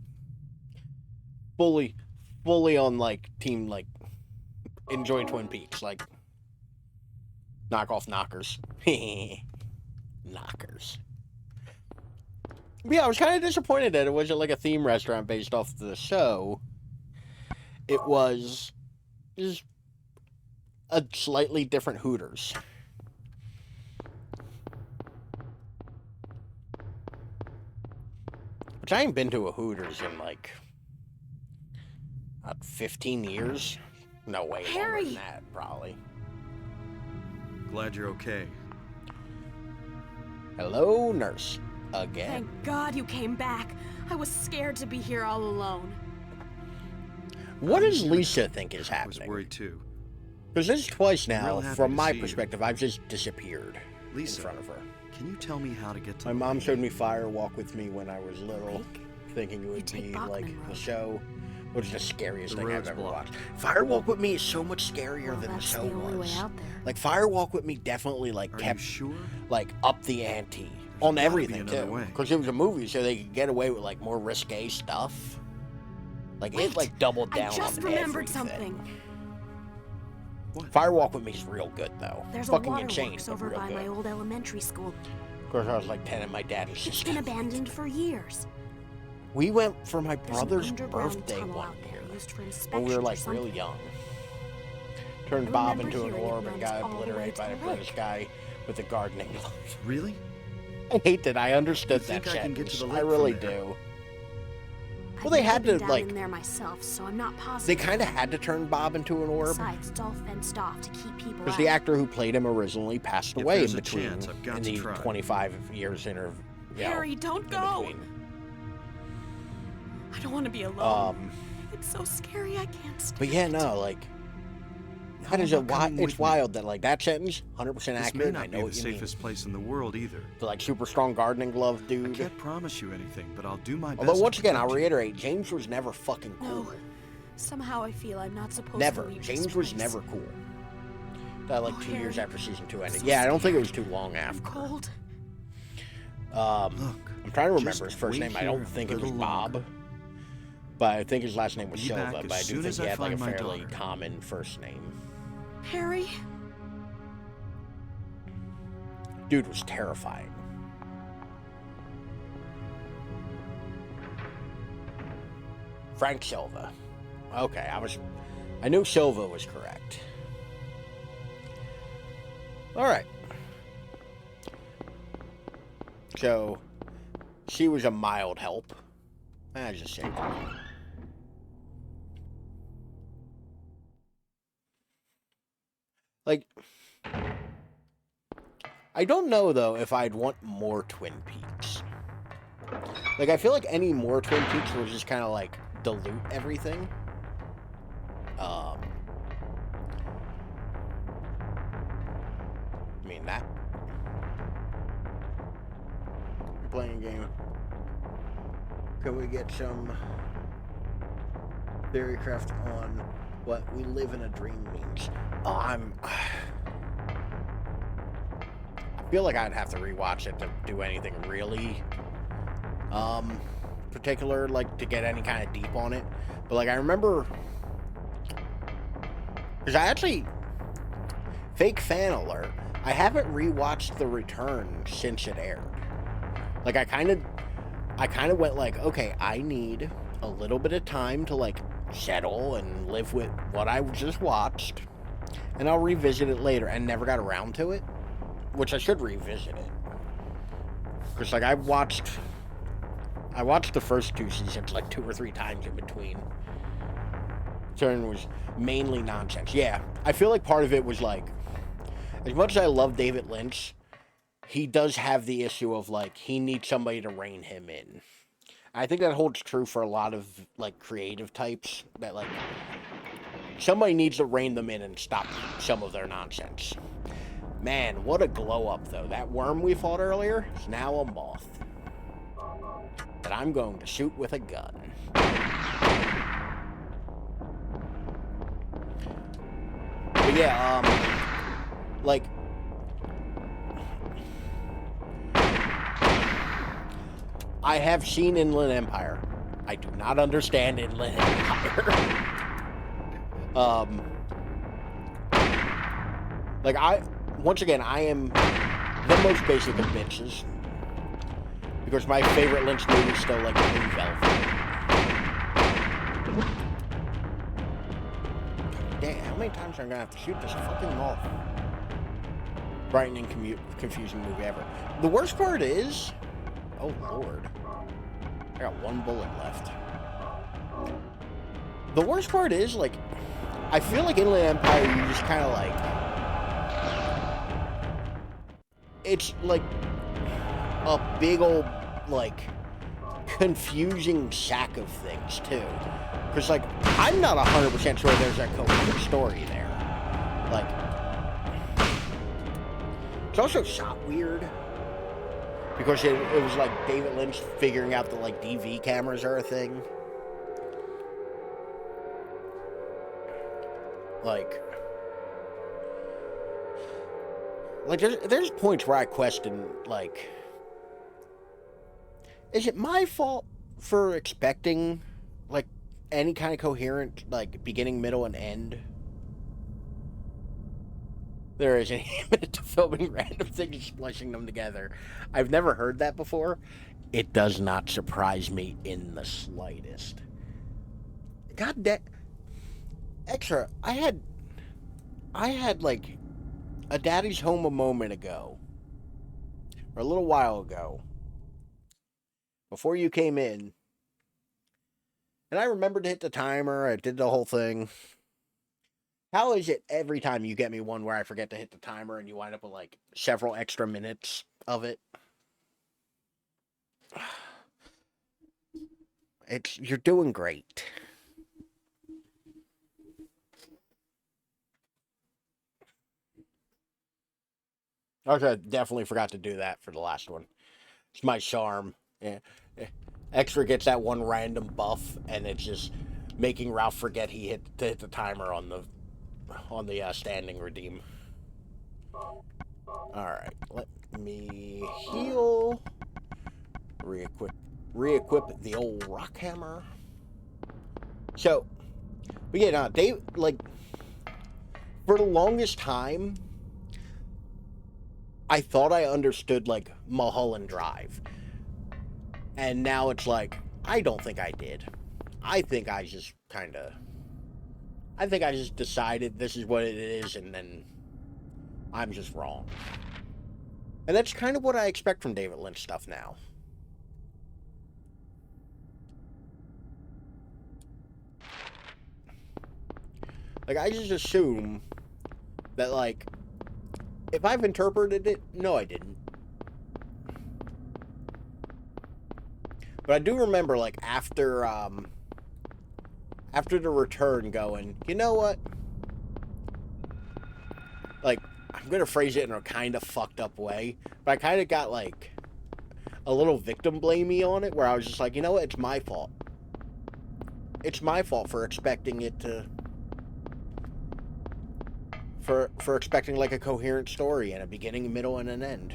S1: fully on, like, team, like, enjoy Twin Peaks. Like, knock off knockers. Knockers. Yeah, I was kind of disappointed that it wasn't like a theme restaurant based off the show. It was just a slightly different Hooters. Which I ain't been to a Hooters in like 15 years. No way longer
S3: Harry!
S1: than that, probably.
S2: Glad you're okay.
S1: Hello, nurse. Again.
S3: Thank God you came back. I was scared to be here all alone.
S1: What does Lisa think is
S2: I was
S1: happening?
S2: worried too.
S1: Because this is twice now,
S2: Real happy
S1: from
S2: to
S1: my
S2: see you.
S1: perspective, I've just disappeared
S2: Lisa,
S1: in front of her.
S2: can you tell me how to get to
S1: My
S2: the
S1: mom
S2: lake?
S1: showed me Fire Walk with Me when I was little,
S3: Lake?
S1: thinking it would
S3: take
S1: be
S3: Bachman
S1: like the
S3: Road.
S1: show, which is the scariest
S2: The
S1: thing I've
S2: road's
S1: ever
S2: blocked.
S1: watched. Fire Walk with Me is so much scarier
S3: Well,
S1: than the
S3: that's
S1: show
S3: the only
S1: was.
S3: way out there.
S1: Like Fire Walk with Me definitely like
S2: Are you
S1: kept
S2: sure?
S1: like up the ante
S2: There's
S1: on
S2: gotta be
S1: everything
S2: another
S1: too,
S2: way.
S1: because it was a movie, so they could get away with like more risque stuff. Like it like doubled down
S3: I just
S1: on
S3: remembered
S1: everything.
S3: something.
S2: What?
S1: Fire Walk with Me is real good though.
S3: There's
S1: Fucking
S3: a
S1: insane,
S3: waterworks
S1: but
S3: over
S1: real
S3: by
S1: good.
S3: my old elementary school.
S1: Of course, I was like 10 and my dad was
S3: It's
S1: just.
S3: been abandoned for years.
S1: We went for my
S3: There's
S1: brother's
S3: an underground
S1: birthday
S3: tunnel
S1: one
S3: out there
S1: year
S3: used for
S1: when
S3: inspection
S1: we were
S3: or
S1: like
S3: something.
S1: really young. Turned
S3: I
S1: Bob
S3: remember
S1: into an
S3: hearing it
S1: orb and
S3: runs
S1: got
S3: all the way
S1: obliterated
S3: to
S1: by the
S3: the
S1: British
S3: lake.
S1: guy with the gardening glove.
S2: Really?
S1: I hate that. I understood
S2: You
S1: that
S2: think I can get to
S1: sentence.
S2: the
S1: I
S2: lake from
S1: really
S2: there?
S1: do.
S3: I've
S1: Well, they
S3: never
S1: had
S3: been
S1: to,
S3: down
S1: like-
S3: in there myself, so I'm not
S1: They
S3: positive.
S1: kind of had to turn Bob into an orb
S3: Besides, it's all fenced off to keep people
S1: because
S3: out.
S1: the actor who played him originally passed
S2: If
S1: away in
S2: there's a
S1: between
S2: chance, I've got
S1: in
S2: to
S1: the
S2: try.
S1: 25 years interview.
S3: Harry, don't go! I don't want to be alone. It's so scary, I can't stand
S1: But yeah,
S3: it.
S1: no, like
S2: No,
S1: that is
S2: I'm not coming
S1: it's
S2: with me.
S1: wild that like that sentence, 100%
S2: This may
S1: accurate.
S2: not
S1: I know
S2: be
S1: what
S2: the
S1: you
S2: safest place in the world either.
S1: mean. The like super strong gardening glove
S2: I
S1: dude.
S2: can't promise you anything, but I'll do my best.
S1: Although once
S2: to
S1: again, I'll
S2: protect you.
S1: reiterate, James was never fucking cool.
S3: No. Somehow I feel I'm not supposed
S1: Never.
S3: to leave
S1: James
S3: this
S1: was
S3: place.
S1: never cool. That like
S3: Oh,
S1: 2 years
S3: Harry,
S1: after season 2 ended.
S3: so
S1: Yeah, I don't think it
S3: scared.
S1: was too long
S3: I'm
S1: after.
S3: cold.
S2: Look,
S1: I'm trying to remember
S2: just
S1: his first
S2: wait
S1: name. I
S2: here
S1: don't
S2: a
S1: think it was
S2: little
S1: Bob.
S2: longer.
S1: But I think his last name was
S2: Be back
S1: Silva.
S2: as
S1: But I do
S2: soon
S1: think
S2: as
S1: he
S2: I
S1: had like a
S2: find my
S1: fairly
S2: daughter.
S1: common first name.
S3: Harry?
S1: Dude was terrifying. Frank Silva. Okay, I knew Silva was correct. Alright. So, she was a mild help. I just say that. Like, I don't know though if I'd want more Twin Peaks. Like, I feel like any more Twin Peaks would just kind of like dilute everything. I mean that. You're playing a game. Can we get some Theorycraft on what we live in a dream means? Oh, I feel like I'd have to rewatch it to do anything really particular, like to get any kind of deep on it. But like I remember, because I actually, fake fan alert, I haven't rewatched The Return since it aired. Like I kind of went like, okay, I need a little bit of time to like settle and live with what I just watched, and I'll revisit it later, and never got around to it, which I should revisit it. Because like I watched the first 2 seasons like 2 or 3 times in between. Turn was mainly nonsense. Yeah, I feel like part of it was like, as much as I love David Lynch, he does have the issue of like he needs somebody to rein him in. I think that holds true for a lot of like creative types, that like somebody needs to rein them in and stop some of their nonsense. Man, what a glow up though. That worm we fought earlier is now a moth that I'm going to shoot with a gun. But yeah, like, I have seen Inland Empire. I do not understand Inland Empire. Like once again, I am the most basic of bitches. Because my favorite Lynch movie is still like Blue Velvet. Damn, how many times am I gonna have to shoot this fucking moth? Frightening, confusing movie ever. The worst part is, oh lord, I got one bullet left. The worst part is, like, I feel like Inland Empire, you just kind of like, it's like a big old, like, confusing sack of things too. Because, like, I'm not 100% sure there's a coherent story there. Like, it's also shot weird. Because it was like David Lynch figuring out that, like, DV cameras are a thing. Like there's points where I question, like, is it my fault for expecting, like, any kind of coherent, like, beginning, middle, and end? There is a minute to filming random things, splashing them together. I've never heard that before. It does not surprise me in the slightest. God damn. Extra, I had like a daddy's home a moment ago, or a little while ago, before you came in, and I remembered to hit the timer. I did the whole thing. How is it every time you get me one where I forget to hit the timer and you wind up with like several extra minutes of it? You're doing great. I definitely forgot to do that for the last one. It's my charm. Yeah. Extra gets that one random buff, and it's just making Ralph forget he hit the timer on the standing redeem. All right, let me heal. Re-equip the old rock hammer. So, but yeah, Dave, like, for the longest time, I thought I understood, like, Mulholland Drive. And now it's like, I don't think I did. I think I just decided this is what it is, and then I'm just wrong. And that's kind of what I expect from David Lynch stuff now. Like, I just assume that, like, if I've interpreted it, no, I didn't. But I do remember, like, after the return going, you know what? Like, I'm going to phrase it in a kind of fucked up way, but I kind of got, like, a little victim blamey on it, where I was just like, you know what? It's my fault. It's my fault for expecting it to... For expecting, like, a coherent story and a beginning, a middle, and an end.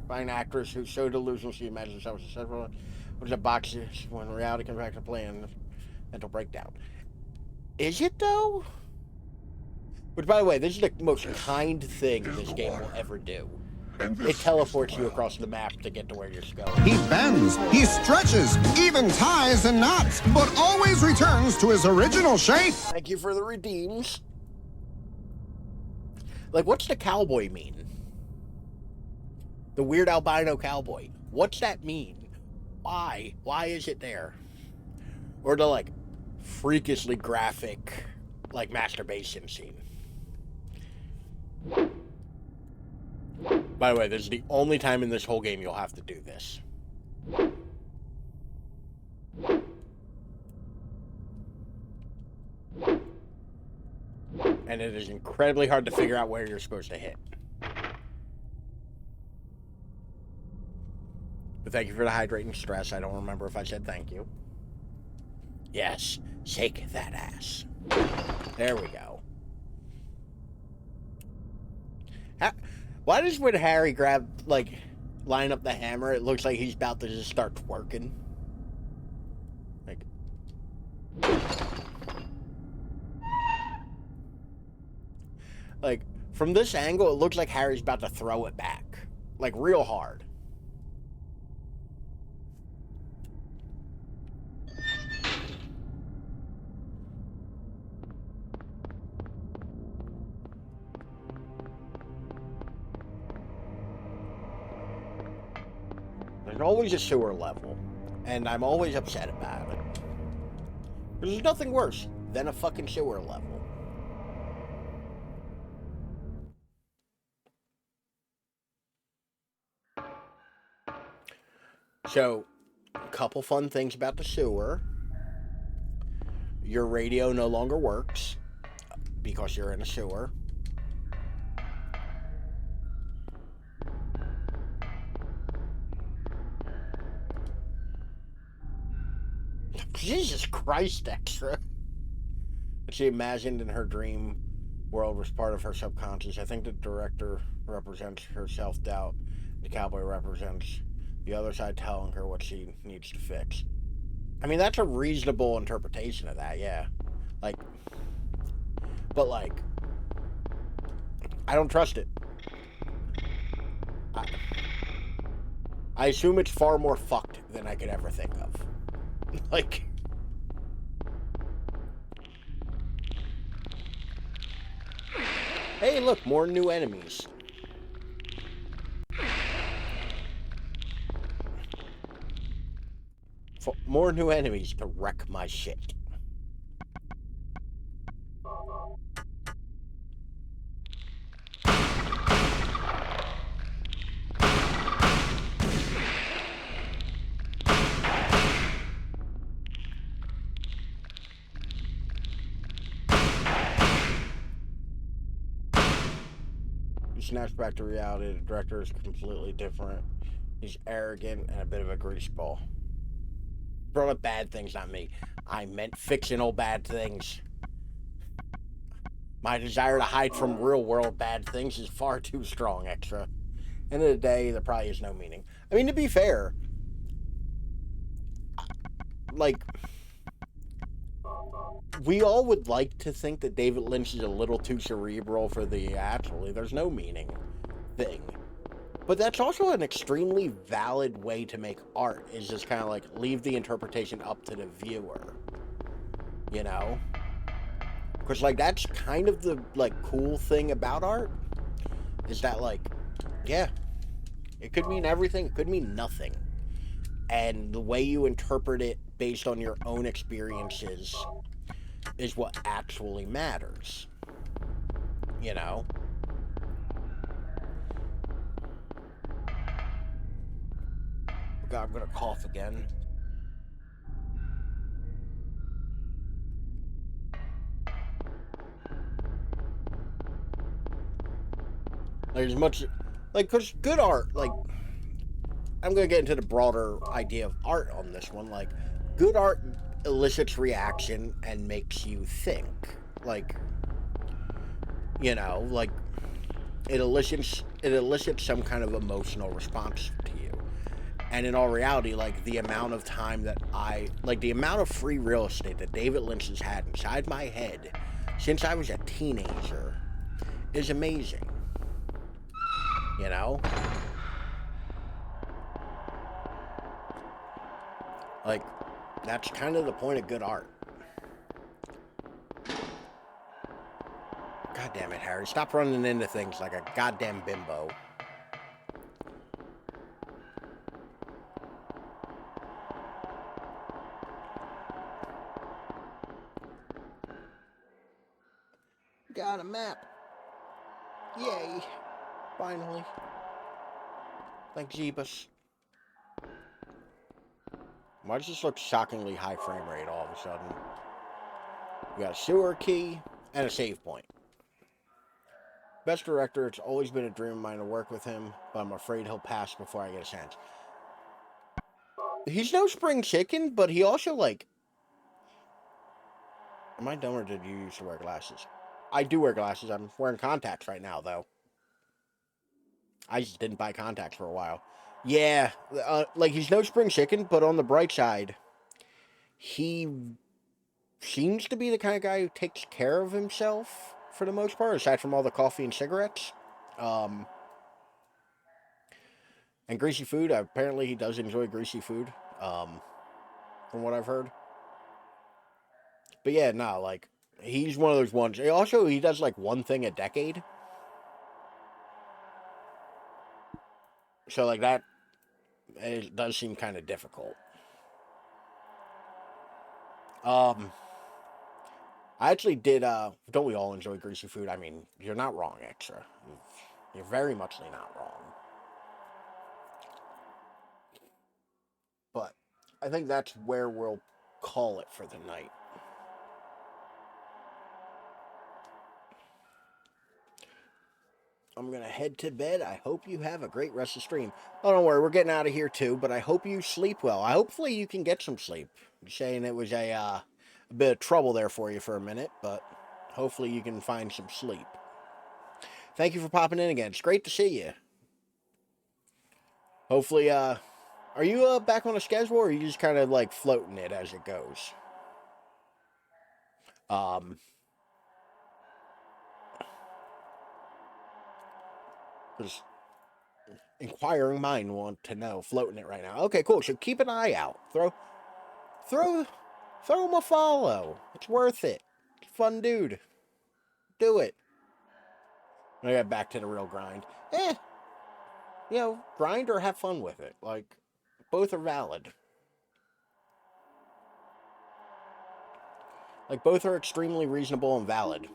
S1: By an actress who's so delusional she imagines herself as several... Which a box when reality comes back to play and mental breakdown. Is it, though? Which, by the way, this is the most kind thing this game will ever do. It teleports you across the map to get to where you're going.
S8: He bends, he stretches, even ties and knots, but always returns to his original shape.
S1: Thank you for the redeems. Like, what's the cowboy mean? The weird albino cowboy. What's that mean? Why? Why is it there? Or the, like, freakishly graphic, like, masturbation scene. By the way, this is the only time in this whole game you'll have to do this. And it is incredibly hard to figure out where you're supposed to hit. But thank you for the hydrating stress. I don't remember if I said thank you. Yes, shake that ass. There we go. Why does when Harry line up the hammer, it looks like he's about to just start twerking? Like, from this angle, it looks like Harry's about to throw it back. Like, real hard. always a sewer level, and I'm always upset about it. There's nothing worse than a fucking sewer level. So, a couple fun things about the sewer. Your radio no longer works because you're in a sewer. Jesus Christ, Extra. She imagined in her dream world was part of her subconscious. I think the director represents her self-doubt. The cowboy represents the other side telling her what she needs to fix. I mean, that's a reasonable interpretation of that, yeah. Like, but like, I don't trust it. I assume it's far more fucked than I could ever think of. Like, hey, look, more new enemies. More new enemies to wreck my shit. He snaps back to reality. The director is completely different. He's arrogant and a bit of a greaseball. Brought up bad things, not me. I meant fictional bad things. My desire to hide from real world bad things is far too strong, Extra. End of the day, there probably is no meaning. I mean, to be fair, like, we all would like to think that David Lynch is a little too cerebral for the actually. There's no meaning thing. But that's also an extremely valid way to make art, is just kind of like leave the interpretation up to the viewer. You know? Because, like, that's kind of the, like, cool thing about art, is that, like, yeah, it could mean everything, it could mean nothing. And the way you interpret it based on your own experiences is what actually matters. You know? God, I'm gonna cough again. Like, as much, like, because good art, like, I'm gonna get into the broader idea of art on this one. Like, good art elicits reaction and makes you think. Like, you know, like, it elicits some kind of emotional response to you. And in all reality, like, the amount of time that the amount of free real estate that David Lynch has had inside my head since I was a teenager is amazing. You know? Like, that's kind of the point of good art. God damn it, Harry. Stop running into things like a goddamn bimbo. Got a map. Yay. Finally. Thank Jeebus. Why does this look shockingly high frame rate all of a sudden? We got a sewer key and a save point. Best director, it's always been a dream of mine to work with him, but I'm afraid he'll pass before I get a chance. He's no spring chicken, but he also, like... Am I dumb or did you used to wear glasses? I do wear glasses. I'm wearing contacts right now, though. I just didn't buy contacts for a while. Yeah, like, he's no spring chicken, but on the bright side, he seems to be the kind of guy who takes care of himself for the most part, aside from all the coffee and cigarettes. And greasy food. Apparently, he does enjoy greasy food, from what I've heard. But yeah, no, like, he's one of those ones. Also, he does, like, one thing a decade. So, like, that It does seem kind of difficult. I actually did, don't we all enjoy greasy food? I mean, you're not wrong, Extra. You're very muchly not wrong. But I think that's where we'll call it for the night. I'm going to head to bed. I hope you have a great rest of the stream. Oh, don't worry, we're getting out of here too, but I hope you sleep well. Hopefully you can get some sleep. I'm saying it was a bit of trouble there for you for a minute, but hopefully you can find some sleep. Thank you for popping in again. It's great to see you. Hopefully, are you back on a schedule, or are you just kind of like floating it as it goes? Because inquiring mind want to know, floating it right now. Okay, cool. So keep an eye out. Throw him a follow. It's worth it. Fun dude. Do it. I got back to the real grind. Grind or have fun with it. Like, both are valid. Like, both are extremely reasonable and valid.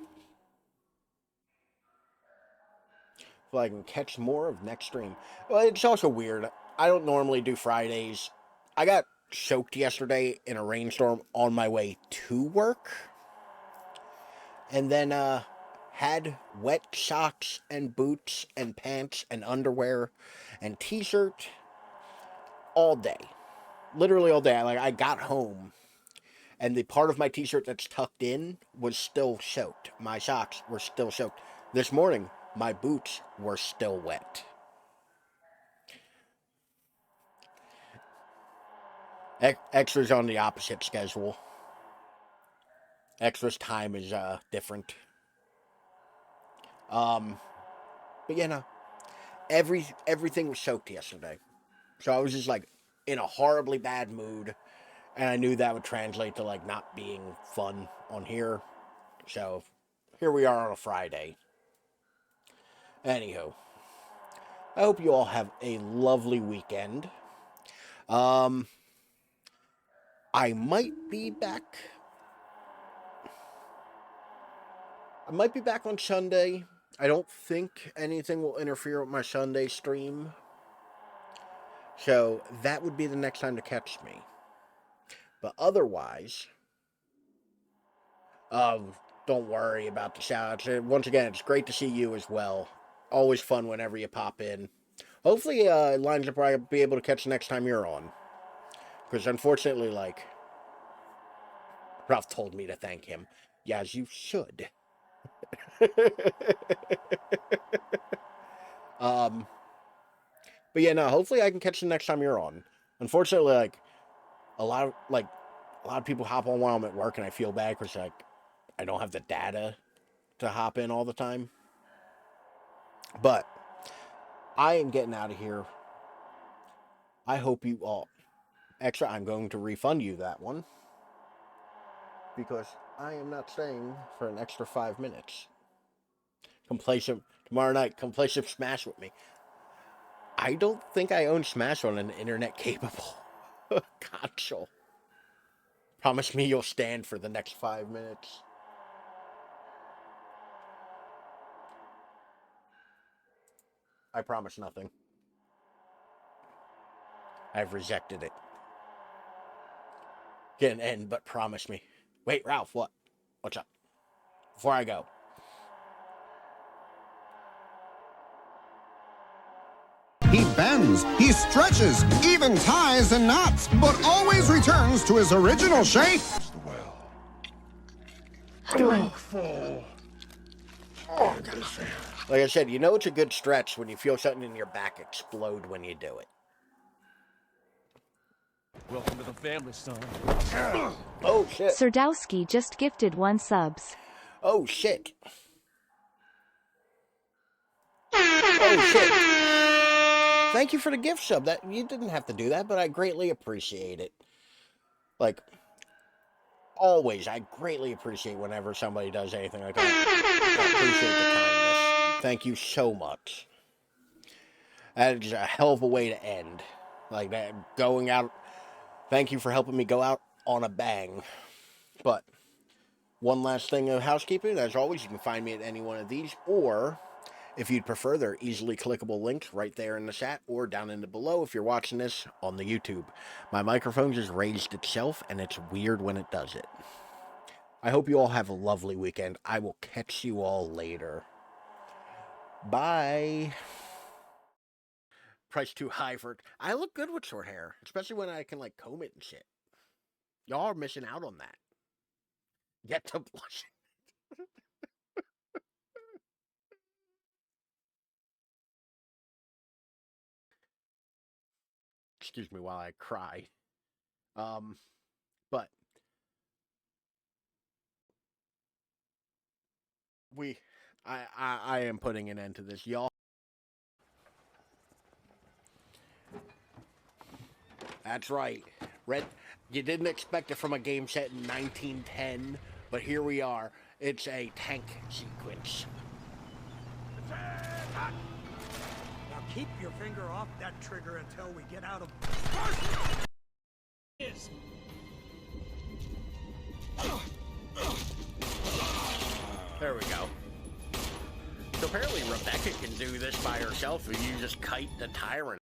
S1: So I can catch more of next stream. Well, it's also weird. I don't normally do Fridays. I got soaked yesterday in a rainstorm on my way to work. And then, had wet socks and boots and pants and underwear and t-shirt all day. Literally all day. I got home and the part of my t-shirt that's tucked in was still soaked. My socks were still soaked. This morning, my boots were still wet. Extra's on the opposite schedule. Extra's time is different. But yeah, no. Everything was soaked yesterday. So I was just like in a horribly bad mood. And I knew that would translate to like not being fun on here. So here we are on a Friday. Anywho. I hope you all have a lovely weekend. I might be back. I might be back on Sunday. I don't think anything will interfere with my Sunday stream. So that would be the next time to catch me. But otherwise, don't worry about the shoutouts. Once again, it's great to see you as well. Always fun whenever you pop in. Hopefully, it lines up where I'll be able to catch the next time you're on. Because unfortunately, like, Ralph told me to thank him. Yeah, as you should. But yeah, no, hopefully I can catch the next time you're on. Unfortunately, like, a lot of people hop on while I'm at work, and I feel bad because, like, I don't have the data to hop in all the time. But I am getting out of here. I hope you all... Extra, I'm going to refund you that one. Because I am not staying for an extra 5 minutes. Come play some... Tomorrow night, come play some Smash with me. I don't think I own Smash on an internet-capable console. Promise me you'll stand for the next 5 minutes. I promise nothing. I've rejected it. Get an end, but promise me. Wait, Ralph, what? What's up? Before I go.
S8: He bends, he stretches, even ties and knots, but always returns to his original shape.
S5: The well. Drink full. Oh, I gotta say.
S1: Like I said, you know it's a good stretch when you feel something in your back explode when you do it.
S9: Welcome to the family, son.
S1: Oh, shit.
S10: Serdowski just gifted 1 subs.
S1: Oh, shit. Oh, shit. Thank you for the gift sub. That you didn't have to do that, but I greatly appreciate it. Like, always, I greatly appreciate whenever somebody does anything like that. I appreciate the kindness. Thank you so much. That is a hell of a way to end. Like that, going out. Thank you for helping me go out on a bang. But one last thing of housekeeping. As always, you can find me at any one of these, or if you'd prefer, there are easily clickable links right there in the chat or down in the below if you're watching this on the YouTube. My microphone just raised itself, and it's weird when it does it. I hope you all have a lovely weekend. I will catch you all later. Bye. Price too high for it. I look good with short hair, especially when I can like comb it and shit. Y'all are missing out on that. Get to blushing. Excuse me while I cry. But I am putting an end to this, y'all. That's right. Red, you didn't expect it from a game set in 1910, but here we are. It's a tank sequence.
S11: Now keep your finger off that trigger until we get out of...
S1: There we go. So apparently Rebecca can do this by herself if you just kite the tyrant.